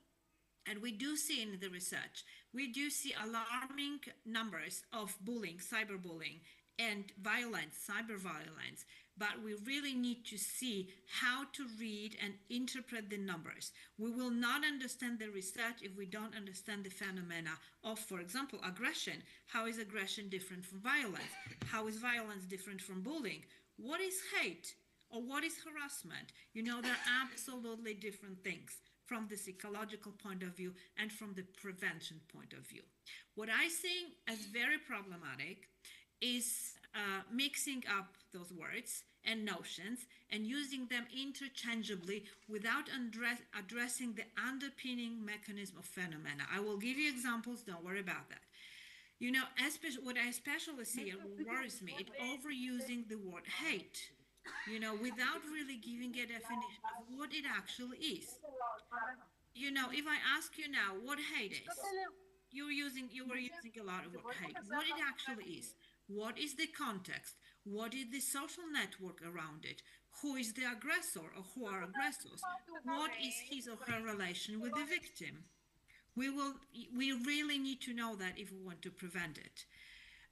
and we do see in the research, we do see alarming numbers of bullying, cyberbullying, and violence, cyber violence, but we really need to see how to read and interpret the numbers. We will not understand the research if we don't understand the phenomena of, for example, aggression. How is aggression different from violence? How is violence different from bullying? What is hate or what is harassment? You know, they're absolutely different things from the psychological point of view and from the prevention point of view. What I see as very problematic is mixing up those words and notions and using them interchangeably without addressing the underpinning mechanism of phenomena. I will give you examples, don't worry about that. You know, what I especially see and what worries me, it overusing the word hate, you know, without really giving a definition of what it actually is. You know, if I ask you now what hate is, you were using a lot of word hate. What it actually is, what is the context, what is the social network around it, who is the aggressor or who are aggressors, what is his or her relation with the victim. We really need to know that if we want to prevent it.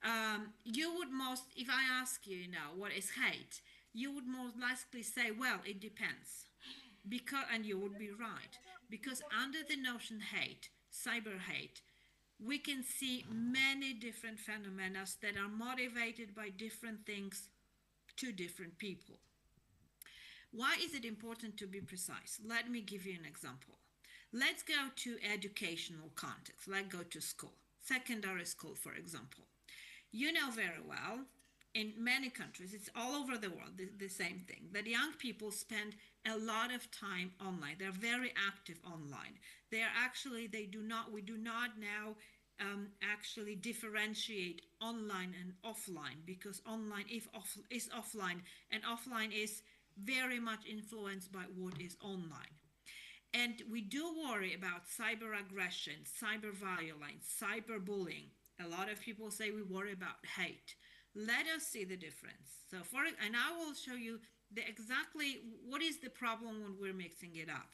If I ask you now what is hate, you would most likely say, well, it depends. And you would be right, because under the notion hate, cyber hate, we can see many different phenomena that are motivated by different things to different people. Why is it important to be precise? Let me give you an example. Let's go to educational context. Let's go to school, secondary school, for example. You know very well, in many countries, it's all over the world, the same thing, that young people spend a lot of time online. They're very active online. We do not now actually differentiate online and offline, because online is offline, and offline is very much influenced by what is online. And we do worry about cyber aggression, cyber violence, cyber bullying. A lot of people say we worry about hate. Let us see the difference. And I will show you exactly what is the problem when we're mixing it up.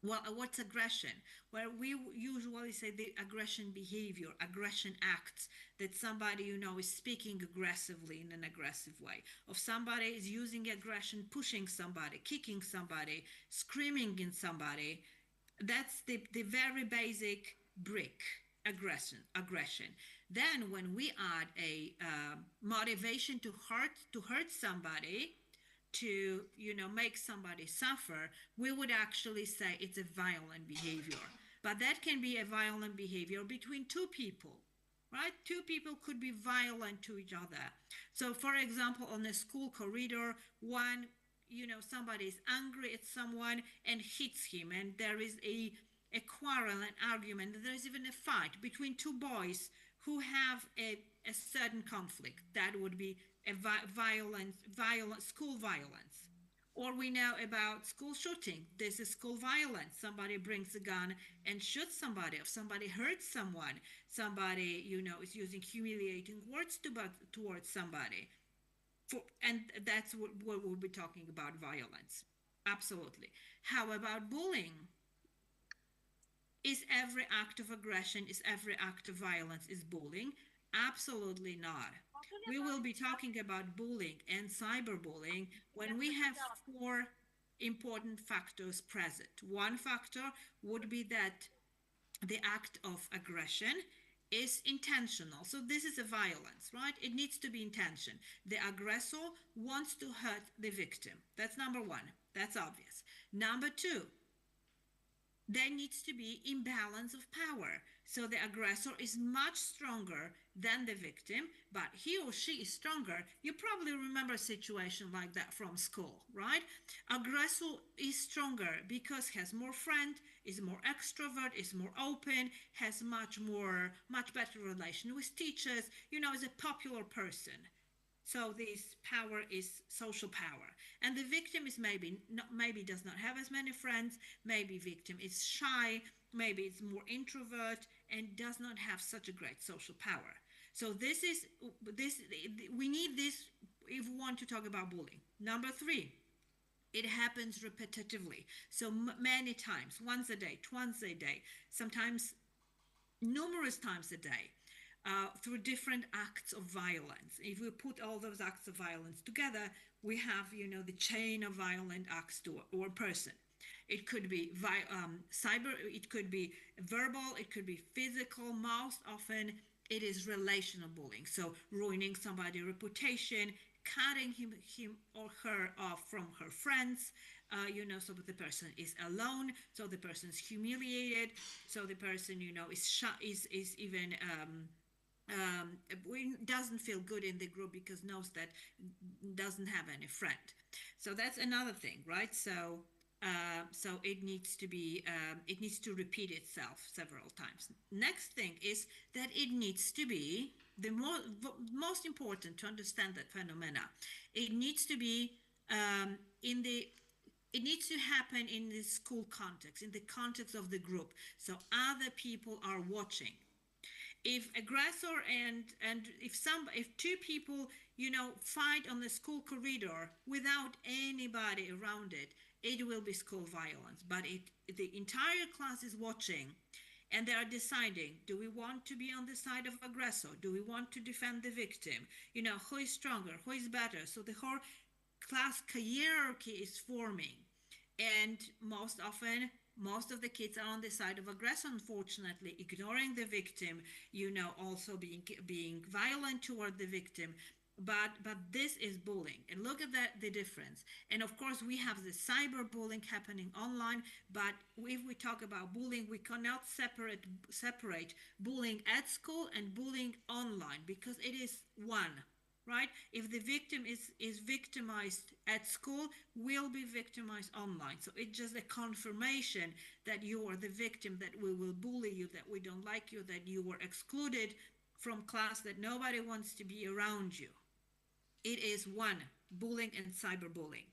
Well, what's aggression? Well, we usually say the aggression behavior, aggression acts, that somebody, you know, is speaking aggressively in an aggressive way. Or somebody is using aggression, pushing somebody, kicking somebody, screaming in somebody. That's the very basic brick, aggression. Then when we add a motivation to hurt somebody, to, you know, make somebody suffer, we would actually say it's a violent behavior. But that can be a violent behavior between two people, right? Two people could be violent to each other. So for example, on a school corridor, somebody is angry at someone and hits him, and there is a quarrel, an argument, there is even a fight between two boys who have a certain conflict. That would be a violent school violence. Or we know about school shooting. This is school violence. Somebody brings a gun and shoots somebody, or somebody hurts someone. Somebody, you know, is using humiliating words towards somebody. And that's what we'll be talking about, violence. Absolutely. How about bullying? Is every act of aggression, is every act of violence is bullying? Absolutely not. We will be talking about bullying and cyberbullying when we have 4 important factors present. One factor would be that the act of aggression is intentional. So this is a violence, right? It needs to be intention. The aggressor wants to hurt the victim. That's number 1. That's obvious. Number 2, there needs to be imbalance of power. So the aggressor is much stronger than the victim, but he or she is stronger. You probably remember a situation like that from school, right? Aggressor is stronger because has more friends, is more extrovert, is more open, has much better relation with teachers, you know, is a popular person. So this power is social power. And the victim is maybe does not have as many friends, maybe victim is shy, maybe it's more introvert and does not have such a great social power. So we need this if we want to talk about bullying. Number 3, it happens repetitively. So many times, once a day, twice a day, sometimes numerous times a day, through different acts of violence. If we put all those acts of violence together, we have, the chain of violent acts to or person. It could be cyber, it could be verbal, it could be physical. Most often it is relational bullying. So ruining somebody's reputation, cutting him or her off from her friends, so the person is alone, so the person is humiliated, so the person, is even doesn't feel good in the group because knows that doesn't have any friend. So that's another thing, right? So it needs to repeat itself several times. Next thing is that it needs to be the most important to understand that phenomena. It needs to be it needs to happen in the school context, in the context of the group, so other people are watching. If aggressor and if two people fight on the school corridor without anybody around it, it will be school violence. But the entire class is watching, and they are deciding, do we want to be on the side of aggressor? Do we want to defend the victim? Who is stronger? Who is better? So the whole class hierarchy is forming. And most often, most of the kids are on the side of aggressor, unfortunately, ignoring the victim, also being violent toward the victim. But this is bullying, and look at the difference. And of course, we have the cyberbullying happening online. But if we talk about bullying, we cannot separate bullying at school and bullying online, because it is one. Right? If the victim is victimized at school, will be victimized online. So it's just a confirmation that you are the victim, that we will bully you, that we don't like you, that you were excluded from class, that nobody wants to be around you. It is one, bullying and cyberbullying,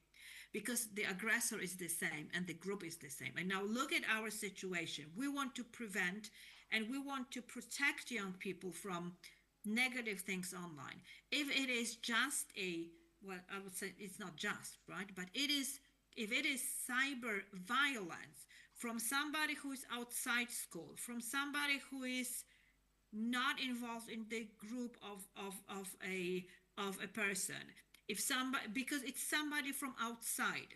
because the aggressor is the same and the group is the same. And now look at our situation. We want to prevent and we want to protect young people from negative things online. If it is just I would say it's not just, right? But if it is cyber violence from somebody who is outside school, from somebody who is not involved in the group of a person, because it's somebody from outside,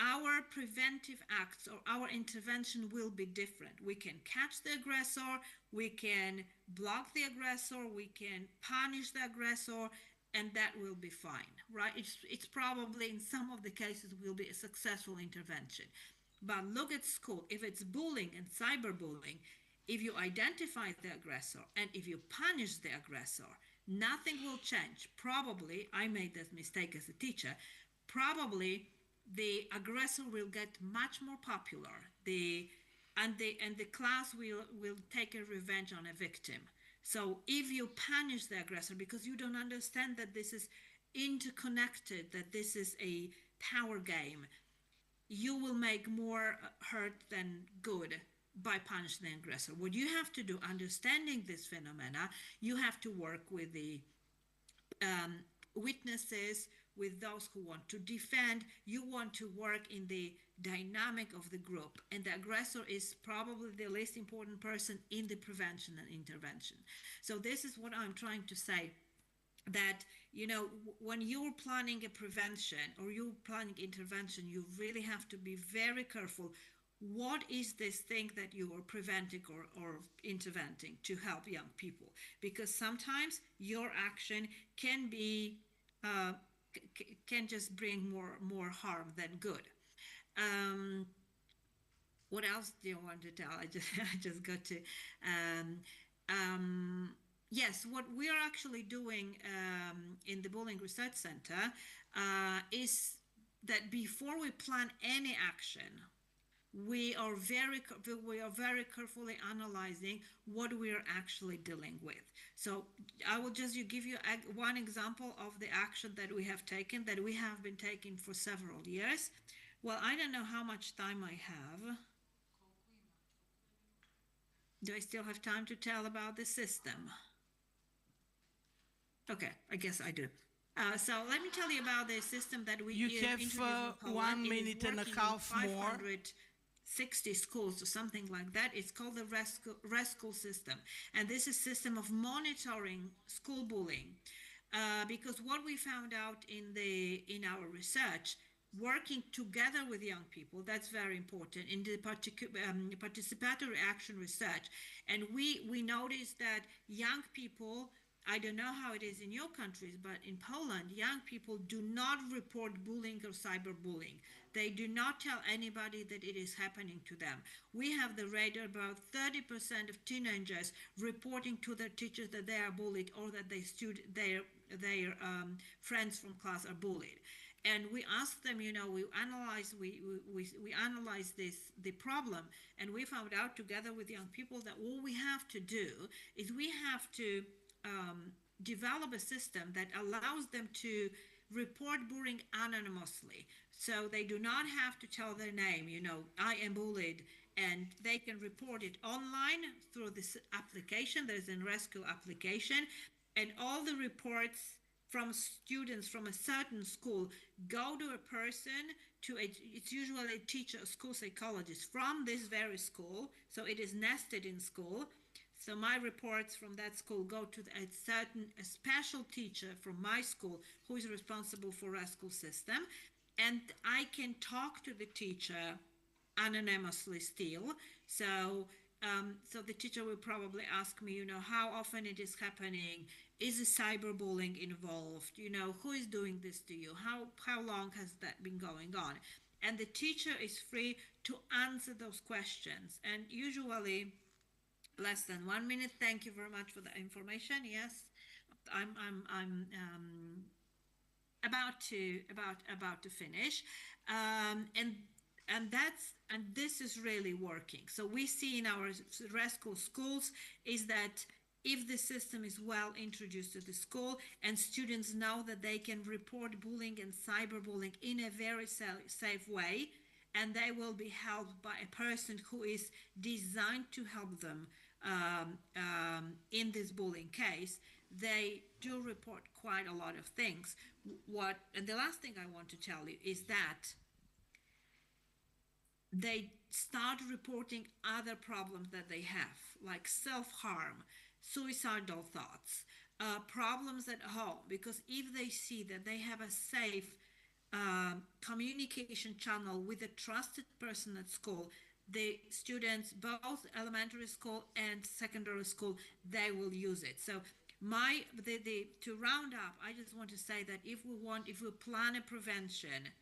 our preventive acts or our intervention will be different. We can catch the aggressor, we can block the aggressor, we can punish the aggressor, and that will be fine, right? It's probably in some of the cases will be a successful intervention. But look at school. If it's bullying and cyberbullying, if you identify the aggressor and if you punish the aggressor, nothing will change. Probably, I made this mistake as a teacher, probably the aggressor will get much more popular. The class will take a revenge on a victim. So if you punish the aggressor because you don't understand that this is interconnected, that this is a power game, you will make more hurt than good by punishing the aggressor. What you have to do, understanding this phenomena, you have to work with the witnesses, with those who want to defend. You want to work in the dynamic of the group, and the aggressor is probably the least important person in the prevention and intervention. So this is what I'm trying to say, that when you're planning a prevention or you're planning intervention, you really have to be very careful. What is this thing that you are preventing or interventing to help young people? Because sometimes your action can be can just bring more harm than good. What else do you want to tell? I just got to. Yes, what we are actually doing in the Bullying Research Center is that before we plan any action, we are very carefully analyzing what we are actually dealing with. So I will just give you one example of the action that we have taken, that we have been taking for several years. Well, I don't know how much time I have. Do I still have time to tell about the system? Okay, I guess I do. So let me tell you about the system that we introduced in have Poland. 1 minute and a half more. 560 schools or something like that. It's called the RESCHOOL system. And this is a system of monitoring school bullying. Because what we found out in our research, working together with young people, that's very important in the participatory action research. And we noticed that young people, I don't know how it is in your countries, but in Poland, young people do not report bullying or cyberbullying. They do not tell anybody that it is happening to them. We have the rate of about 30% of teenagers reporting to their teachers that they are bullied or that their friends from class are bullied. And we asked them, we analyzed the problem, and we found out together with young people that all we have to do is we have to develop a system that allows them to report bullying anonymously. So they do not have to tell their name, I am bullied, and they can report it online through this application. There's a RESCUE application, and all the reports from students from a certain school go to a person, it's usually a teacher, a school psychologist from this very school, so it is nested in school. So my reports from that school go to a special teacher from my school who is responsible for RESCUE system, and I can talk to the teacher anonymously still. So the teacher will probably ask me, how often it is happening. Is a cyberbullying involved? Who is doing this to you? How long has that been going on? And the teacher is free to answer those questions. And usually less than 1 minute. Thank you very much for the information. Yes, I'm about to finish. And this is really working. So we see in our RESCUE schools is that if the system is well introduced to the school and students know that they can report bullying and cyberbullying in a very safe way, and they will be helped by a person who is designed to help them in this bullying case, they do report quite a lot of things. And the last thing I want to tell you is that they start reporting other problems that they have, like self-harm, suicidal thoughts, problems at home, because if they see that they have a safe communication channel with a trusted person at school, the students, both elementary school and secondary school, they will use it. So to round up, I just want to say that if we plan a prevention,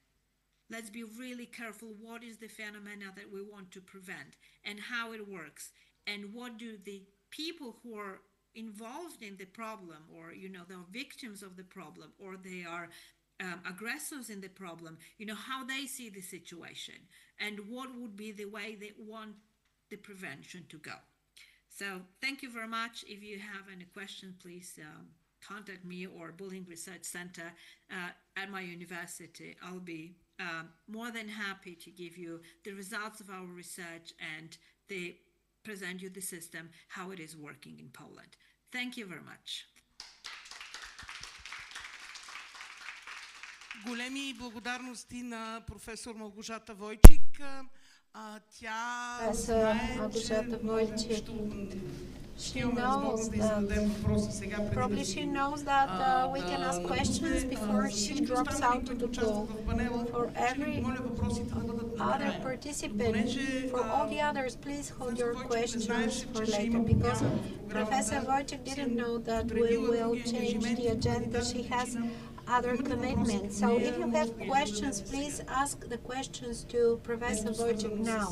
let's be really careful what is the phenomena that we want to prevent and how it works, and what do the people who are involved in the problem, or they're victims of the problem, or they are aggressors in the problem, how they see the situation and what would be the way they want the prevention to go. So thank you very much. If you have any questions, please contact me or Bullying Research Center at my university. I'll be more than happy to give you the results of our research and present you the system, how it is working in Poland. Thank you very much. Големи благодарности на професор Малгожата Войчик. Тя знае, че she knows that probably she knows that we can ask questions before she drops out to the call. For every other participant, for all the others, please hold your questions for later, because Professor Wojcik didn't know that we will change the agenda. She has other commitments. So if you have questions, please ask the questions to Professor Wojcik now.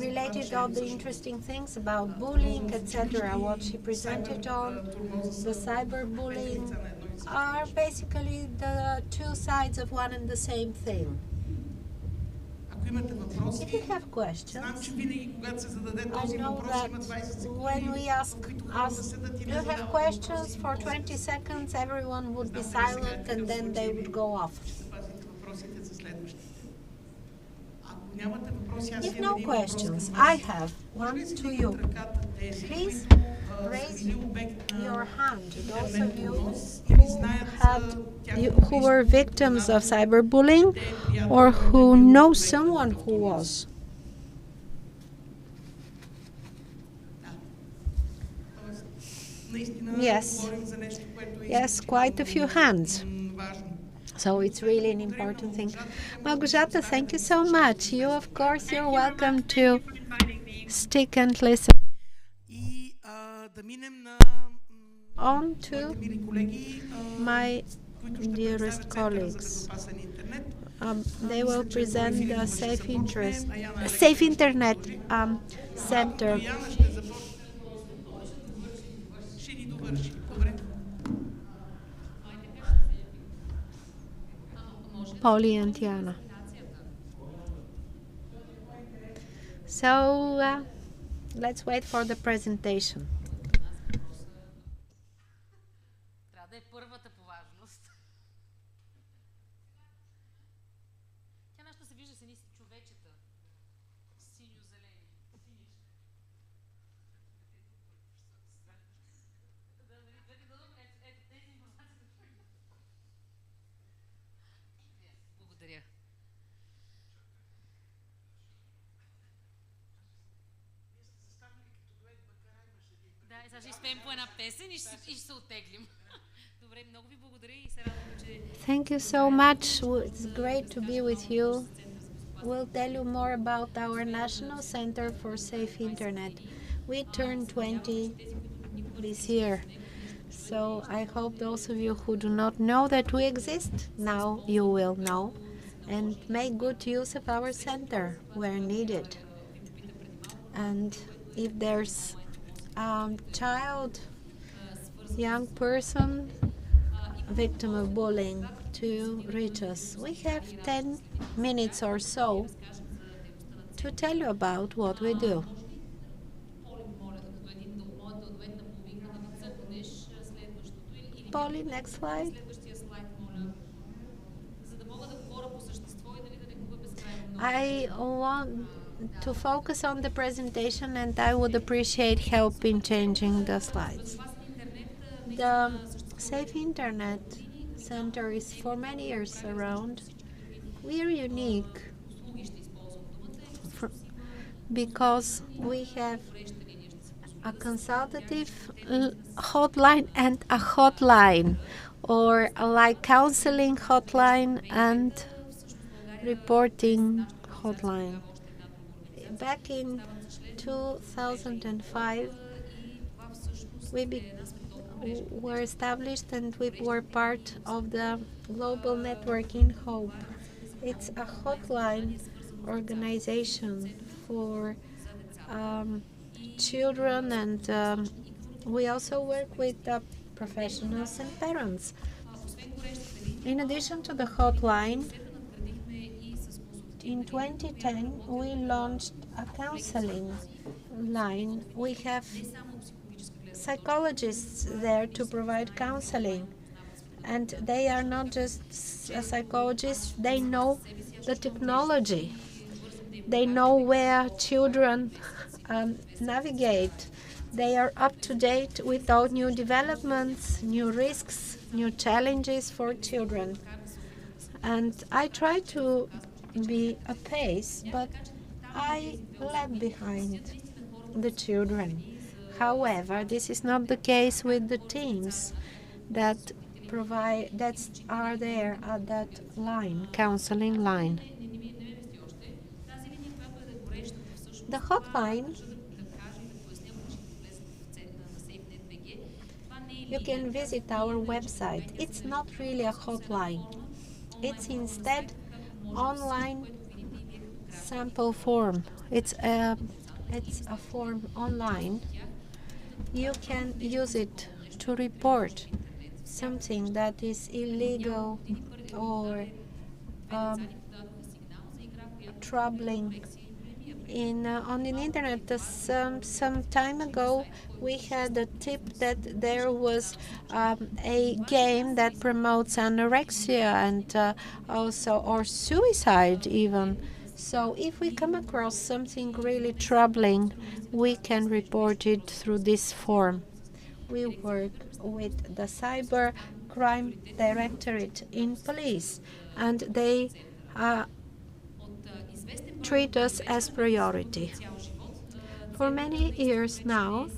Related to all the interesting things about bullying, etc., what she presented on, the cyberbullying, are basically the two sides of one and the same thing. If you have questions, I know that when we ask, do you have questions for 20 seconds, everyone would be silent and then they would go off. If no questions, I have one to you. Please raise your hand. Those of you who were victims of cyberbullying or who know someone who was. Yes. Yes, quite a few hands. So it's really an important thing. Malgorzata, thank you so much. You, of course, you're welcome to stick and listen. On to my dearest colleagues. They will present the Safe Internet Center. Polly and Tiana. So let's wait for the presentation. Thank you so much. It's great to be with you. We'll tell you more about our National Center for Safe Internet. We turned 20 this year. So I hope those of you who do not know that we exist, now you will know. And make good use of our center where needed. And if there's a child, young person, victim of bullying, to reach us, we have 10 minutes or so to tell you about what we do. Polly, next slide. I want to focus on the presentation, and I would appreciate help in changing the slides. The Safe Internet Center is for many years around. We are unique because we have a consultative hotline and a hotline, or like counseling hotline and reporting hotline. Back in 2005, we were established and we were part of the global networking HOPE. It's a hotline organization for children, and we also work with professionals and parents. In addition to the hotline, in 2010 we launched a counseling line. We have psychologists there to provide counseling, and they are not just psychologists, they know the technology. They know where children navigate. They are up to date with all new developments, new risks, new challenges for children. And I try to be apace, but I lag behind the children. However, this is not the case with the teams that are there at that line, counseling line. The hotline, you can visit our website. It's not really a hotline. It's instead online sample form. It's a form online. You can use it to report something that is illegal or troubling on the internet. Some time ago, we had a tip that there was a game that promotes anorexia and also or suicide even. So if we come across something really troubling, we can report it through this form. We work with the Cyber Crime Directorate in police, and they treat us as priority. For many years now,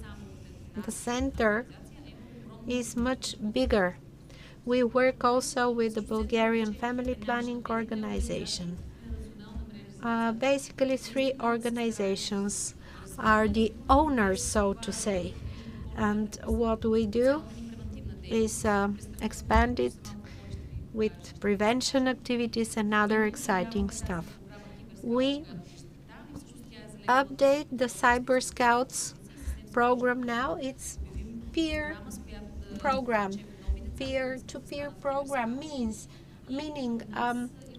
the center is much bigger. We work also with the Bulgarian Family Planning Organization. Basically, 3 organizations are the owners, so to say. And what we do is expand it with prevention activities and other exciting stuff. We update the Cyber Scouts program now. It's peer program. Peer-to-peer program meaning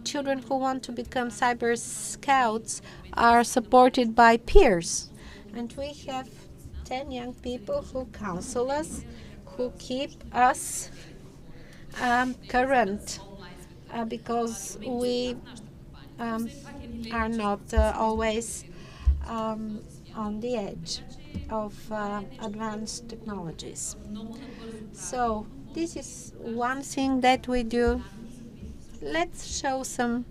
children who want to become Cyber Scouts are supported by peers. And we have 10 young people who counsel us, who keep us current, because we are not always on the edge of advanced technologies. So this is one thing that we do. Let's show some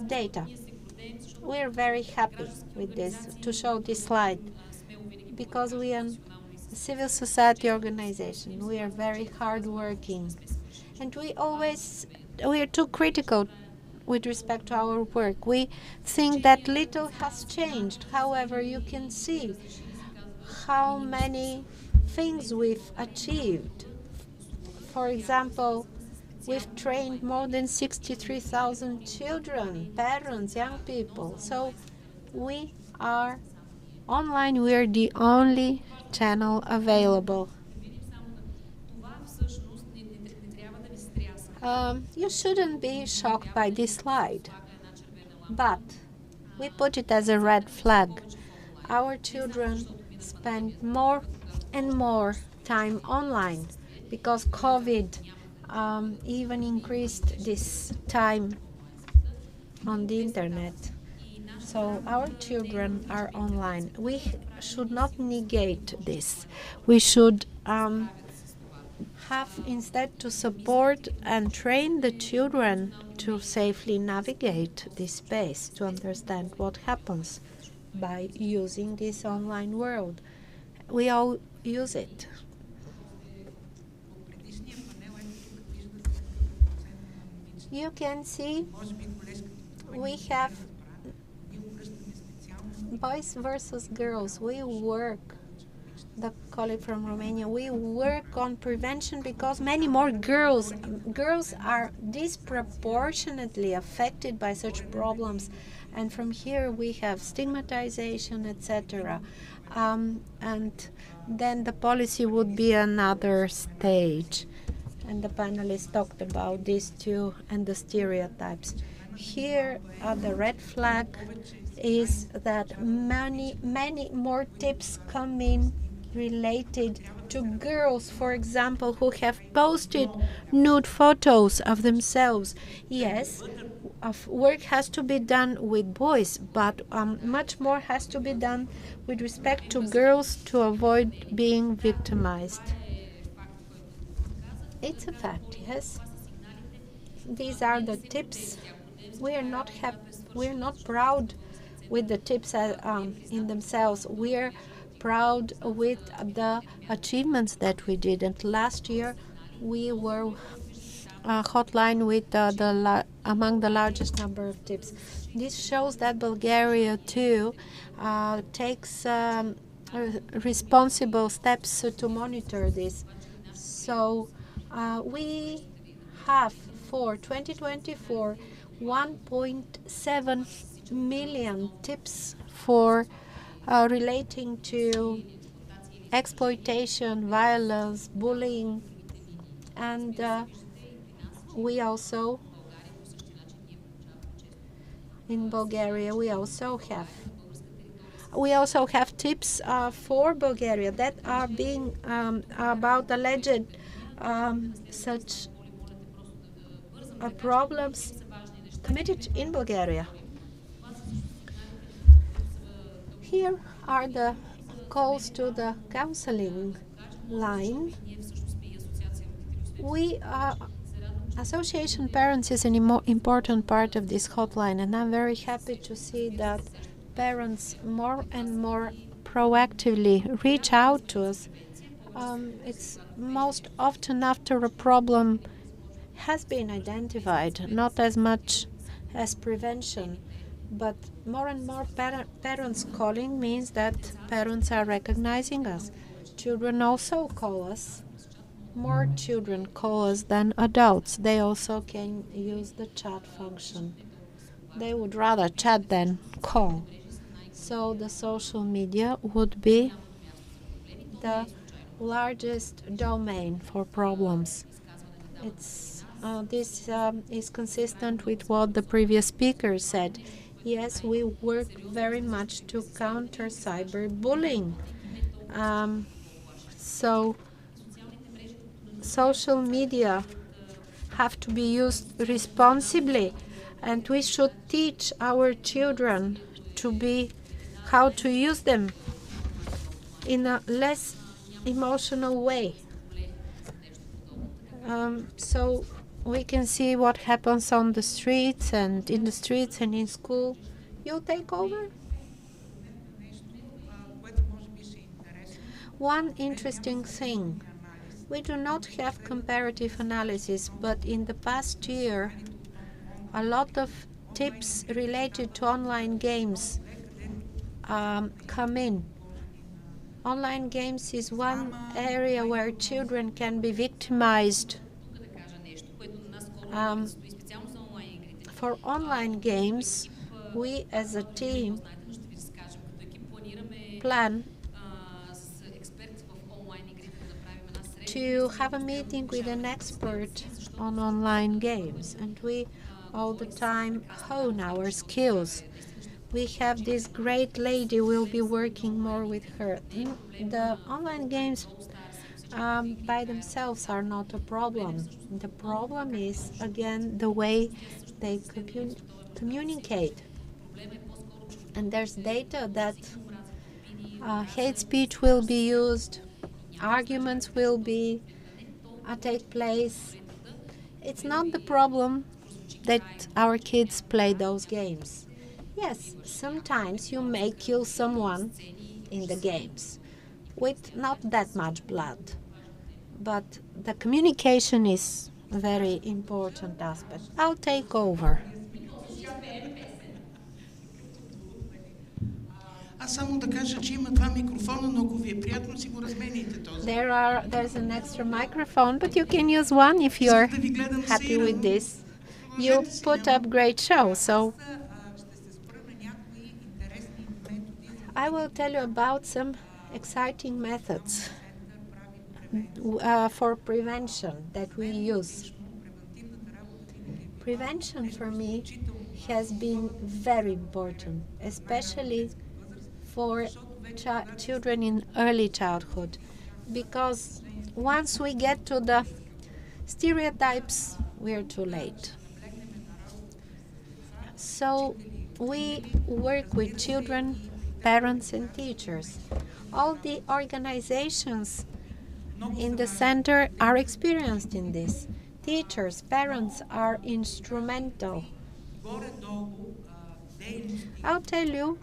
data. We're very happy with this, to show this slide, because we are a civil society organization. We are very hardworking, and we are too critical with respect to our work. We think that little has changed. However, you can see how many things we've achieved. For example, we've trained more than 63,000 children, parents, young people. So we are online. We are the only channel available. You shouldn't be shocked by this slide, but we put it as a red flag. Our children spend more and more time online because COVID even increased this time on the internet. So our children are online. We should not negate this. We should have instead to support and train the children to safely navigate this space, to understand what happens by using this online world. We all use it. You can see we have boys versus girls. We work, the colleague from Romania, we work on prevention because many more girls are disproportionately affected by such problems. And from here we have stigmatization, etc. And then the policy would be another stage. And the panelists talked about this too, and the stereotypes. Here, the red flag is that many more tips come in related to girls, for example, who have posted nude photos of themselves. Yes, work has to be done with boys, but much more has to be done with respect to girls to avoid being victimized. It's a fact, yes. These are the tips. We are not proud with the tips in themselves. We are proud with the achievements that we did. And last year, we were hotline with among the largest number of tips. This shows that Bulgaria too takes responsible steps to monitor this. So we have for 2024 1.7 million tips for relating to exploitation, violence, bullying, and we also in Bulgaria we also have tips for Bulgaria that are being about alleged such problems committed in Bulgaria. Here are the calls to the counseling line. Association Parents is an important part of this hotline, and I'm very happy to see that parents more and more proactively reach out to us. It's most often after a problem has been identified, not as much as prevention, but more and more parents calling means that parents are recognizing us. Children also call us. More children call us than adults. They also can use the chat function. They would rather chat than call. So the social media would be the largest domain for problems. This is consistent with what the previous speaker said. Yes, we work very much to counter cyberbullying. So social media have to be used responsibly, and we should teach our children how to use them in a less emotional way. So we can see what happens on the streets and in the streets and in school. You'll take over? One interesting thing. We do not have comparative analysis, but in the past year, a lot of tips related to online games come in. Online games is one area where children can be victimized. For online games, we as a team plan to have a meeting with an expert on online games, and we all the time hone our skills. We have this great lady, we'll be working more with her. The online games by themselves are not a problem. The problem is, again, the way they communicate. And there's data that hate speech will be used, arguments will take place. It's not the problem that our kids play those games. Yes, sometimes you may kill someone in the games with not that much blood, but the communication is a very important aspect. I'll take over. There's an extra microphone, but you can use one if you're happy with this. You put up great show, so I will tell you about some exciting methods for prevention that we use. Prevention for me has been very important, especially for children in early childhood, because once we get to the stereotypes, we're too late. So we work with children, parents, and teachers. All the organizations in the center are experienced in this. Teachers, parents are instrumental. I'll tell you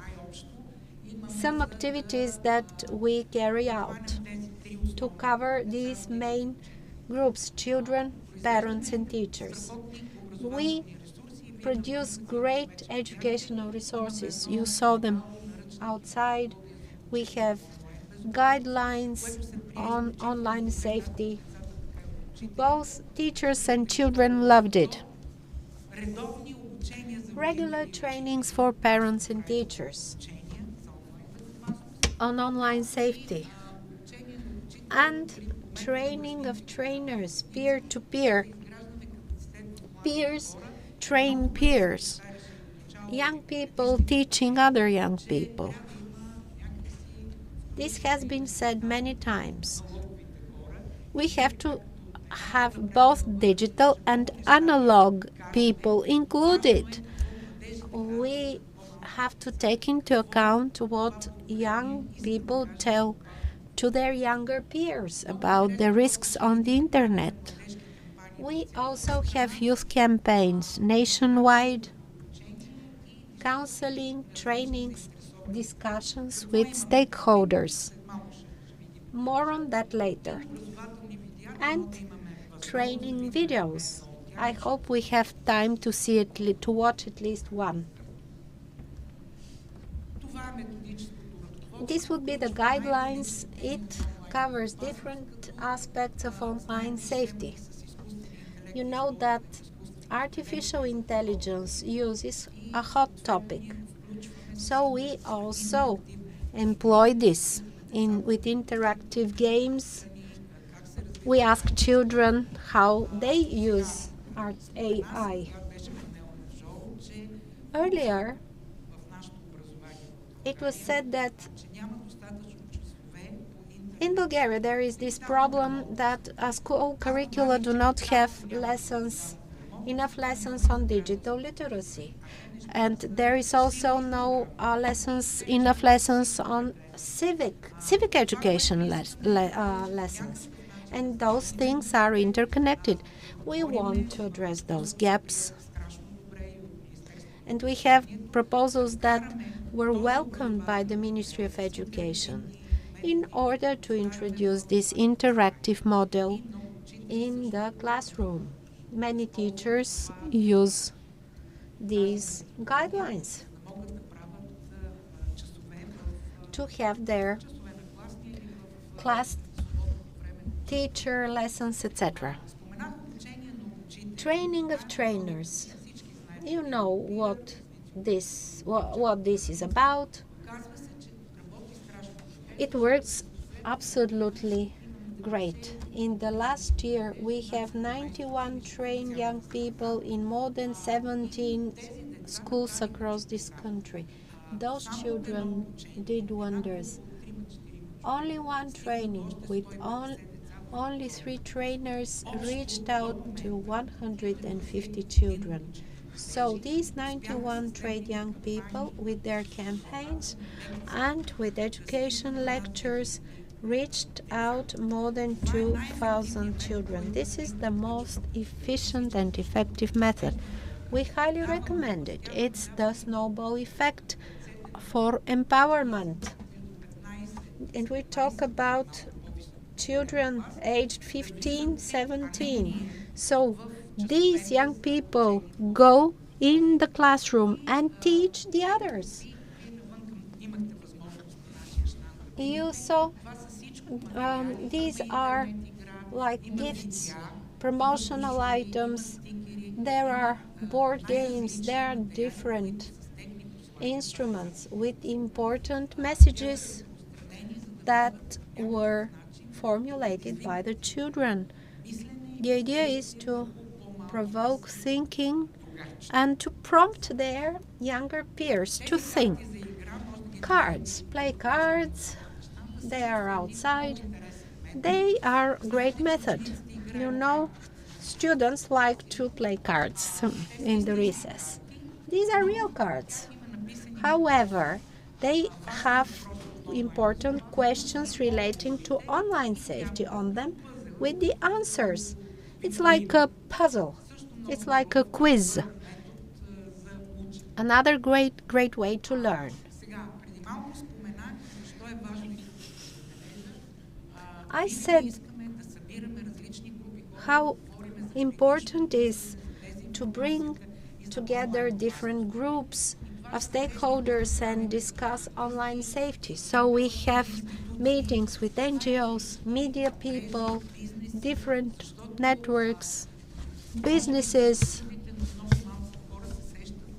some activities that we carry out to cover these main groups: children, parents, and teachers. We produce great educational resources. You saw them outside. We have guidelines on online safety. Both teachers and children loved it. Regular trainings for parents and teachers on online safety, and training of trainers, peer-to-peer. Peers train peers. Young people teaching other young people. This has been said many times. We have to have both digital and analog people included. We have to take into account what young people tell to their younger peers about the risks on the internet. We also have youth campaigns nationwide, counseling, trainings, discussions with stakeholders. More on that later. And training videos. I hope we have time to see it, to watch at least one. This would be the guidelines. It covers different aspects of online safety. You know that artificial intelligence use is a hot topic. So we also employ this with interactive games. We ask children how they use AI. Earlier, it was said that in Bulgaria there is this problem that school curricula do not have enough lessons on digital literacy. And there is also no enough lessons on civic education lessons. And those things are interconnected. We want to address those gaps. And we have proposals that were welcomed by the Ministry of Education in order to introduce this interactive model in the classroom. Many teachers use these guidelines to have their class teacher lessons, etc. Training of trainers. You know what this is about. It works absolutely great. In the last year, we have 91 trained young people in more than 17 schools across this country. Those children did wonders. Only one training with only 3 trainers reached out to 150 children. So these 91 trained young people with their campaigns and with education lectures reached out more than 2,000 children. This is the most efficient and effective method. We highly recommend it. It's the snowball effect for empowerment. And we talk about children aged 15, 17. So these young people go in the classroom and teach the others. You saw these are like gifts, promotional items. There are board games, there are different instruments with important messages that were formulated by the children. The idea is to provoke thinking and to prompt their younger peers to think. Cards, play cards, they are outside. They are a great method. You know, students like to play cards in the recess. These are real cards. However, they have important questions relating to online safety on them with the answers. It's like a puzzle. It's like a quiz. Another great way to learn. I said how important it is to bring together different groups of stakeholders and discuss online safety. So we have meetings with NGOs, media people, different networks, businesses.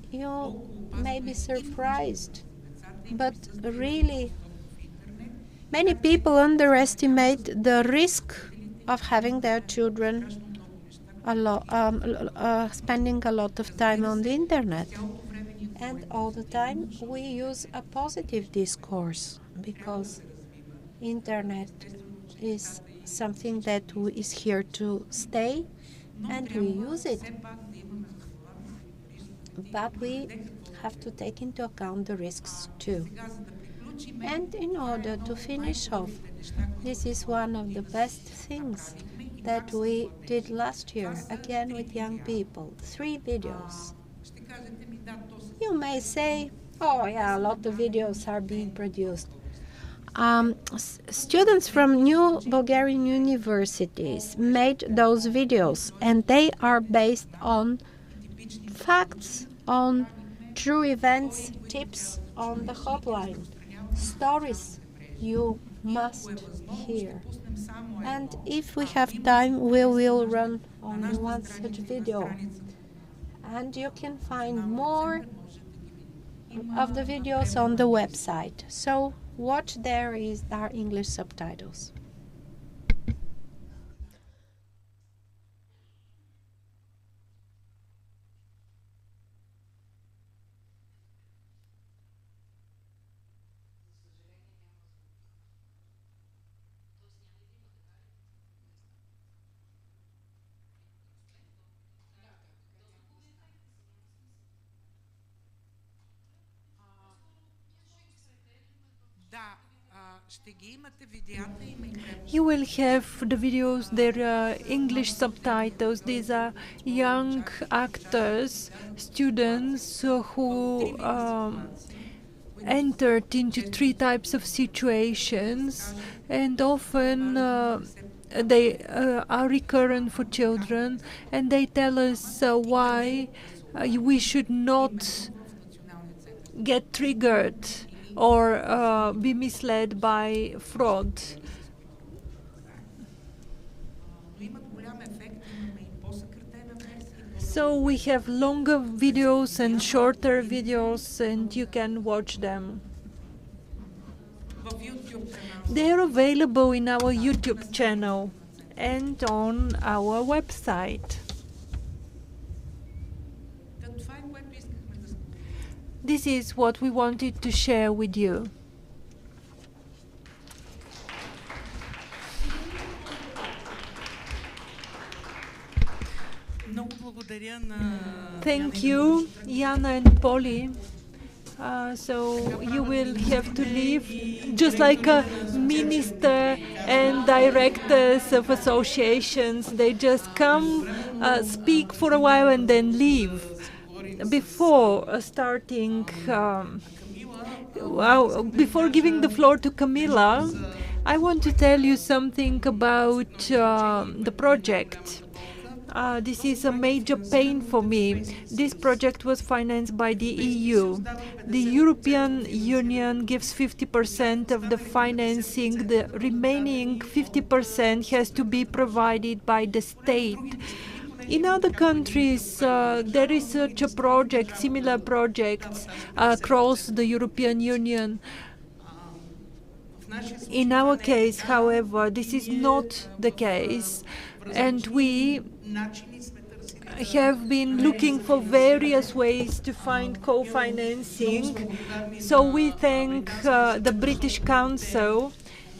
You may be surprised, but really many people underestimate the risk of having their children spending a lot of time on the internet. And all the time we use a positive discourse because internet is something that is here to stay, and we use it. But we have to take into account the risks too. And in order to finish off, this is one of the best things that we did last year, again with young people, 3 videos. You may say, oh yeah, a lot of videos are being produced. Students from new Bulgarian universities made those videos, and they are based on facts, on true events, tips on the hotline, stories you must hear. And if we have time, we will run only one such video. And you can find more of the videos on the website. So what there is are English subtitles. You will have the videos, there are English subtitles. These are young actors, students who entered into 3 types of situations, and often they are recurrent for children, and they tell us why we should not get triggered or be misled by fraud. So we have longer videos and shorter videos, and you can watch them. They are available in our YouTube channel and on our website. This is what we wanted to share with you. Thank you, Jana and Polly. So you will have to leave, just like a minister and directors of associations. They just come, speak for a while, and then leave. Before starting, before giving the floor to Camilla, I want to tell you something about the project. This is a major pain for me. This project was financed by the EU. The European Union gives 50% of the financing. The remaining 50% has to be provided by the state. In other countries, there is such a project, similar projects across the European Union. In our case, however, this is not the case, and we have been looking for various ways to find co-financing. So we thank the British Council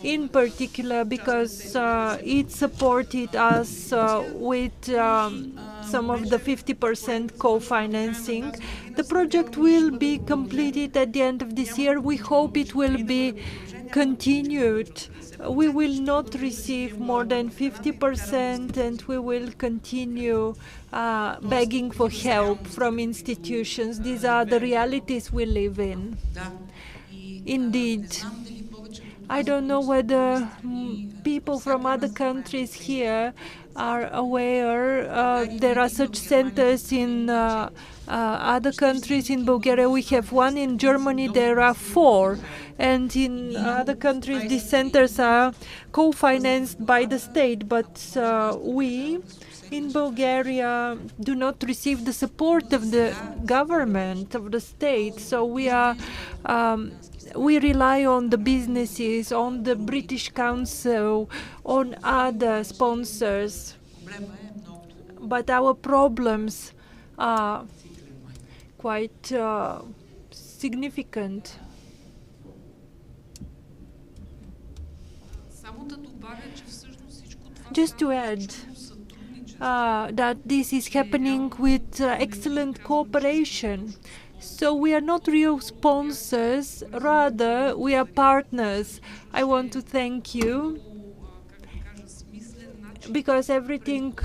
in particular, because it supported us with some of the 50% co-financing. The project will be completed at the end of this year. We hope it will be continued. We will not receive more than 50%, and we will continue begging for help from institutions. These are the realities we live in. Indeed. I don't know whether people from other countries here are aware. There are such centers in other countries. In Bulgaria we have 1, in Germany there are 4, and in other countries these centers are co-financed by the state, but we in Bulgaria do not receive the support of the government, of the state, so we rely on the businesses, on the British Council, on other sponsors. But our problems are quite significant. Just to add that this is happening with excellent cooperation. So we are not real sponsors, rather we are partners. I want to thank you because everything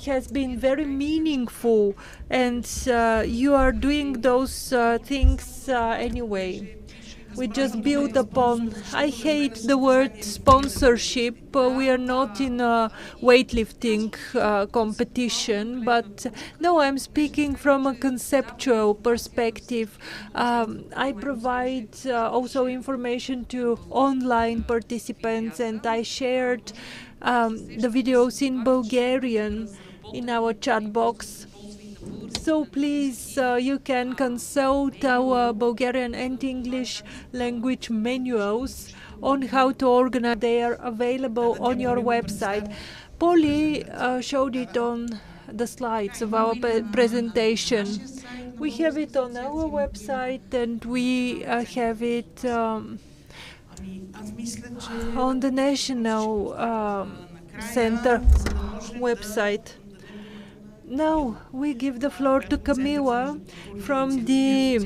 has been very meaningful, and you are doing those things anyway. We just build upon. I hate the word sponsorship. We are not in a weightlifting competition, but no, I'm speaking from a conceptual perspective. I provide also information to online participants, and I shared the videos in Bulgarian in our chat box. So please, you can consult our Bulgarian and English language manuals on how to organize. They are available on your website. Polly showed it on the slides of our presentation. We have it on our website, and we have it on the National Center website. Now we give the floor to Camila from the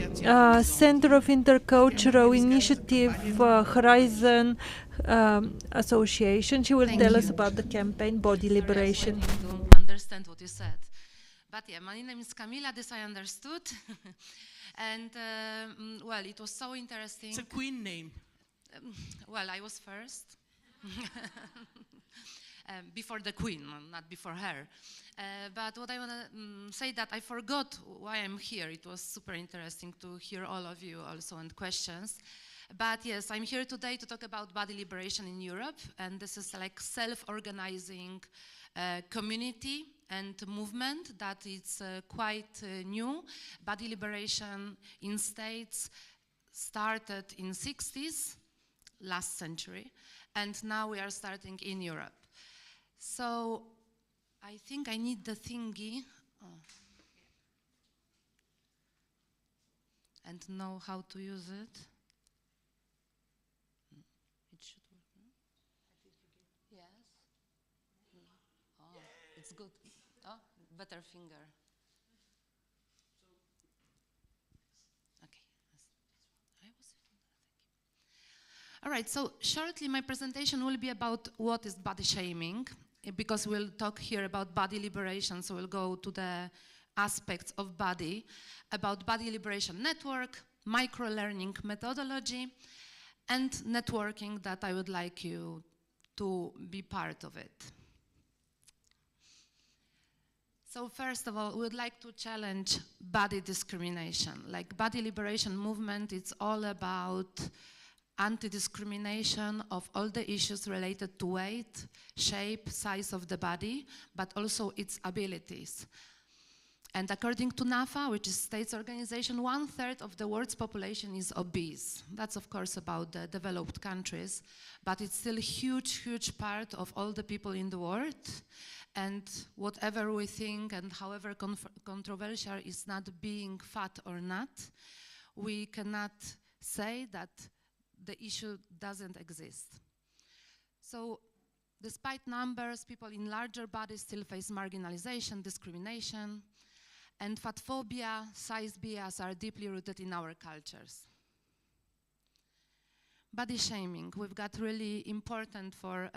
Center of Intercultural Initiative Horizon Association. She will tell us about the campaign Body Liberation. I don't understand what you said. But yeah, my name is Camila, this I understood. And well, it was so interesting. It's a queen name. Well, I was first. Before the queen, not before her. But what I want to say that I forgot why I'm here. It was super interesting to hear all of you also and questions. But yes, I'm here today to talk about body liberation in Europe. And this is like self-organizing community and movement that is quite new. Body liberation in states started in 60s, last century. And now we are starting in Europe. So I think I need the thingy and know how to use it. It should work, no? Yes. Oh, it's good. Oh, better finger. Okay. All right, so shortly my presentation will be about what is body shaming, because we'll talk here about body liberation, so we'll go to the aspects of body, about body liberation network, micro-learning methodology, and networking that I would like you to be part of it. So first of all, we would like to challenge body discrimination. Like body liberation movement, it's all about anti-discrimination of all the issues related to weight, shape, size of the body, but also its abilities. And according to NAFA, which is states organization, 1/3 of the world's population is obese. That's of course about the developed countries, but it's still a huge, huge part of all the people in the world. And whatever we think and however controversial is not being fat or not, we cannot say that the issue doesn't exist. So despite numbers, people in larger bodies still face marginalization, discrimination, and fat phobia, size bias are deeply rooted in our cultures. Body shaming, we've got really important for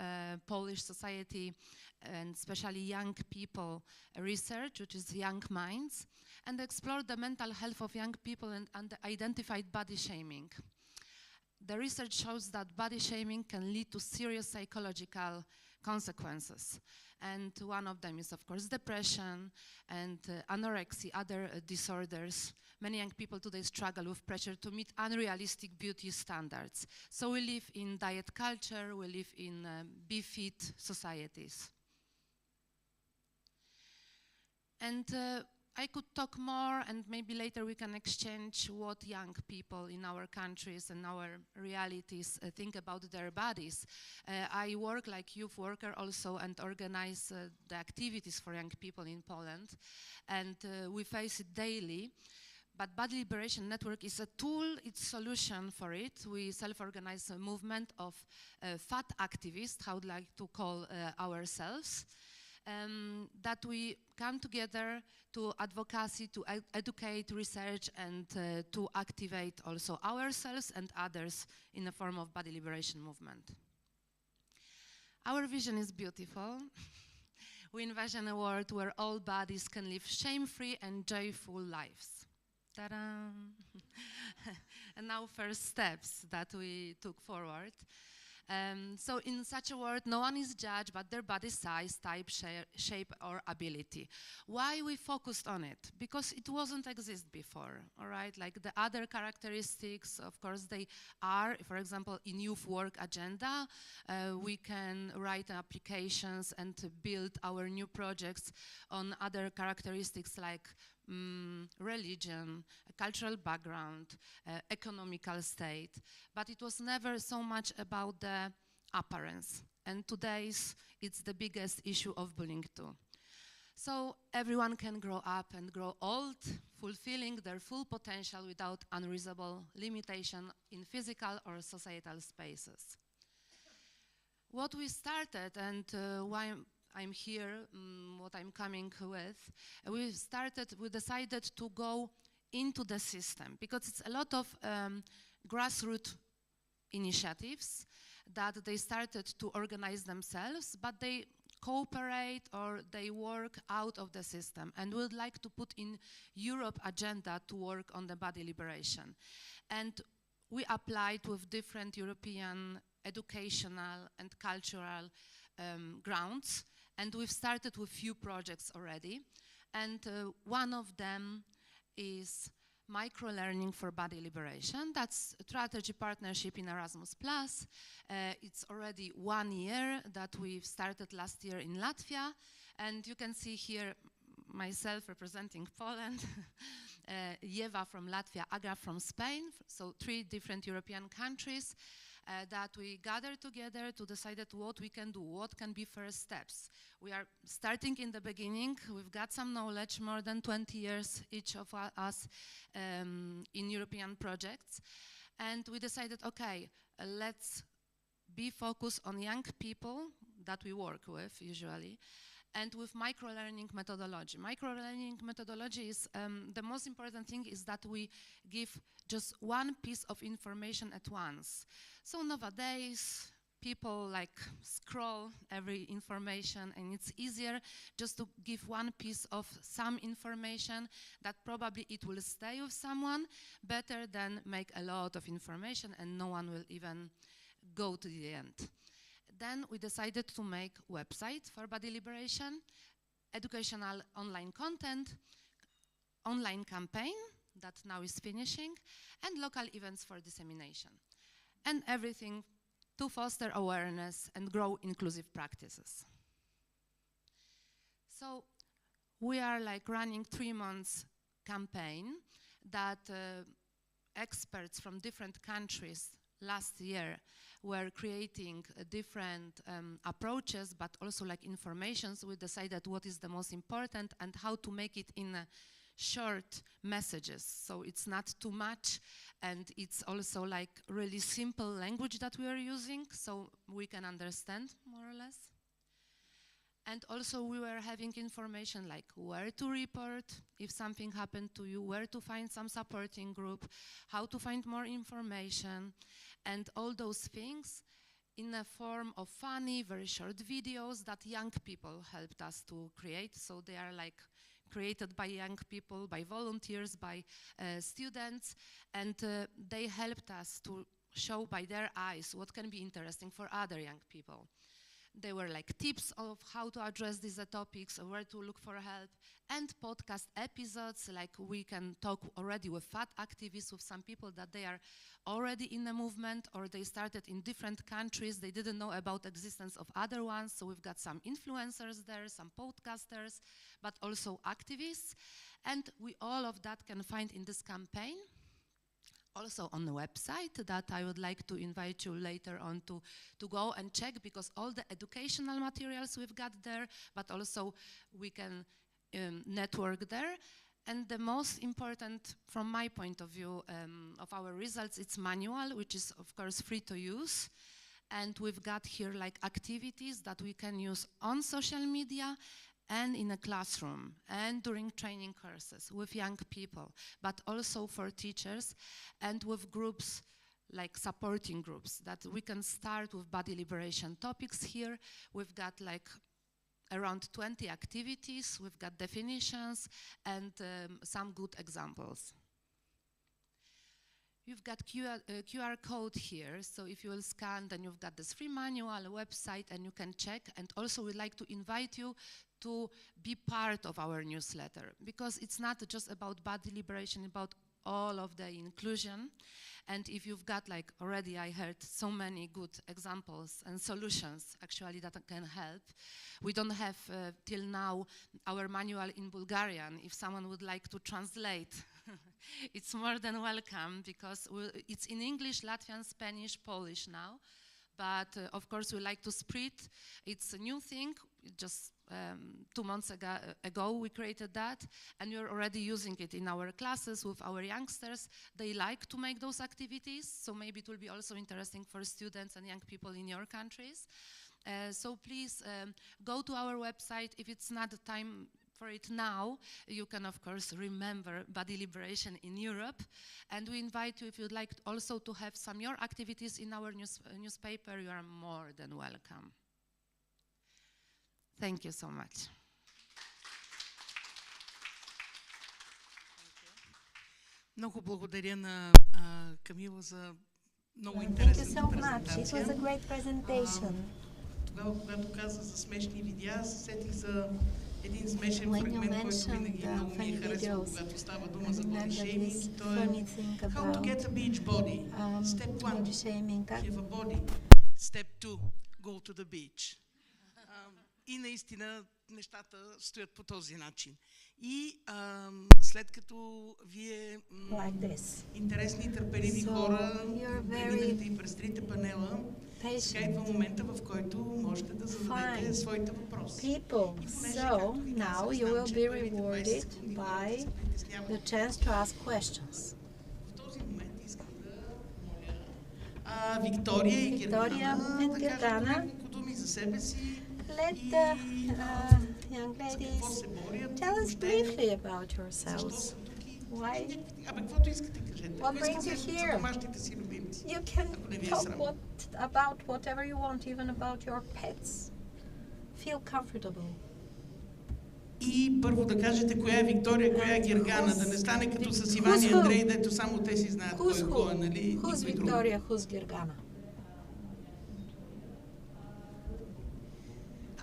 Polish society and especially young people research, which is Young Minds, and explore the mental health of young people and identified body shaming. The research shows that body shaming can lead to serious psychological consequences. And one of them is, of course, depression and anorexia, other disorders. Many young people today struggle with pressure to meet unrealistic beauty standards. So we live in diet culture, we live in be fit societies. And I could talk more, and maybe later we can exchange what young people in our countries and our realities think about their bodies. I work like youth worker also and organize the activities for young people in Poland, and we face it daily. But Body Liberation Network is a tool, it's a solution for it. We self-organize a movement of fat activists, how would like to call ourselves, that we come together to advocacy, to educate, research, and to activate also ourselves and others in the form of body liberation movement. Our vision is beautiful. We envision a world where all bodies can live shame-free and joyful lives. Ta-da! And now first steps that we took forward. So in such a world, no one is judged but their body size, type, shape, or ability. Why we focused on it? Because it wasn't exist before, all right? Like the other characteristics, of course, they are, for example, in youth work agenda, we can write applications and build our new projects on other characteristics like religion, cultural background, economical state, but it was never so much about the appearance. And today's, it's the biggest issue of bullying too. So everyone can grow up and grow old, fulfilling their full potential without unreasonable limitation in physical or societal spaces. What we started and why I'm here, what I'm coming with, we decided to go into the system because it's a lot of grassroots initiatives that they started to organize themselves, but they cooperate or they work out of the system, and would like to put in Europe agenda to work on the body liberation. And we applied with different European educational and cultural grounds. And we've started with few projects already. And one of them is micro-learning for body liberation. That's a strategy partnership in Erasmus+. It's already 1 year that we've started last year in Latvia. And you can see here myself representing Poland, Eva from Latvia, Aga from Spain, so 3 different European countries. That we gather together to decide what we can do, what can be first steps. We are starting in the beginning. We've got some knowledge, more than 20 years each of us in European projects. And we decided, okay, let's be focused on young people that we work with usually, and with micro-learning methodology. Micro-learning methodology is, the most important thing is that we give just one piece of information at once. So nowadays, people like scroll every information, and it's easier just to give one piece of some information that probably it will stay with someone better than make a lot of information and no one will even go to the end. Then we decided to make website for body liberation, educational online content, online campaign that now is finishing, and local events for dissemination. And everything to foster awareness and grow inclusive practices. So we are like running 3 months campaign that experts from different countries last year were creating different approaches, but also like informations. We decided what is the most important and how to make it in short messages. So it's not too much, and it's also like really simple language that we are using, so we can understand more or less. And also we were having information like where to report if something happened to you, where to find some supporting group, how to find more information, and all those things in a form of funny, very short videos that young people helped us to create. So they are like created by young people, by volunteers, by students, and they helped us to show by their eyes what can be interesting for other young people. They were like tips of how to address these topics, or where to look for help, and podcast episodes, like we can talk already with fat activists, with some people that they are already in the movement, or they started in different countries, they didn't know about existence of other ones, so we've got some influencers there, some podcasters, but also activists, and we all of that can find in this campaign. Also on the website that I would like to invite you later on to go and check, because all the educational materials we've got there, but also we can network there. And the most important, from my point of view, of our results, it's manual, which is of course free to use. And we've got here like activities that we can use on social media and in a classroom and during training courses with young people, but also for teachers and with groups like supporting groups that we can start with body liberation topics here. We've got like around 20 activities, we've got definitions and some good examples. You've got QR code here, so if you will scan, then you've got this free manual, website, and you can check. And also we'd like to invite you to be part of our newsletter, because it's not just about body liberation, about all of the inclusion. And if you've got, like already I heard so many good examples and solutions actually that can help. We don't have till now our manual in Bulgarian. If someone would like to translate, it's more than welcome, because it's in English, Latvian, Spanish, Polish now. But of course we like to spread. It's a new thing. Just 2 months ago we created that, and we're already using it in our classes with our youngsters. They like to make those activities, so maybe it will be also interesting for students and young people in your countries. So please go to our website. If it's not the time for it now, you can of course remember body liberation in Europe, and we invite you, if you'd like also to have some your activities in our newspaper, you are more than welcome. Thank you so much. Много благодаря на Камила за много интересната презентация. It was a great presentation. Тогава, когато каза за смешни видеа, се сетих за един смешен фрагмент, който винаги много ми е харесвал, когато става дума за body shaming. То е How to get a beach body. Step 1, have a body. Step 2, go to the beach. И наистина нещата стоят по този начин. И след като вие интересни и търпеливи хора преминахте и през трите панела, сега идва момента, в който можете да зададете своите въпроси. So now you will be rewarded by the chance to ask questions. В този момент искам да помоля Виктория и Гергана да кажат няколко думи за себе си. Let the young ladies tell us briefly about yourselves. Why? What brings you here? You can talk about whatever you want, even about your pets. Feel comfortable. И първо да кажете коя е Виктория, коя е Гергана, да не стане като с Иван и Андрей, дето само те си знаят кой е кой, нали? Who's Victoria, who's Гергана?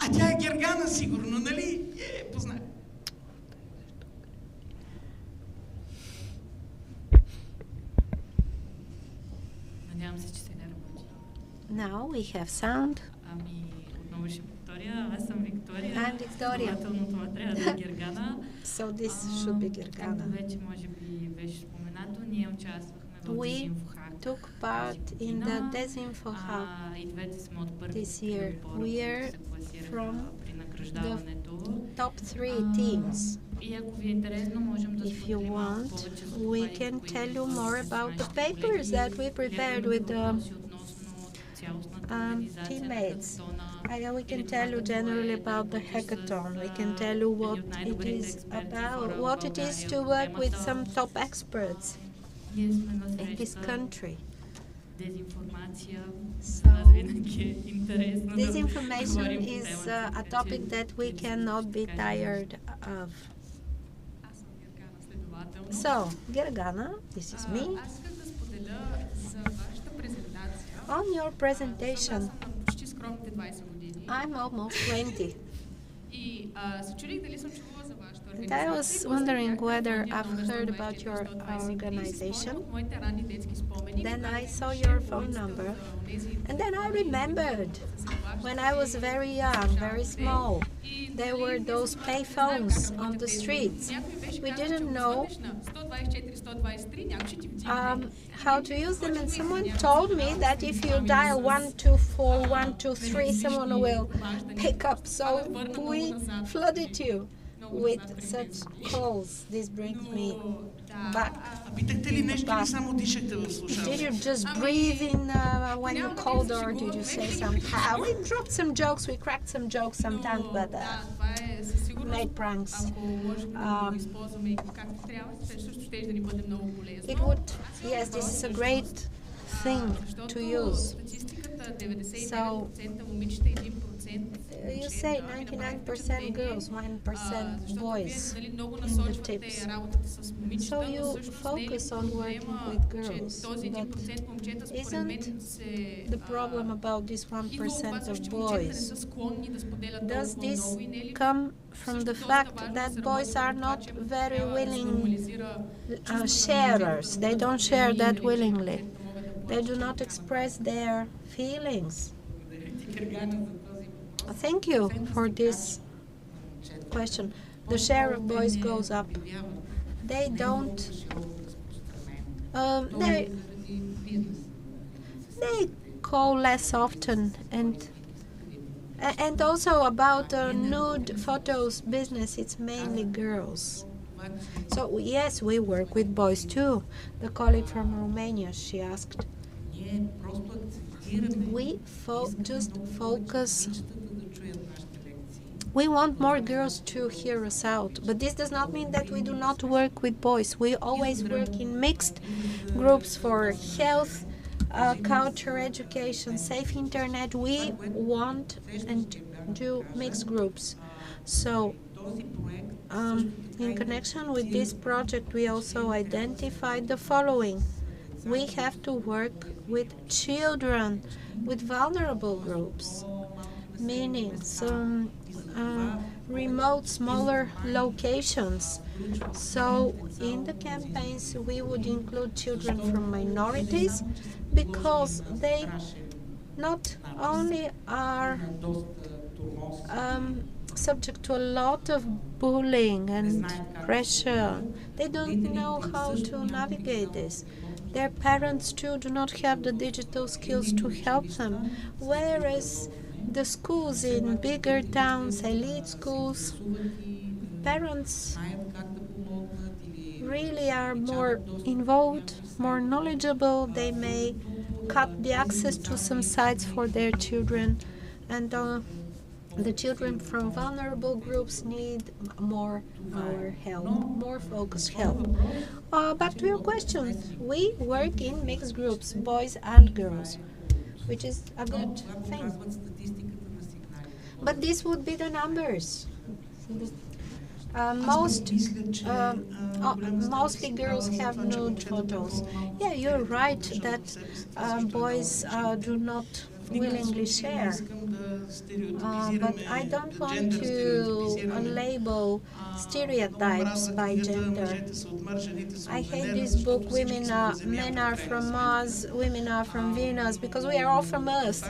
А тя е Гергана сигурно, нали? Познах. Надявам се, че се не работи. Now we have sound. Ами, отново ще повторя. Аз съм Виктория. I'm Victoria. Следователно това трябва да е Гергана. So this should be Гергана. Както вече може би беше споменато, ние участвахме в We took part in the Desinfo Hub this year. We are from the top 3 teams. If you want, we can tell you more about the papers that we prepared with the teammates. We can tell you generally about the hackathon. We can tell you what it is about, what it is to work with some top experts in this country. So, disinformation is a topic that we cannot be tired of. So, Gergana, this is me. On your presentation, I'm almost 20. And I was wondering whether I've heard about your organization. Then I saw your phone number. And then I remembered when I was very young, very small, there were those pay phones on the streets. We didn't know how to use them, and someone told me that if you dial 124 123, someone will pick up. So we flooded you with such calls. This brings me back Питахте ли in the нещо или past. само дишахте в Did слушалките? you just breathe in when you called, or did you say something? We dropped some jokes, we cracked some jokes sometimes, but Това е със сигурност. made pranks. Ако можем да го използваме както трябва, също ще да ни бъде много полезно. It would, yes, this is a great thing to use. Статистиката 99% So, момичета, 1% you say 99% girls, 1% boys in the tips. So you focus on working with girls, but isn't the problem about this 1% of boys? Does this come from the fact that boys are not very willing sharers? They don't share that willingly. They do not express their feelings. Thank you for this question. The share of boys goes up. They don't. They call less often, and also about nude photos business. It's mainly girls. So yes, we work with boys too. The colleague from Romania, she asked. We just focus. We want more girls to hear us out, but this does not mean that we do not work with boys. We always work in mixed groups for health, culture, education, safe internet. We want and do mixed groups. So, in connection with this project, we also identified the following. We have to work with children, with vulnerable groups, meaning some remote, smaller locations. So in the campaigns, we would include children from minorities because they not only are subject to a lot of bullying and pressure, they don't know how to navigate this. Their parents too do not have the digital skills to help them, whereas the schools in bigger towns, elite schools, parents really are more involved, more knowledgeable. They may cut the access to some sites for their children, and the children from vulnerable groups need more our help, more focused help. Back to your question. We work in mixed groups, boys and girls, which is a good thing. But these would be the numbers. Mostly girls have nude photos. Yeah, you're right that boys do not willingly share. But I don't want to label stereotypes by gender. I hate this book, Men are from Mars, Women are from Venus, because we are all from Earth,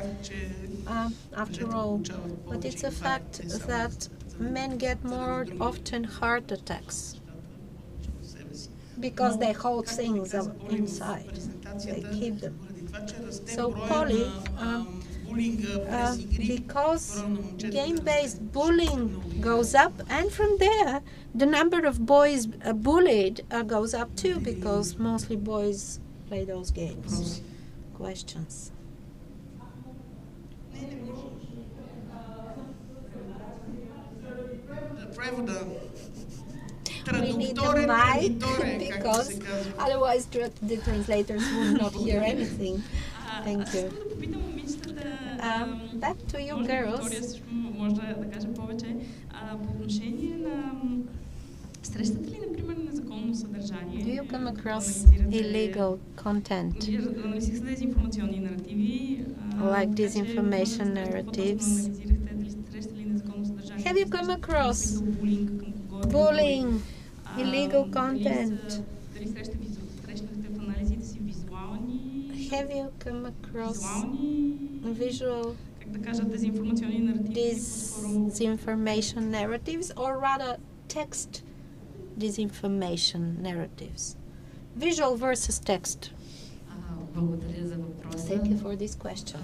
after all. But it's a fact that men get more often heart attacks because they hold things inside. They keep them. So Polly, because game-based bullying goes up, and from there the number of boys bullied goes up too, because mostly boys play those games. Questions? We need the mic because otherwise the translators would not hear anything. Thank you. Back to you, girls. Do you come across illegal content like disinformation narratives? Have you come across bullying, illegal content? Have you come across visual disinformation narratives, or rather text disinformation narratives? Visual versus text. Thank you for this question.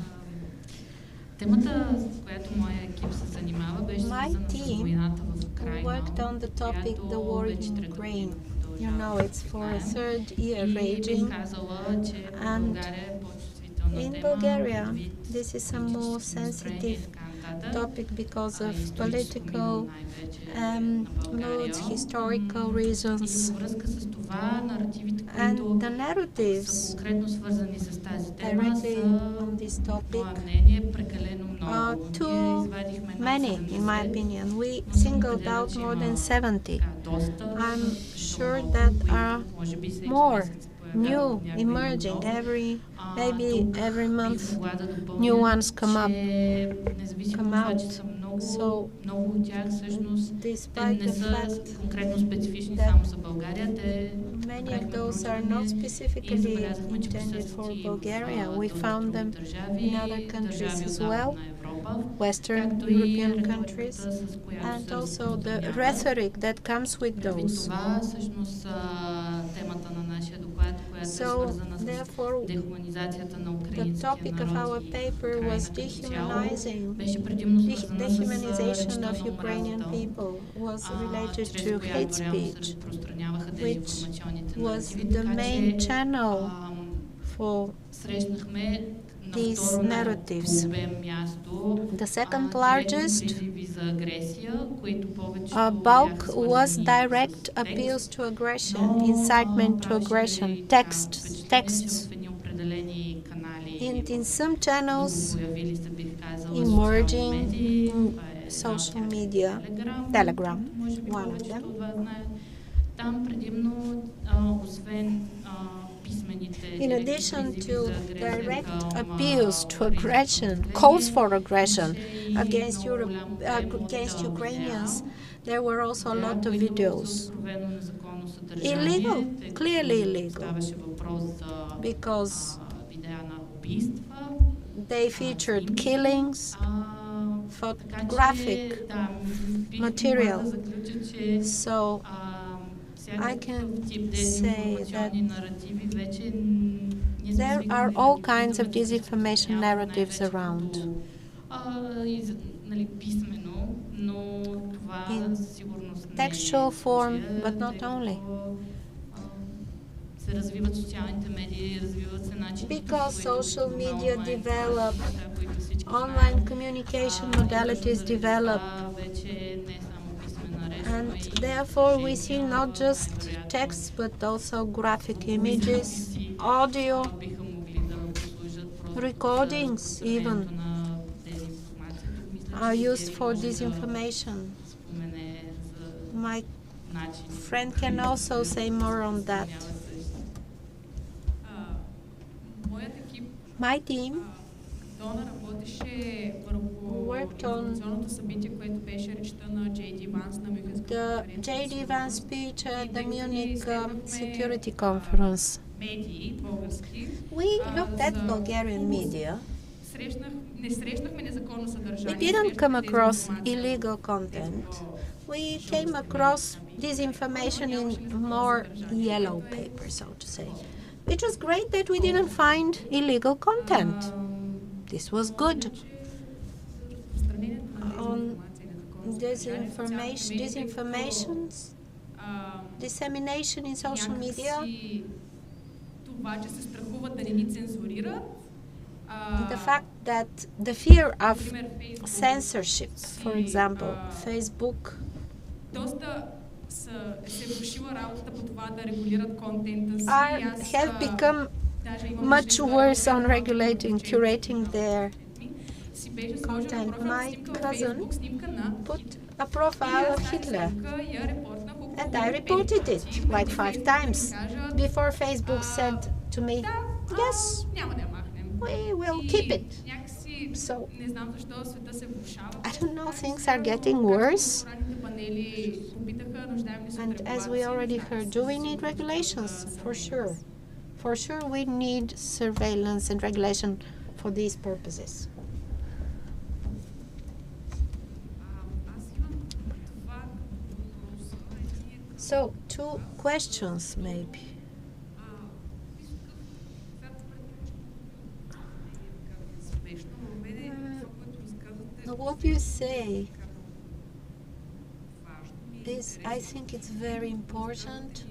Темата, с която моя екип се занимава, беше свързана с войната в Украйна, worked on the topic, the war in Ukraine. You know, it's for a third year raging. And in Bulgaria, this is a more sensitive topic because of political moods, historical reasons. And the narratives directly on this topic are too many, in my opinion. We singled out more than 70. I'm sure that are more new, emerging maybe every month new ones come out. So despite the fact that many of those are not specifically intended for Bulgaria, we found them in other countries as well, Western European countries, and also the rhetoric that comes with those. So, therefore, the topic of our paper was dehumanization of Ukrainian people was related to hate speech, which was the main channel for these narratives. The second largest bulk was direct appeals to aggression, incitement to aggression, texts. And in some channels emerging in social media, Telegram, one of them. In addition to direct appeals to aggression, calls for aggression against Ukrainians, there were also a lot of videos. Illegal, clearly illegal, because they featured killings, photographic material. So I can say that there are all kinds of disinformation narratives around. In textual form, but not only. Because social media develop, online communication modalities develop, and therefore we see not just text but also graphic images, audio, recordings even are used for disinformation. My friend can also say more on that. My team worked on the J.D. Vance speech at the Munich Security Conference. We looked at Bulgarian media. We didn't come across illegal content. We came across disinformation in more yellow paper, so to say. It was great that we didn't find illegal content. This was good. On dissemination in social media, the fact that the fear of censorship, for example, Facebook, have become much worse on regulating, curating their content. My cousin put a profile of Hitler, and I reported it like 5 times before Facebook said to me, yes, we will keep it. So, I don't know, things are getting worse. And as we already heard, do we need regulations? For sure. For sure we need surveillance and regulation for these purposes. So, 2 questions maybe. what you say is, I think it's very important,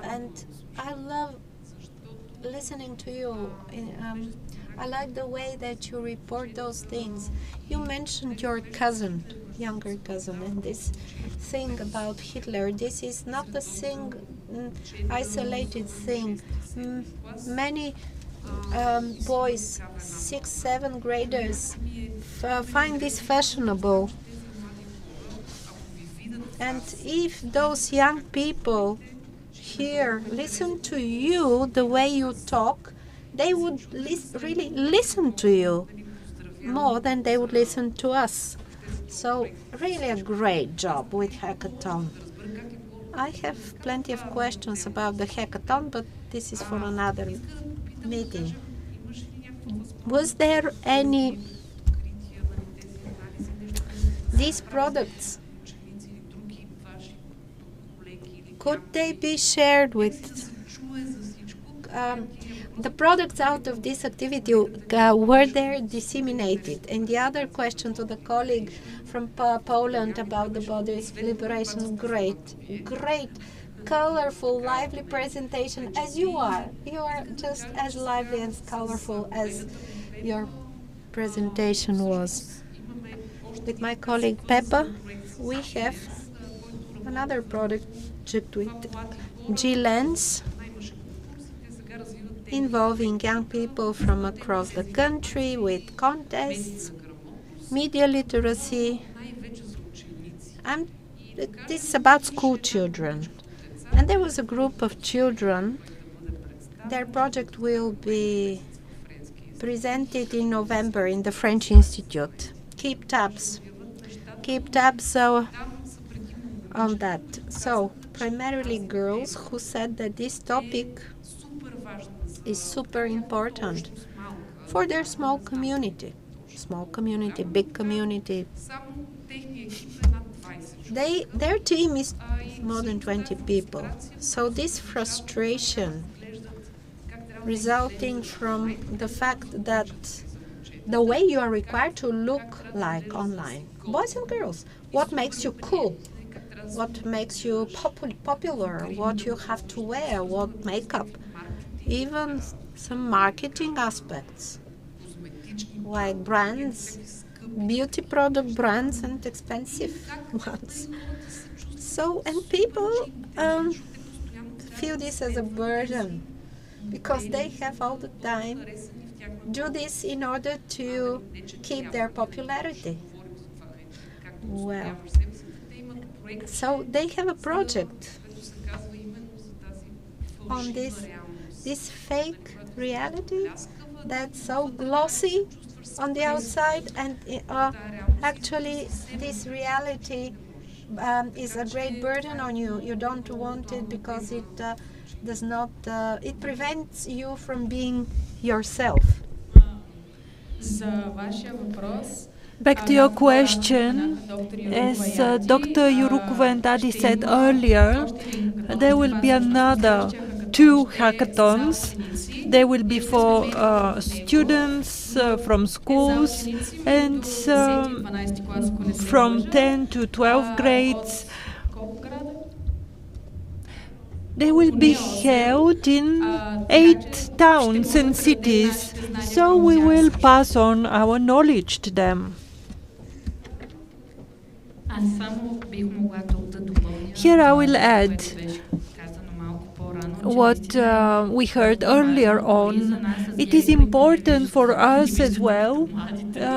and I love listening to you. I like the way that you report those things. You mentioned your cousin, younger cousin, and this thing about Hitler. This is not a isolated thing. Many boys, 6th, 7th graders, find this fashionable. And if those young people here listen to you the way you talk, they would really listen to you more than they would listen to us. So really a great job with hackathon. I have plenty of questions about the hackathon, but this is for another meeting. Was there any these products, could they be shared with the products out of this activity, were they disseminated? And the other question to the colleague from Poland about the body's liberation, great, colorful, lively presentation, as you are. You are just as lively and colorful as your presentation was. With my colleague Peppa, we have another project with G-Lens, involving young people from across the country with contests, media literacy, and this is about school children. And there was a group of children. Their project will be presented in November in the French Institute. Keep tabs on that. So, primarily girls who said that this topic is super important for their small community, big community. Their team is more than 20 people. So this frustration resulting from the fact that the way you are required to look like online, boys and girls, what makes you cool, what makes you popular, what you have to wear, what makeup, even some marketing aspects, like brands, beauty product brands and expensive ones. So, and people feel this as a burden because they have all the time do this in order to keep their popularity. Well, so they have a project on this fake reality that's so glossy on the outside, and actually this reality is a great burden on you. You don't want it because it does not, it prevents you from being yourself. Back to your question, as Dr. Yurukova and Adi said earlier, there will be another 2 hackathons. They will be for students from schools and from 10 to 12 grades. They will be held in 8 towns and cities, so we will pass on our knowledge to them. Here I will add what we heard earlier on. It is important for us as well.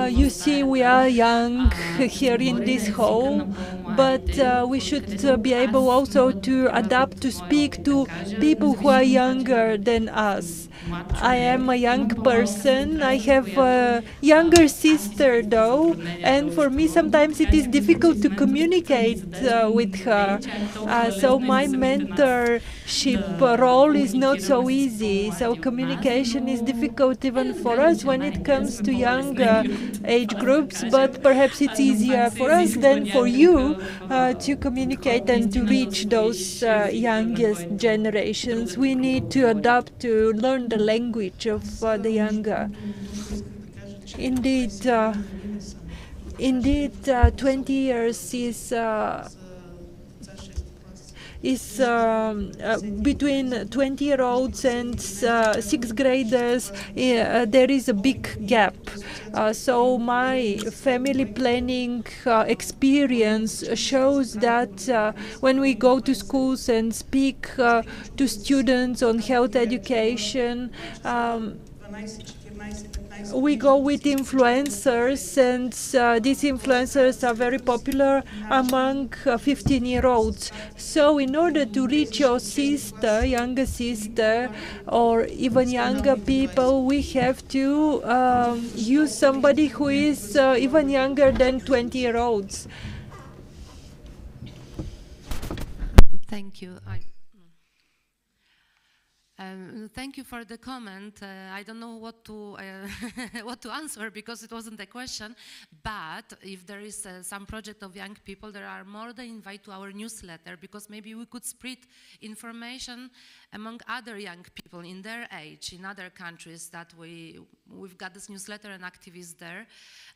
You see, we are young here in this hall, but we should be able also to adapt to speak to people who are younger than us. I am a young person. I have a younger sister, though, and for me sometimes it is difficult to communicate with her. So my mentorship role is not so easy. So communication is difficult even for us when it comes to younger age groups, but perhaps it's easier for us than for you to communicate and to reach those youngest generations. We need to adapt to learn the language of the younger. Indeed, Indeed, 20 years is between 20-year-olds and 6th graders. There is a big gap. So my family planning experience shows that when we go to schools and speak to students on health education, we go with influencers, and these influencers are very popular among 15-year-olds. So in order to reach your sister, younger sister, or even younger people, we have to use somebody who is even younger than 20-year-olds. Thank you. Thank you for the comment. I don't know what to what to answer, because it wasn't a question. But if there is some project of young people, there are more than invite to our newsletter, because maybe we could spread information among other young people in their age, in other countries, that we've got this newsletter and activists there.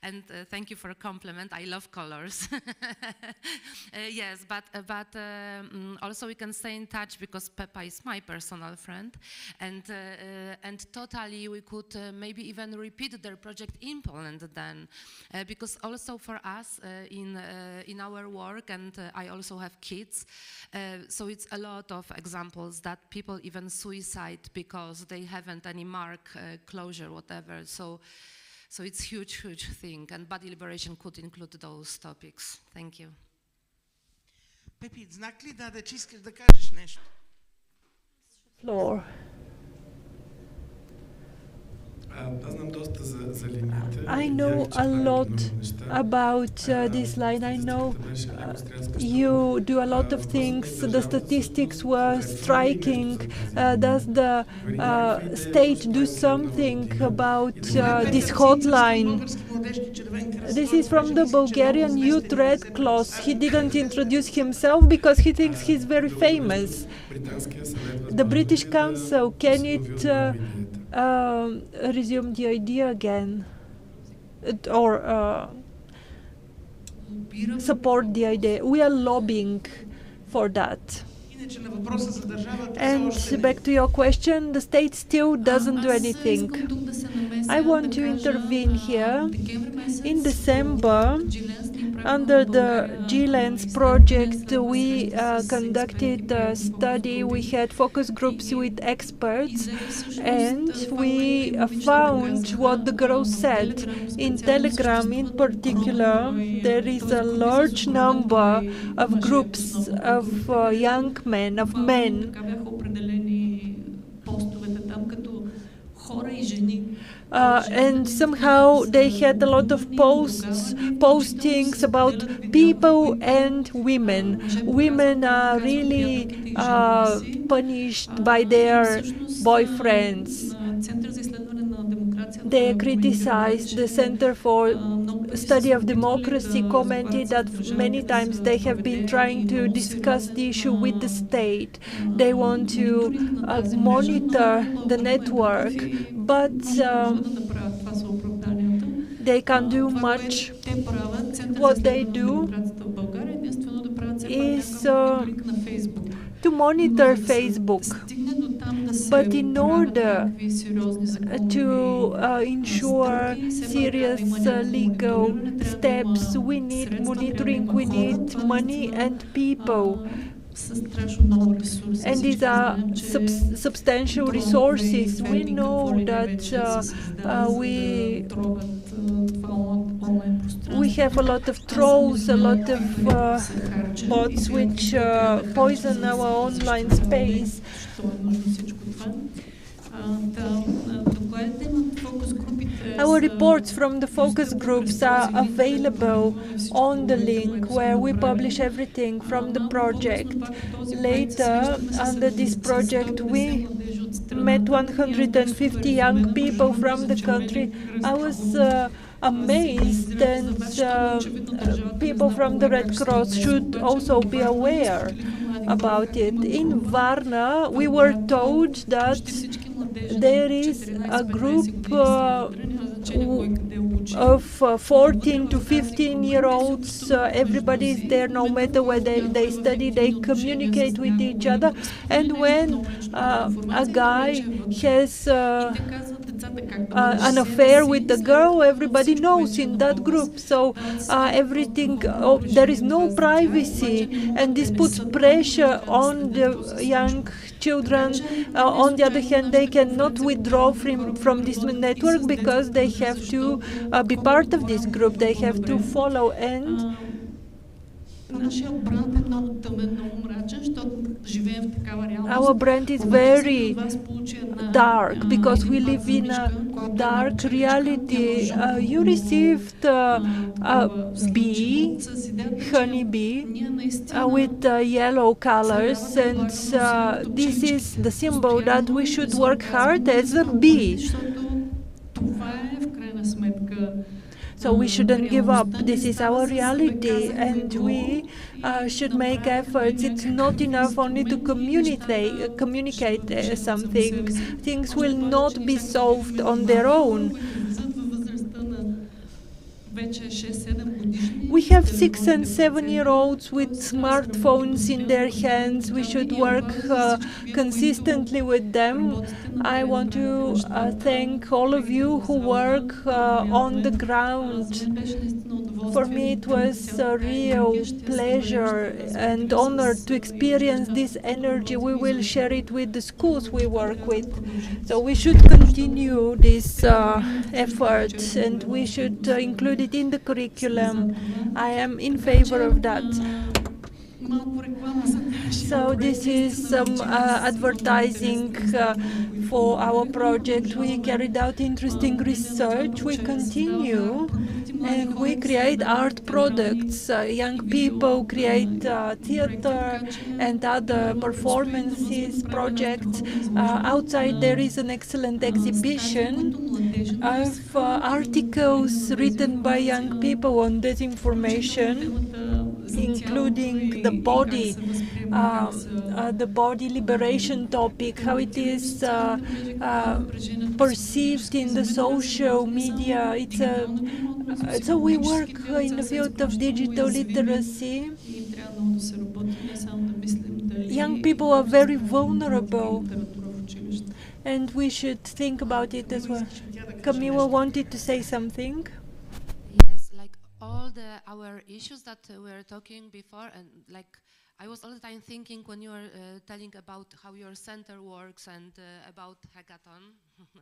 And thank you for a compliment. I love colors. Yes, but also we can stay in touch, because Peppa is my personal friend, and totally we could maybe even repeat their project in Poland then, because also for us in our work, and I also have kids, so it's a lot of examples that people even suicide because they haven't any mark, closure, whatever. So it's huge thing, and body liberation could include those topics. Thank you. Пепи, знак ли даде, че искаш да кажеш нещо? Floor. I know a lot about this line. I know you do a lot of things. The statistics were striking. Does the state do something about this hotline? This is from the Bulgarian Youth Red Cross. He didn't introduce himself because he thinks he's very famous. The British Council, can it resume the idea again, or support the idea? We are lobbying for that. And back to your question, the state still doesn't do anything. I want to intervene here. In December, under the GLANS project, we conducted a study. We had focus groups with experts, and we found what the girls said. In Telegram, in particular, there is a large number of groups of young men, of men, and somehow they had a lot of postings about people and women. Women are really punished by their boyfriends. They criticized the Center for Study of Democracy, commented that many times they have been trying to discuss the issue with the state. They want to monitor the network, but they can't do much. What they do is to monitor Facebook. But in order to ensure serious legal steps, we need monitoring, we need money and people. And these are substantial resources. We know that we have a lot of trolls, a lot of bots which poison our online space. Our reports from the focus groups are available on the link where we publish everything from the project. Later, under this project, we met 150 young people from the country. I was amazed, and people from the Red Cross should also be aware about it. In Varna, we were told that there is a group of 14 to 15-year-olds. Everybody is there, no matter where they study, they communicate with each other. And when a guy has an affair with a girl, everybody knows in that group. So everything, there is no privacy, and this puts pressure on the young children. On the other hand, they cannot withdraw from this network because they have to be part of this group. They have to follow. And our brand is very dark because we live in a dark reality. You received a bee, honeybee, with yellow colors, and this is the symbol that we should work hard as a bee. So we shouldn't give up. This is our reality, and we should make efforts. It's not enough only to communicate something. Things will not be solved on their own. We have 6 and 7-year-olds with smartphones in their hands. We should work consistently with them. I want to thank all of you who work on the ground. For me, it was a real pleasure and honor to experience this energy. We will share it with the schools we work with. So we should continue this effort, and we should include it in the curriculum. I am in favor of that. So this is some advertising for our project. We carried out interesting research. We continue and we create art products. Young people create theater and other performances projects. Outside there is an excellent exhibition of articles written by young people on disinformation, including the body liberation topic, how it is perceived in the social media. So we work in the field of digital literacy. Young people are very vulnerable, and we should think about it as well. Camila wanted to say something. Yes, like all our issues that we were talking before, and like I was all the time thinking when you were telling about how your center works and about hackathon.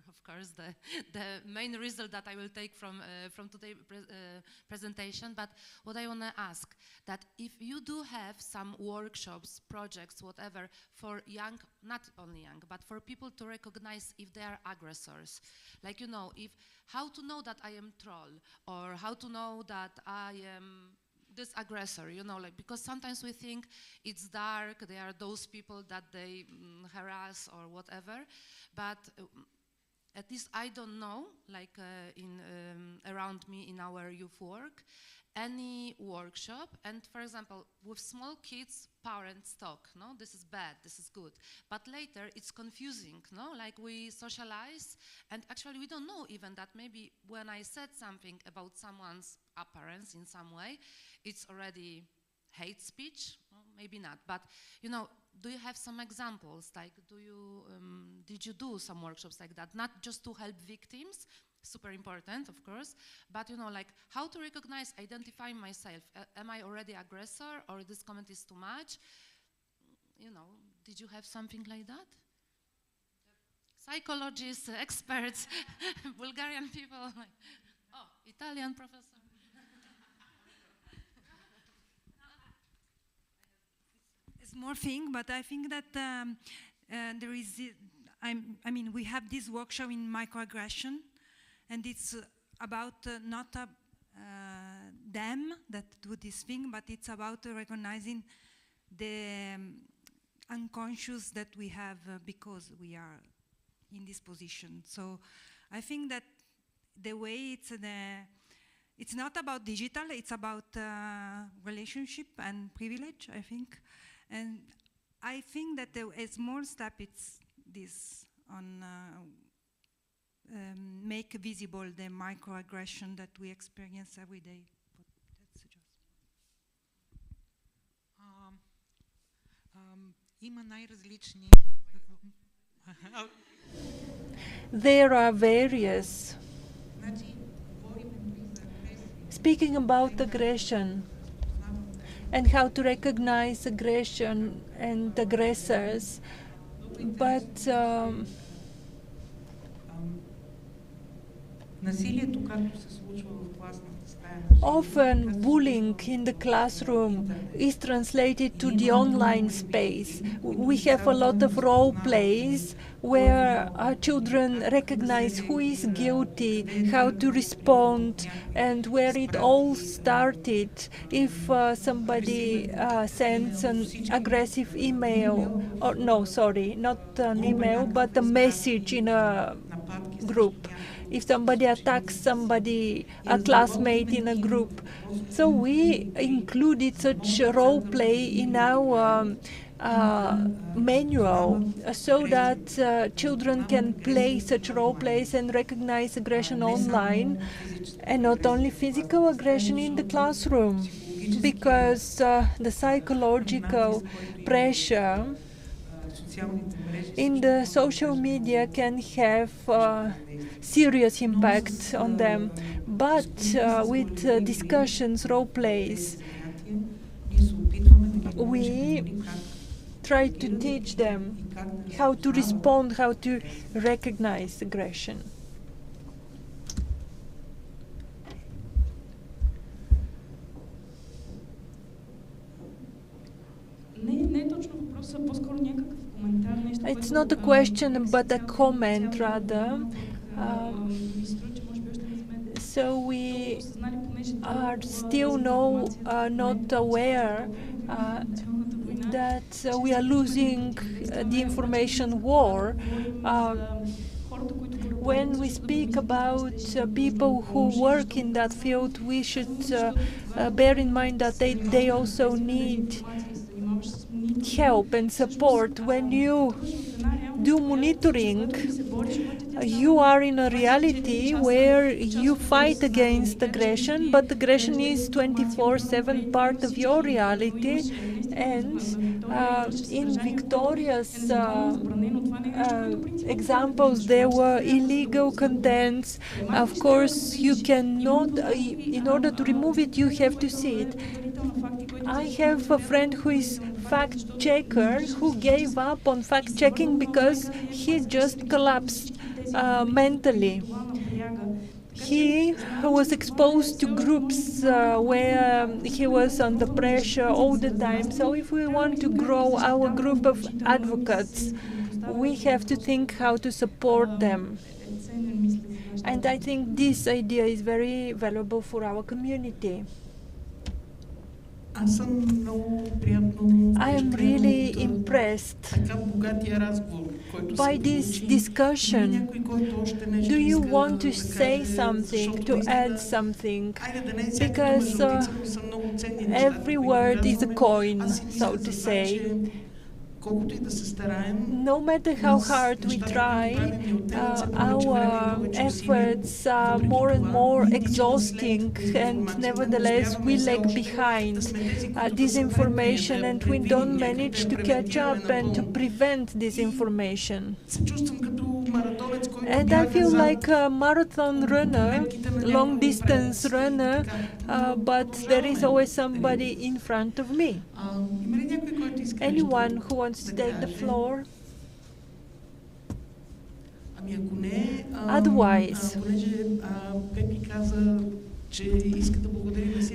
Of course, the main result that I will take from today's presentation. But what I want to ask, that if you do have some workshops, projects, whatever, for young, not only young, but for people to recognize if they are aggressors, like, you know, how to know that I am troll, or how to know that I am this aggressor, you know, like, because sometimes we think it's dark, they are those people that they harass or whatever, but at least I don't know, like around me in our youth work, any workshop, and for example, with small kids, parents talk, no, this is bad, this is good, but later it's confusing, no, like we socialize, and actually we don't know even that maybe when I said something about someone's appearance in some way, it's already hate speech, well, maybe not, but you know, do you have some examples, like did you do some workshops like that, not just to help victims, super important, of course, but you know, like how to recognize, identify myself. Am I already aggressor, or this comment is too much? You know, did you have something like that? Psychologists, experts, Bulgarian people, like, oh, Italian professor. It's more thing, but I think that there is, I mean, we have this workshop in microaggression, and it's about not them that do this thing, but it's about recognizing the unconscious that we have because we are in this position. So I think that the way it's not about digital, it's about relationship and privilege, I think. And I think that a small step, it's this on make visible the microaggression that we experience every day. There are various. Speaking about aggression and how to recognize aggression and aggressors, but often bullying in the classroom is translated to the online space. We have a lot of role plays where our children recognize who is guilty, how to respond, and where it all started. If somebody sends an aggressive email, or no, sorry, not an email, but a message in a group. If somebody attacks somebody, a classmate in a group. So we included such role play in our manual so that children can play such role plays and recognize aggression online, and not only physical aggression in the classroom, because the psychological pressure in the social media can have serious impact on them. But with discussions, role plays, we try to teach them how to respond, how to recognize aggression. It's not a question, but a comment rather. So we are still not aware that we are losing the information war. When we speak about people who work in that field, we should bear in mind that they also need help and support. When you do monitoring, you are in a reality where you fight against aggression, but aggression is 24/7 part of your reality. And in Victoria's examples, there were illegal contents. Of course, you cannot, in order to remove it, you have to see it. I have a friend who is fact checker who gave up on fact checking because he just collapsed mentally. He was exposed to groups where he was under pressure all the time. So if we want to grow our group of advocates, we have to think how to support them. And I think this idea is very valuable for our community. I am really impressed by this discussion. Do you want to say something, to add something? Because every word is a coin, so to say. No matter how hard we try, our efforts are more and more exhausting, and nevertheless we lag behind disinformation, and we don't manage to catch up and to prevent disinformation. And I feel like a marathon runner, long distance runner, but there is always somebody in front of me. Anyone who wants to take the floor? Otherwise,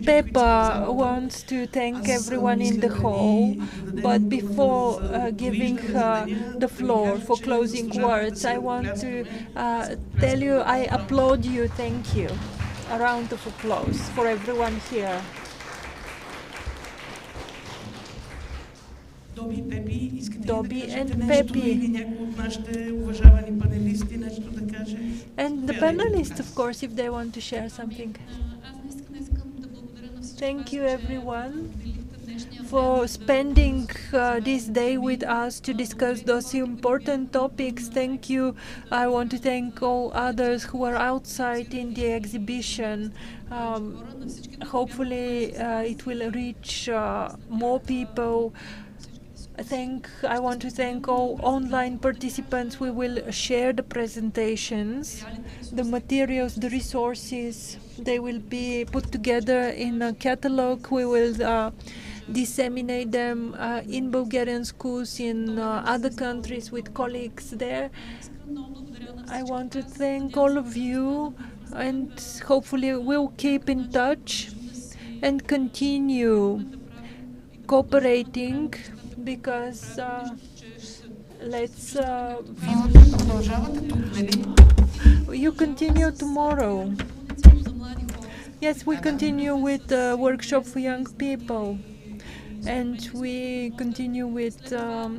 Peppa wants to thank everyone in the hall, but before giving her the floor for closing words, I want to tell you I applaud you, thank you. A round of applause for everyone here. Dobby and Peppy. And the panelists, of course, if they want to share something. Thank you, everyone, for spending this day with us to discuss those important topics. Thank you. I want to thank all others who are outside in the exhibition. Hopefully it will reach more people. I want to thank all online participants. We will share the presentations, the materials, the resources. They will be put together in a catalog. We will disseminate them in Bulgarian schools, in other countries with colleagues there. I want to thank all of you, and hopefully we'll keep in touch and continue cooperating, because you continue tomorrow. Yes, we continue with the workshop for young people, and we continue with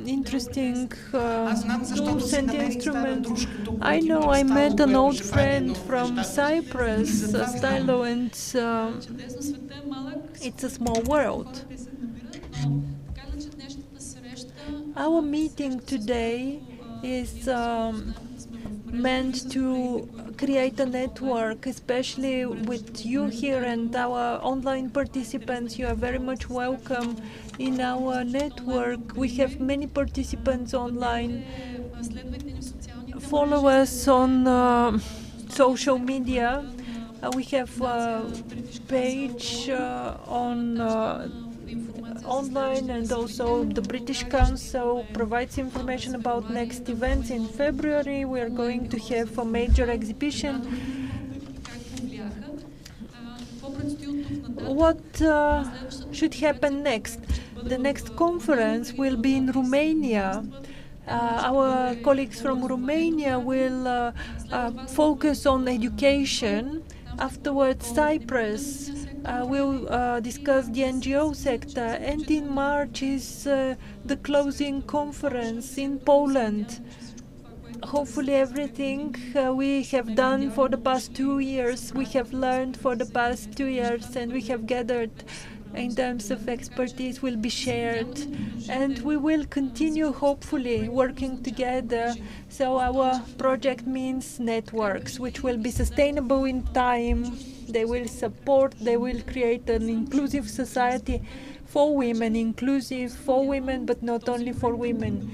interesting tools and instruments. I know I met an old friend from Cyprus, Stylo, and it's a small world. Our meeting today is meant to create a network, especially with you here and our online participants. You are very much welcome in our network. We have many participants online. Follow us on social media. We have a page on online, and also the British Council provides information about next events. In February we are going to have a major exhibition. What should happen next? The next conference will be in Romania. Our colleagues from Romania will focus on education. Afterwards, Cyprus will discuss the NGO sector, and in March is the closing conference in Poland. Hopefully everything we have done for the past 2 years, we have learned for the past 2 years, and we have gathered in terms of expertise will be shared, and we will continue hopefully working together. So our project means networks which will be sustainable in time. They will support, they will create an inclusive society for women, inclusive for women, but not only for women.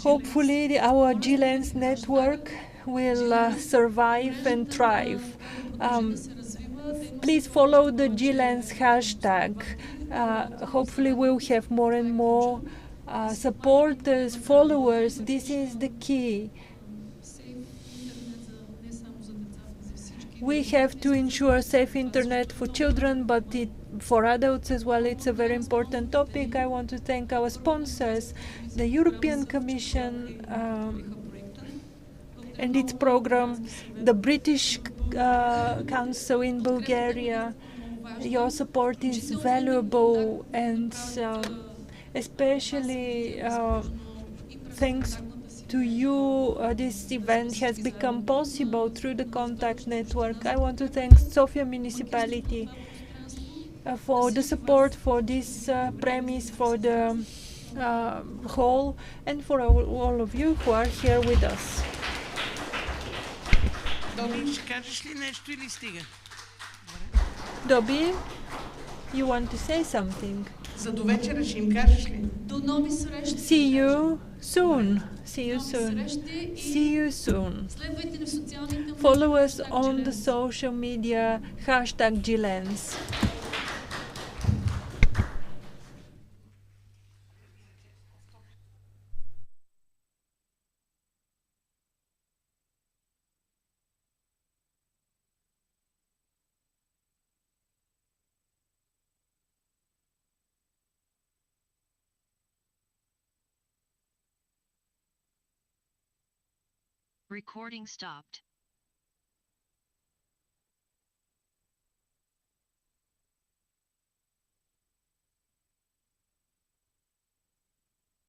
Hopefully our GLANS network will survive and thrive. Please follow the GLANS hashtag. Hopefully we'll have more and more supporters, followers. This is the key. We have to ensure safe internet for children, but for adults as well. It's a very important topic. I want to thank our sponsors, the European Commission and its program, the British Council in Bulgaria. Your support is valuable, and especially thanks to you, this event has become possible through the contact network. I want to thank Sofia municipality for the support for this premise, for the hall, and for all of you who are here with us. Dobby, you want to say something? See you soon. See you soon. See you soon. Follow us on the social media, hashtag GLANS. Recording stopped.